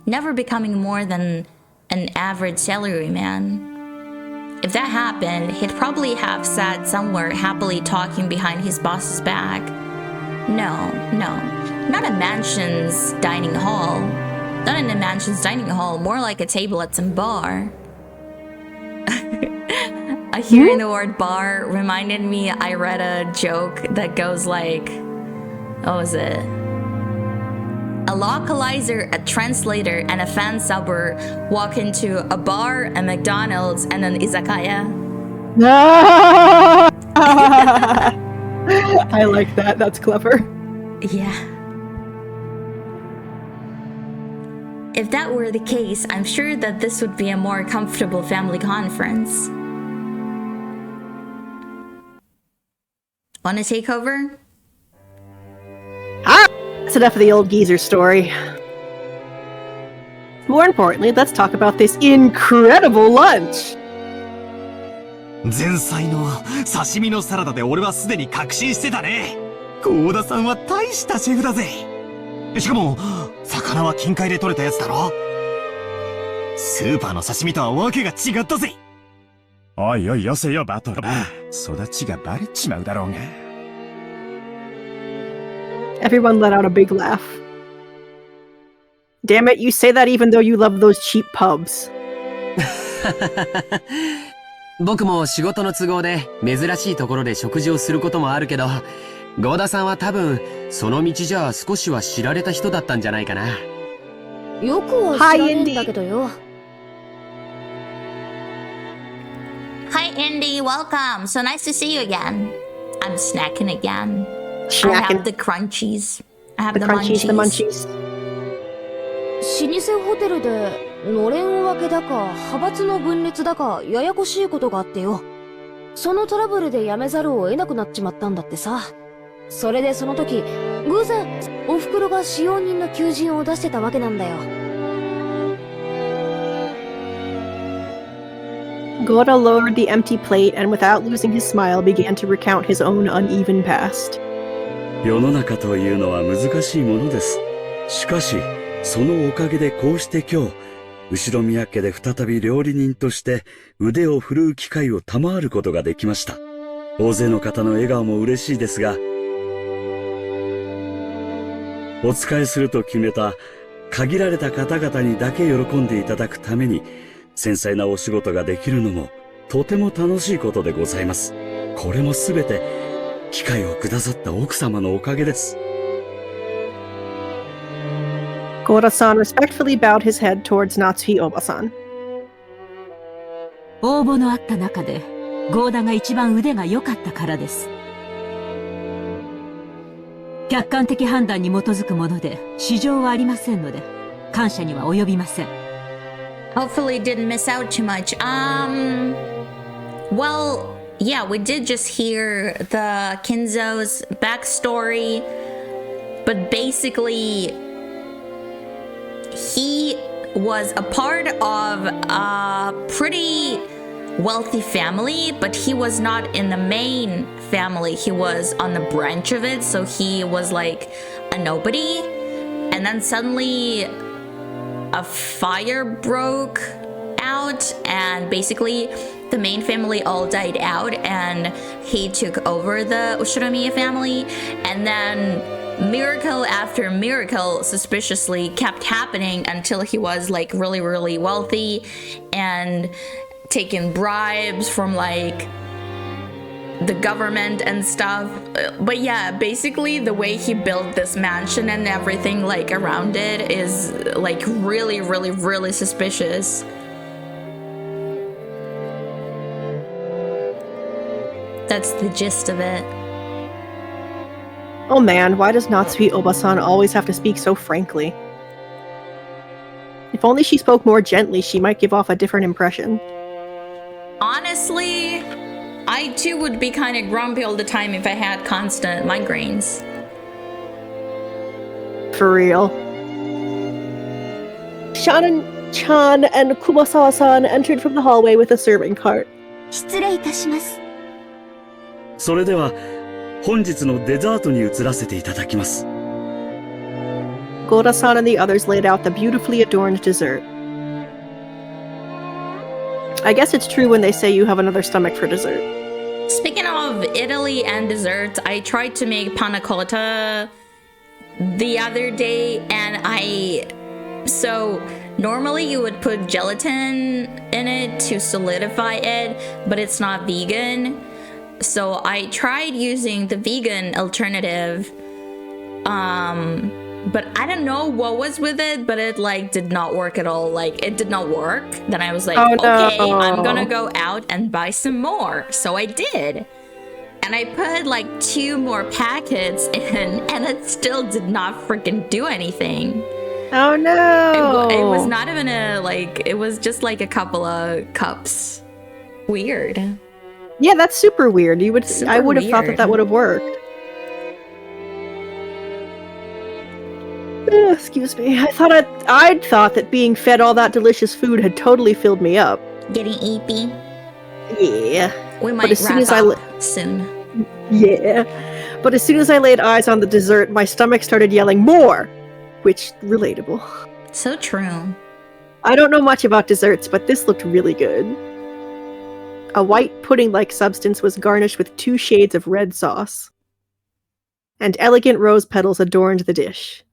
never becoming more than an average salaryman. If that happened, he'd probably have sat somewhere happily talking behind his boss's back. No, not a mansion's dining hall. Not in a mansion's dining hall, more like a table at some bar. Hearing the word bar reminded me I read a joke that goes like, what was it? A localizer, a translator, and a fan subber walk into a bar, a McDonald's, and an izakaya. I like that. That's clever. Yeah. If that were the case, I'm sure that this would be a more comfortable family conference. Wanna take over? That's enough of the old geezer story. More importantly, let's talk about this incredible lunch! 前菜の刺身のサラダで俺はすでに確信してたね。幸田さんは大したシェフだぜ。しかも魚は近海で取れたやつだろ。スーパーの刺身とはわけが違ったぜ。おいおいよせよバトラー。育ちがバレちまうだろうが。Everyone let out a big laugh. Damn it, you say that even though you love those cheap pubs. 僕も仕事の都合で珍しいところで食事をすることもあるけど、合田さんは多分その道じゃ少しは知られた人だったんじゃないかな。よくは知らねえんだけどよ。Hi Indy, welcome. So nice to see you again. I'm snacking again. Snacking. I have the crunchies. I have the crunchies, the munchies. 老舗ホテルでのれん分けだか派閥の分裂だかややこしいことがあってよ。そのトラブルで辞めざるを得なくなっちまったんだってさ。それでその時偶然お袋が使用人の求人を出してたわけなんだよ。Gora lowered the empty plate and without losing his smile began to recount his own uneven past. 世の中というのは難しいものです。しかし、そのおかげでこうして今日、後宮家で再び料理人として腕を振るう機会を賜ることができました。大勢の方の笑顔も嬉しいですが、お仕えすると決めた限られた方々にだけ喜んでいただくために、繊細なお仕事ができるのもとても楽しいことでございます。これもすべて機会をくださった奥様のおかげです。Gora-san respectfully bowed his head towards Natsuhi Oba-san. 応募のあった中で合田が一番腕が良かったからです。客観的判断に基づくもので市場はありませんので感謝には及びません。Hopefully didn't miss out too much. Well, yeah, we did just hear the Kinzo's backstory, but basically he was a part of a pretty wealthy family, but he was not in the main family. He was on the branch of it, so he was like a nobody. And then suddenly a fire broke out and basically the main family all died out and he took over the Ushiromiya family, and then miracle after miracle suspiciously kept happening until he was like really, really wealthy and taking bribes from like the government and stuff. But yeah, basically the way he built this mansion and everything like around it is like really, really, really suspicious. That's the gist of it. Oh man, why does Natsuhi Obasan always have to speak so frankly? If only she spoke more gently, she might give off a different impression. Honestly, I too would be kind of grumpy all the time if I had constant migraines. For real. Shannon-chan and Kumasawa-san entered from the hallway with a serving cart. 失礼いたします。それでは本日のデザートに移らせていただきます。Goda-san and the others laid out the beautifully adorned dessert. I guess it's true when they say you have another stomach for dessert. Speaking of Italy and desserts, I tried to make panna cotta the other day, and so normally you would put gelatin in it to solidify it, but it's not vegan. So I tried using the vegan alternative, but I don't know what was with it, but it like did not work at all. Like it did not work. Then I was like, okay, I'm gonna go out and buy some more. So I did. And I put like 2 more packets in, and it still did not freaking do anything. Oh no! It was not even it was just like a couple of cups. Weird. Yeah, that's super weird. I would have thought that would have worked. Excuse me. I'd thought that being fed all that delicious food had totally filled me up. Getting eepy. Yeah. We might wrap up soon. Yeah. But as soon as I laid eyes on the dessert, my stomach started yelling more, which relatable. So true. I don't know much about desserts, but this looked really good. A white pudding-like substance was garnished with 2 shades of red sauce, and elegant rose petals adorned the dish.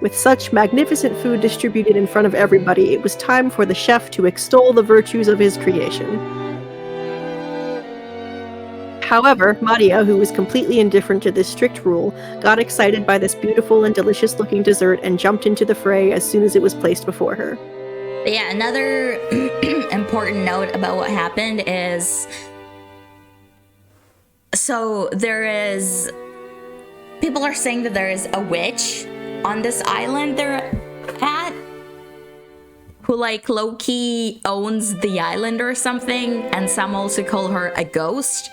With such magnificent food distributed in front of everybody, it was time for the chef to extol the virtues of his creation. However, Maria, who was completely indifferent to this strict rule, got excited by this beautiful and delicious-looking dessert and jumped into the fray as soon as it was placed before her. But yeah, another important note about what happened is, so people are saying that there is a witch on this island they're at, who like low-key owns the island or something, and some also call her a ghost.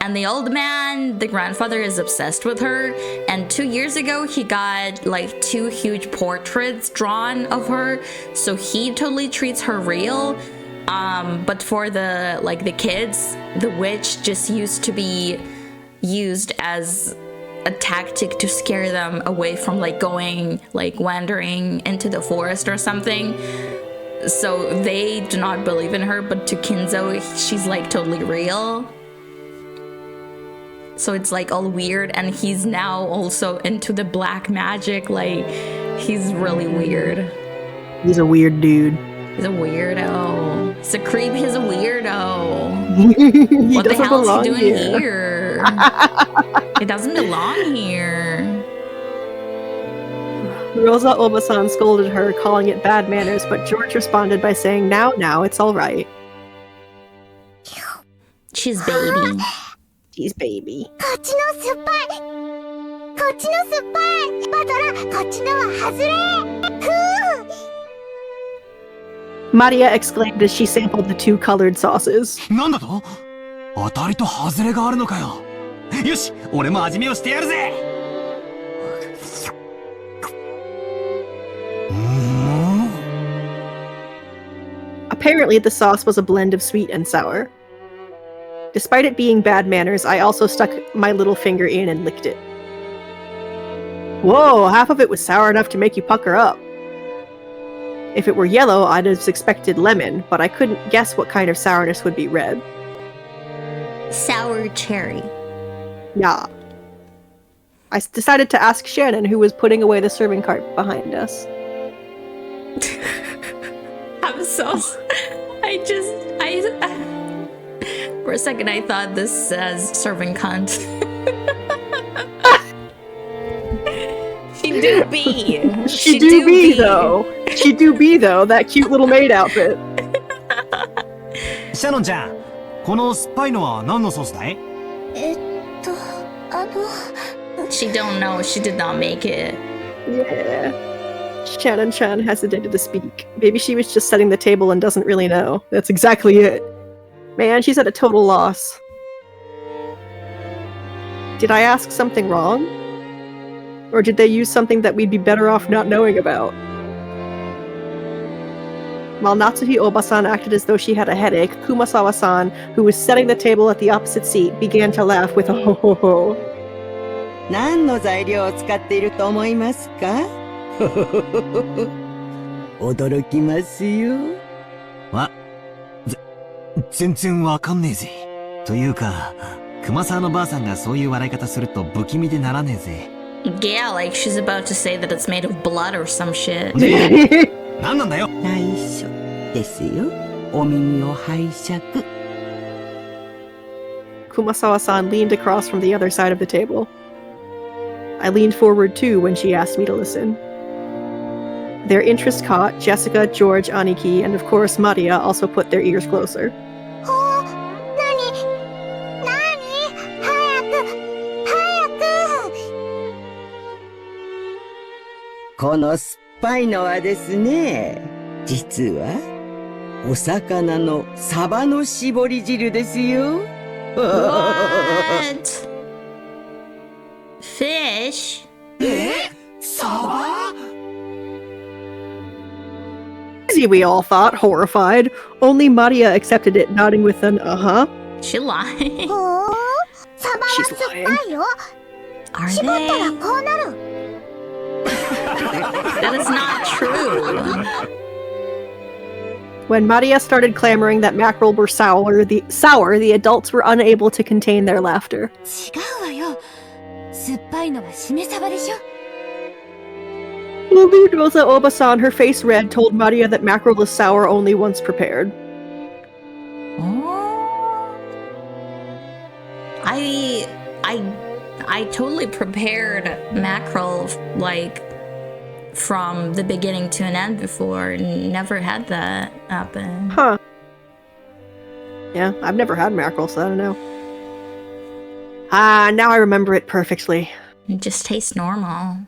And the old man, the grandfather, is obsessed with her. And 2 years ago, he got like 2 huge portraits drawn of her. So he totally treats her real. But for the kids, the witch just used to be used as a tactic to scare them away from wandering into the forest or something. So they do not believe in her. But to Kinzo, she's like totally real. So it's like all weird, and he's now also into the black magic. Like, he's really weird. He's a weird dude. He's a weirdo. He's a creep. He's a weirdo. What the hell is he doing here? He doesn't belong here. Rosa Obasan scolded her, calling it bad manners, but George responded by saying, now, it's all right. She's baby. She's baby. Maria exclaimed as she sampled the 2 colored sauces. なんだと？当たりと外れがあるのかよ。よし、俺も味見をしてやるぜ。Apparently, the sauce was a blend of sweet and sour. Despite it being bad manners, I also stuck my little finger in and licked it. Whoa, half of it was sour enough to make you pucker up. If it were yellow, I'd have expected lemon, but I couldn't guess what kind of sourness would be red. Sour cherry. Yeah. I decided to ask Shannon, who was putting away the serving cart behind us. I'm so... For a second, I thought this says serving cunt. She do be. She do be, though. She do be, though. That cute little maid outfit. シャノンちゃん、この酸っぱいのは何のソースだい？She don't know. She did not make it. Yeah. Shannon-chan hesitated to speak. Maybe she was just setting the table and doesn't really know. That's exactly it. Man, she's at a total loss. Did I ask something wrong? Or did they use something that we'd be better off not knowing about? While Natsuhi Oba-san acted as though she had a headache, Kumasawa-san, who was setting the table at the opposite seat, began to laugh with a ho-ho-ho. 何の材料を使っていると思いますか？驚きますよ。全然わかんねえぜ。というか、熊沢のばあさんがそういう笑い方すると不気味でならねえぜ。Yeah, like she's about to say that it's made of blood or some shit. 何なんだよ。内緒ですよ。お耳を拝借。Kumasawa-san leaned across from the other side of the table. I leaned forward too when she asked me to listen. Their interest caught, Jessica, George, Aniki, and of course Maria also put their ears closer. この酸っぱいのはですね、実はお魚のサバの絞り汁ですよ。What? Fish? サバ? We all thought, horrified. Only Maria accepted it, nodding with an uh-huh. She lying. She's lying. Are they? That is not true. When Maria started clamoring that mackerel were sour, the adults were unable to contain their laughter. 違うわよ。酸っぱいのはしめ鯖でしょ。Lulu Rosa Obasan, her face red, told Maria that mackerel is sour only once prepared. I totally prepared mackerel like from the beginning to an end before and never had that happen. Huh. Yeah, I've never had mackerel, so I don't know. Ah, now I remember it perfectly. It just tastes normal.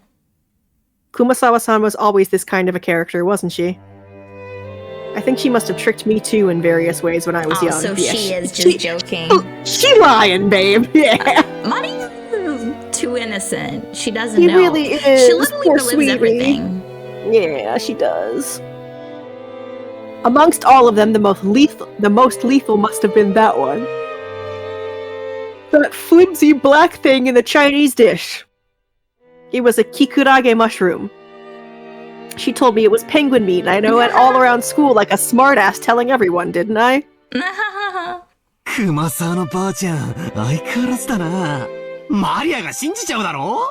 Kumasawa-san was always this kind of a character, wasn't she? I think she must have tricked me too in various ways when I was young. So yeah, she is just joking. She lying, babe. Yeah. Maria's too innocent. She doesn't She know. really is. She literally Poor believes sweetie. everything. Yeah, she does. Amongst all of them, the most lethal must have been that one. That flimsy black thing in the Chinese dish. It was a kikurage mushroom. She told me it was penguin meat, and I know it all around school like a smartass telling everyone, didn't I? 熊沢のばあちゃん、相変わらずだな。マリアが信じちゃうだろ?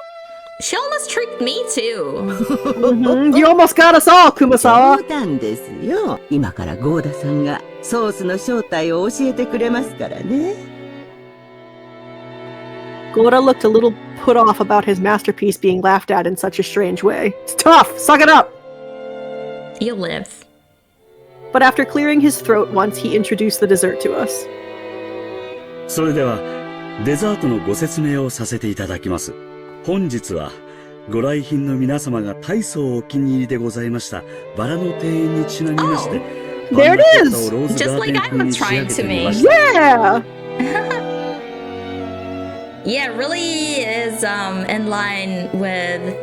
She almost tricked me too. You almost got us all, Kumasawa. 冗談ですよ。今からゴーダさんがソースの正体を教えてくれますからね。Goda looked a little put off about his masterpiece being laughed at in such a strange way. It's tough! Suck it up! You live. But after clearing his throat once, he introduced the dessert to us. それでは、デザートのご説明をさせていただきます。本日は、ご来賓の皆様が大層お気に入りでございましたバラの庭園にちなみまして、There it is! Just like I was trying to make. Yeah! Yeah, it really is in line with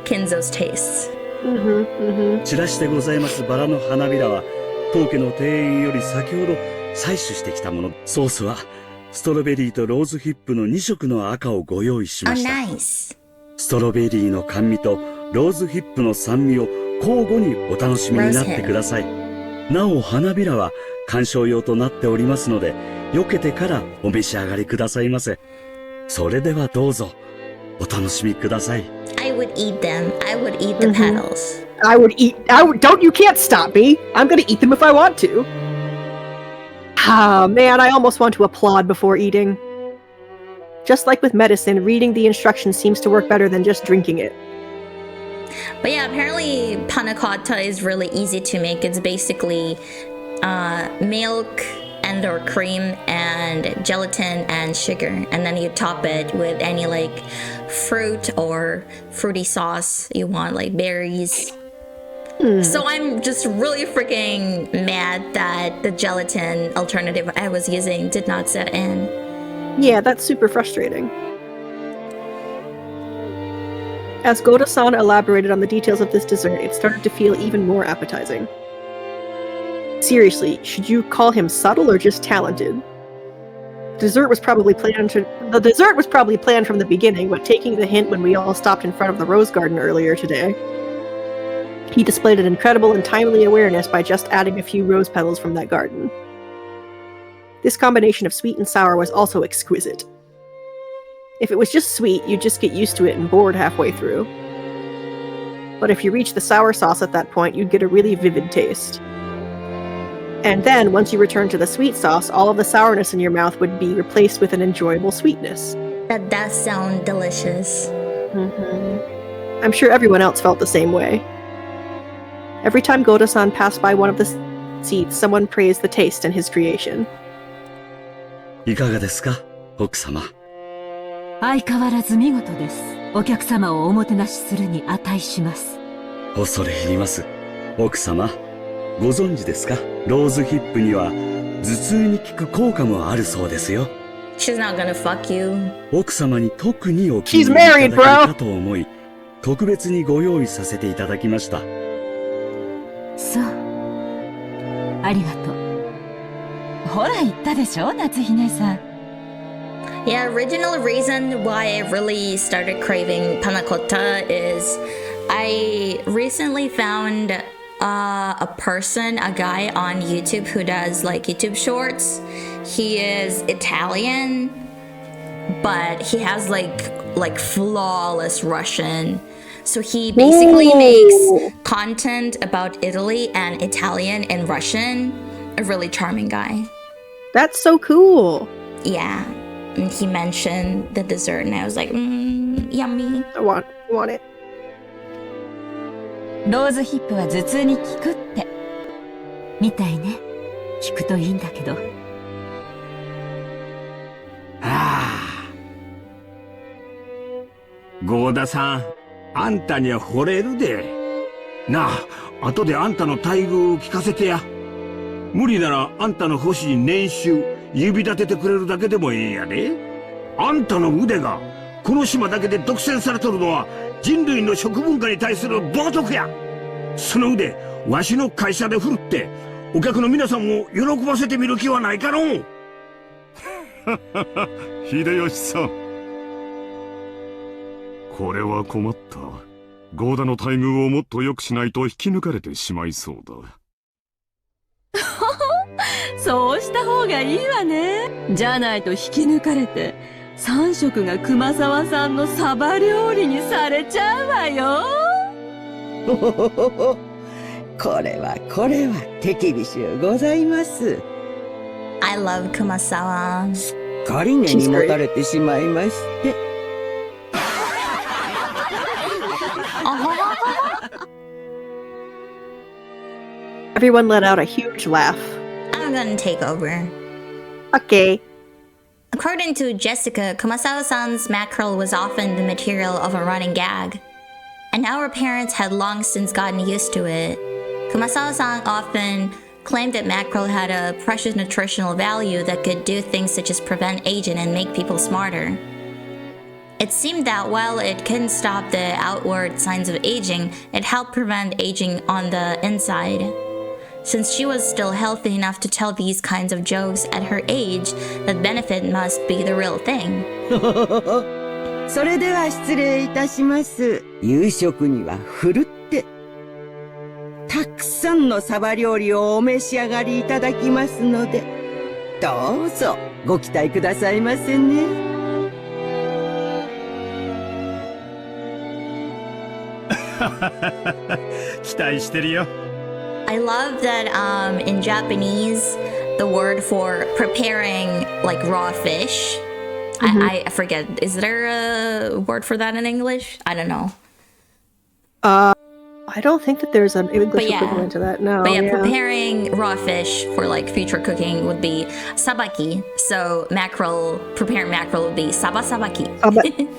Kinzo's tastes. 散らしてございますバラの花びらは当家の庭園より先ほど採取してきたもの。ソースはストロベリーとローズヒップの2色の赤をご用意しました。Nice. ストロベリーの甘味とローズヒップの酸味を交互にお楽しみになってください。なお花びらは観賞用となっておりますので、避けてからお召し上がりくださいませ。それではどうぞお楽しみください。I would eat them. I would eat the petals. You can't stop me. I'm gonna eat them if I want to. Ah, man, I almost want to applaud before eating. Just like with medicine, reading the instructions seems to work better than just drinking it. But yeah, apparently panna cotta is really easy to make. It's basically milk and or cream and gelatin and sugar, and then you top it with any like fruit or fruity sauce you want, like berries. So I'm just really freaking mad that the gelatin alternative I was using did not set in. Yeah, that's super frustrating. As Goda-san elaborated on the details of this dessert, it started to feel even more appetizing. Seriously, should you call him subtle or just talented? The dessert was probably planned from the beginning, but taking the hint when we all stopped in front of the rose garden earlier today, he displayed an incredible and timely awareness by just adding a few rose petals from that garden. This combination of sweet and sour was also exquisite. If it was just sweet, you'd just get used to it and bored halfway through. But if you reach the sour sauce at that point, you'd get a really vivid taste. And then, once you return to the sweet sauce, all of the sourness in your mouth would be replaced with an enjoyable sweetness. That does sound delicious. I'm sure everyone else felt the same way. Every time Goda-san passed by one of the seats, someone praised the taste and his creation. いかがですか、奥様。相変わらず見事です。お客様をおもてなしするに値します。恐れ入ります。奥様、ご存知ですか？ローズヒップには頭痛に効く効果もあるそうですよ。She's not gonna fuck you. 奥様に特にお気に入りいただけるかと思い、特別にご用意させていただきました。そう。ありがとう。ほら言ったでしょ、夏姫さん。Yeah, original reason why I really started craving panna cotta is I recently found a guy on YouTube who does like YouTube shorts. He is Italian, but he has like flawless Russian. So he basically makes content about Italy and Italian and Russian. A really charming guy. That's so cool. Yeah. And he mentioned the dessert and I was like, yummy. I want it. ローズヒップは頭痛に効くって。みたいね。効くといいんだけど。ゴーダさん、あんたには惚れるで。なあ、後であんたの待遇を聞かせてや。無理ならあんたの欲しい年収、指立ててくれるだけでもいいんやで。あんたの腕がこの島だけで独占されとるのは人類の食文化に対する冒涜や。その腕、わしの会社で振るってお客の皆さんを喜ばせてみる気はないかのう。秀吉さん、これは困った。ゴーダの待遇をもっと良くしないと引き抜かれてしまいそうだ。そうした方がいいわね。じゃないと引き抜かれて3食が熊沢さんのサバ料理にされちゃうわよ。これは手厳しゅうございます。 I love Kumasawa. すっかり根に持たれてしまいまして。Everyone let out a huge laugh. I'm gonna take over. Okay. According to Jessica, Kumasawa-san's mackerel was often the material of a running gag, and our parents had long since gotten used to it. Kumasawa-san often claimed that mackerel had a precious nutritional value that could do things such as prevent aging and make people smarter. It seemed that while it couldn't stop the outward signs of aging, it helped prevent aging on the inside. Since she was still healthy enough to tell these kinds of jokes at her age, that benefit must be the real thing. それでは失礼いたします。夕食にはふるってたくさんのサバ料理をお召し上がりいただきますので、どうぞご期待くださいませね。期待してるよ。I love that in Japanese, the word for preparing like raw fish, I forget, is there a word for that in English? I don't know. I don't think that there's an English equivalent to that. No. But yeah, preparing raw fish for like future cooking would be sabaki. So preparing mackerel would be sabasabaki.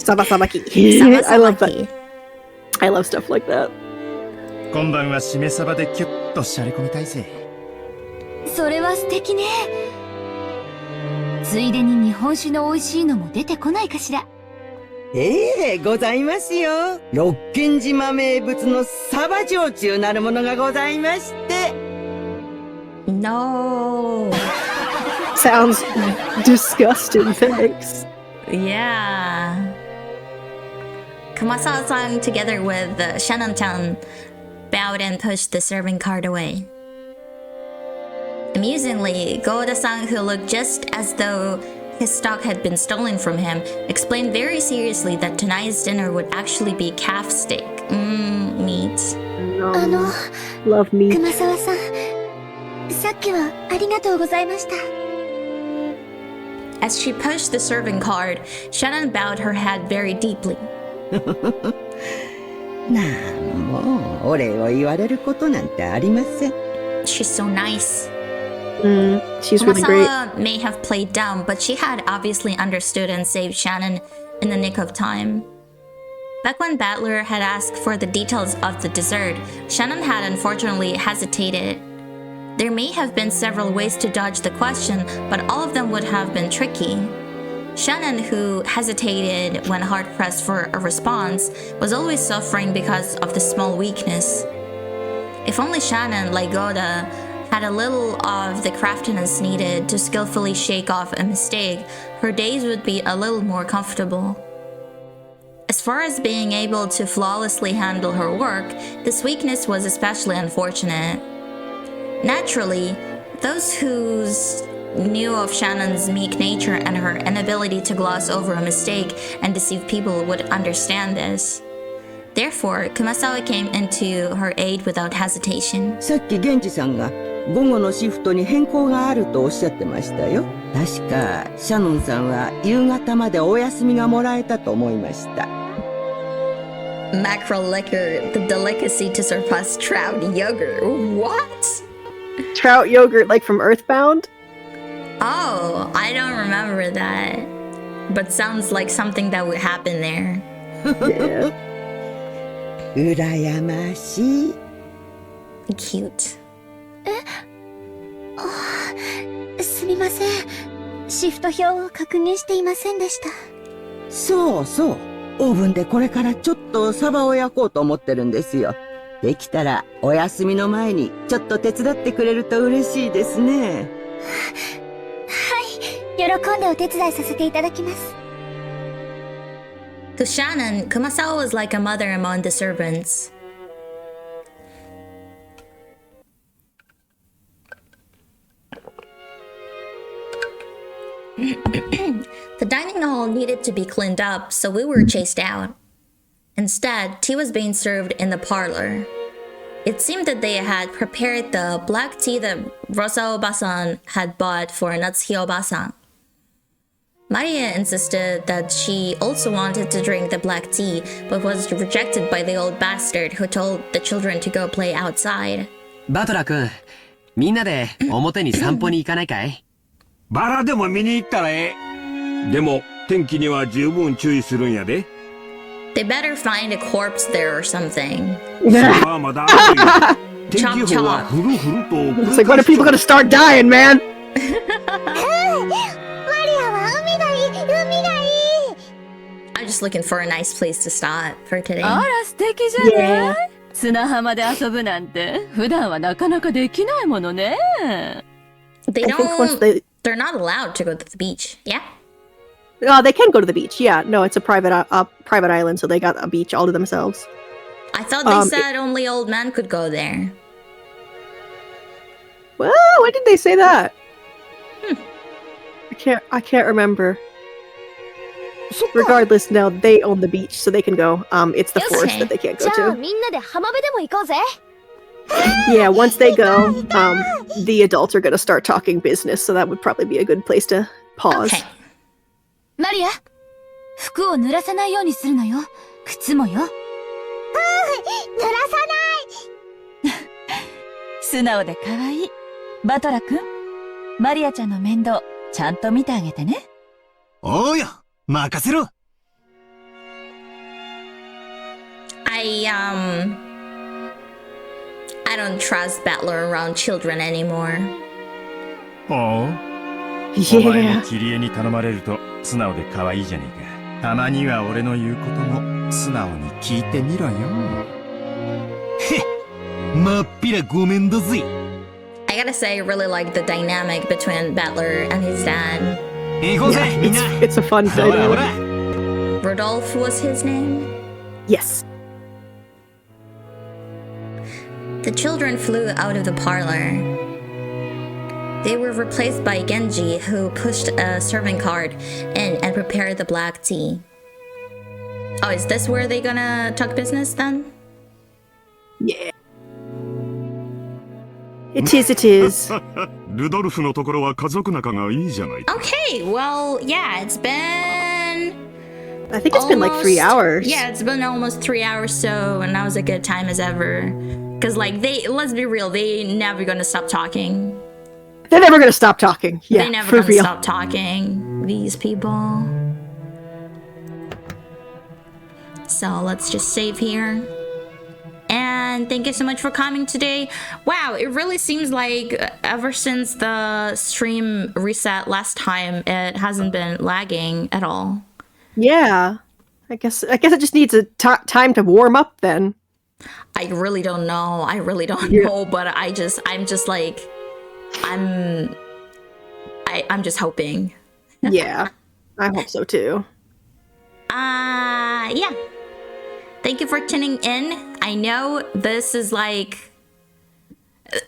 Sabasabaki. I love that. I love stuff like that. 今晩はしめ鯖でキュッとしゃれ込みたいぜ。それは素敵ね。ついでに日本酒の美味しいのも出てこないかしら。ええ、ございますよ。六軒島名物のサバ焼酎なるものがございまして。No. Sounds disgusting, thanks. Yeah. Kumasawa-san, together with Shannon-chan, bowed and pushed the serving cart away. Amusingly, Goda-san, who looked just as though his stock had been stolen from him, explained very seriously that tonight's dinner would actually be calf steak. Meat. Love meat. 熊沢さん、さっきはありがとうございました。As she pushed the serving cart, Shannon bowed her head very deeply. なんもお礼を言われることなんてありません。She's so nice. She's really great. Kumasawa may have played dumb, but she had obviously understood and saved Shannon in the nick of time. Back when Battler had asked for the details of the dessert, Shannon had unfortunately hesitated. There may have been several ways to dodge the question, but all of them would have been tricky. Shannon, who hesitated when hard-pressed for a response, was always suffering because of the small weakness. If only Shannon, like Goda, had a little of the craftiness needed to skillfully shake off a mistake, her days would be a little more comfortable. As far as being able to flawlessly handle her work, this weakness was especially unfortunate. Naturally, those who knew of Shannon's meek nature and her inability to gloss over a mistake and deceive people would understand this. Therefore, Kumasawa came into her aid without hesitation. さっき源氏さんが午後のシフトに変更があるとおっしゃってましたよ。確かシャノンさんは夕方までお休みがもらえたと思いました。Mackerel liquor, the delicacy to surpass trout yogurt. What? Trout yogurt, like from Earthbound? Oh, I don't remember that. But sounds like something that would happen there. Yeah. 羨ましい。Cute. すみません。シフト表を確認していませんでした。そうそう。オーブンでこれからちょっとサバを焼こうと思ってるんですよ。できたらお休みの前にちょっと手伝ってくれると嬉しいですね。はい。喜んでお手伝いさせていただきます。To Shannon, Kumasawa was like a mother among the servants. The dining hall needed to be cleaned up, so we were chased out. Instead, tea was being served in the parlor. It seemed that they had prepared the black tea that Rosa Obasan had bought for Natsuki Obasan. Maria insisted that she also wanted to drink the black tea, but was rejected by the old bastard who told the children to go play outside. バトラ君、みんなで表に散歩に行かないかい？バラでも見に行ったらええ。でも天気には十分注意するんやで。They better find a corpse there or something. Chop chop. It's like, when are people gonna start dying, man? I'm just looking for a nice place to stop for today. あら素敵じゃない？砂浜で遊ぶなんて普段はなかなかできないものね。They're not allowed to go to the beach. Yeah. They can go to the beach. Yeah, no, it's a private island, so they got a beach all to themselves. I thought they said only old men could go there. Well, why did they say that? I can't remember. Regardless, now they own the beach, so they can go. It's the forest that they can't go to. Yeah, once they go, the adults are gonna start talking business, so that would probably be a good place to pause. Okay. マリア、服を濡らさないようにするのよ。靴もよ。濡らさない。素直で可愛い。バトラ君、マリアちゃんの面倒、ちゃんと見てあげてね。おうよ、任せろ。I don't trust Battler around children anymore. おう。お前もキリエに頼まれると素直で可愛いじゃねえか。たまには俺の言うことも素直に聞いてみろよ。へっ、まっぴらごめんだぜ。I gotta say, I really like the dynamic between Battler and his dad. Yeah, it's a fun dynamic. Rodolphe was his name? Yes. The children flew out of the parlor. They were replaced by Genji, who pushed a serving cart in and prepared the black tea. Oh, is this where they gonna talk business then? Yeah. It is. ルドルフのところは家族仲がいいじゃないか。Okay, well, yeah, it's been... I think it's been like 3 hours. Yeah, it's been almost 3 hours, so and that was a good time as ever. Because, like, let's be real, they never gonna stop talking. They're never gonna stop talking. Yeah, they never for gonna real. stop talking, these people. So let's just save here. And thank you so much for coming today. Wow, it really seems like ever since the stream reset last time, it hasn't been lagging at all. Yeah, I guess it just needs a time to warm up then. I really don't know. I really don't know, but I'm just like, I'm just hoping. Yeah, I hope so too. Yeah. Thank you for tuning in. I know this is like,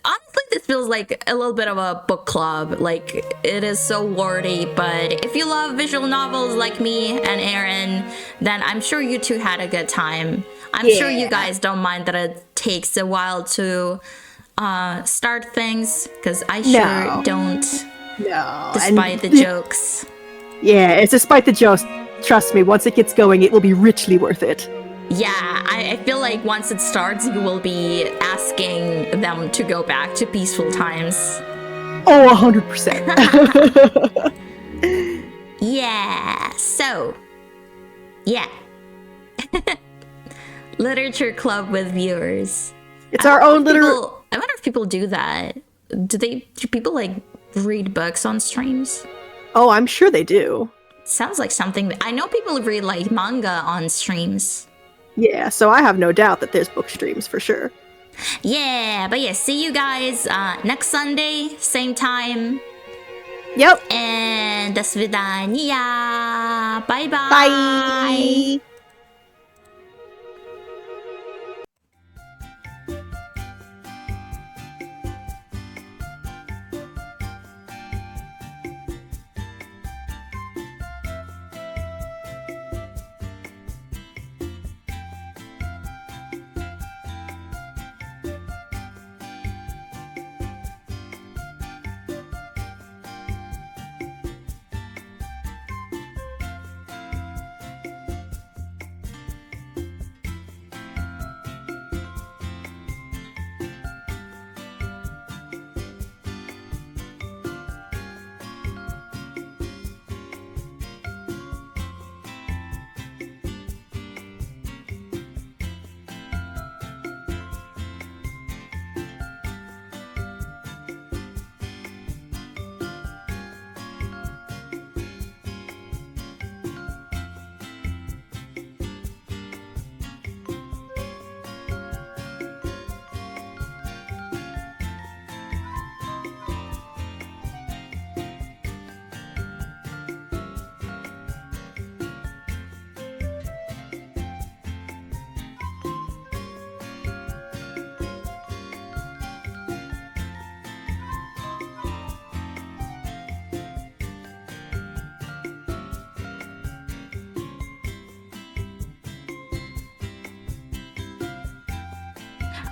honestly, this feels like a little bit of a book club. Like, it is so wordy, but if you love visual novels like me and Aaron, then I'm sure you two had a good time. I'm sure you guys don't mind that it takes a while to start things, because I sure don't. No. Despite the jokes. Yeah, it's despite the jokes. Trust me, once it gets going, it will be richly worth it. Yeah, I feel like once it starts, you will be asking them to go back to peaceful times. Oh, 100%. Yeah, so, yeah. Literature club with viewers. It's our own I wonder if people do that. Do people like read books on streams? Oh, I'm sure they do. Sounds like something. I know people read like manga on streams. Yeah, so I have no doubt that there's book streams for sure. Yeah, but yeah, see you guys next Sunday, same time. Yep. And Dasvidaniya. Bye-bye. Bye.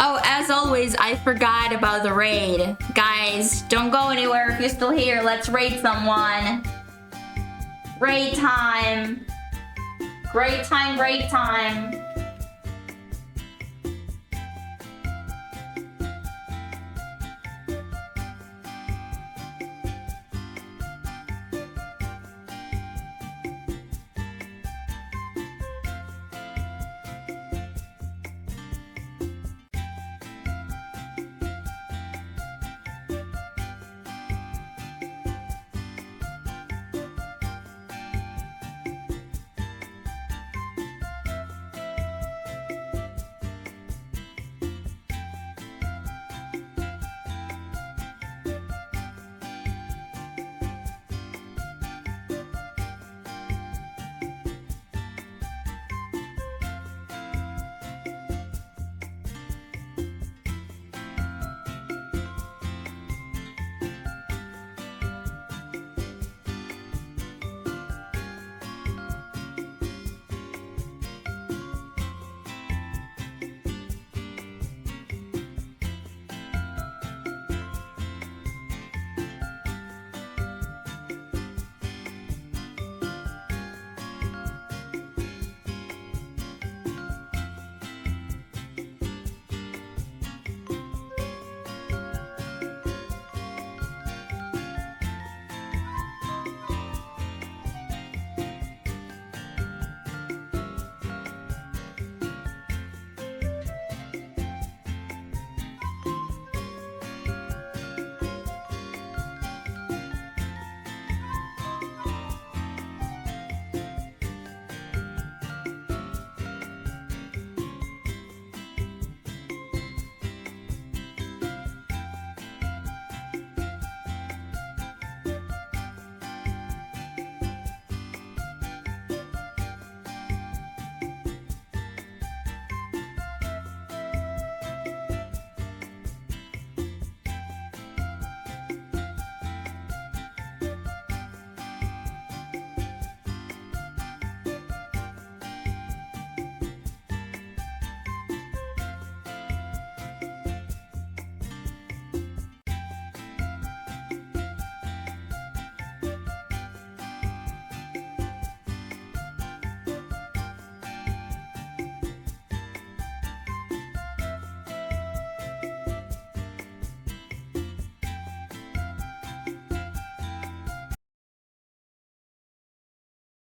Oh, as always, I forgot about the raid. Guys, don't go anywhere if you're still here. Let's raid someone. Raid time. Great time, great time.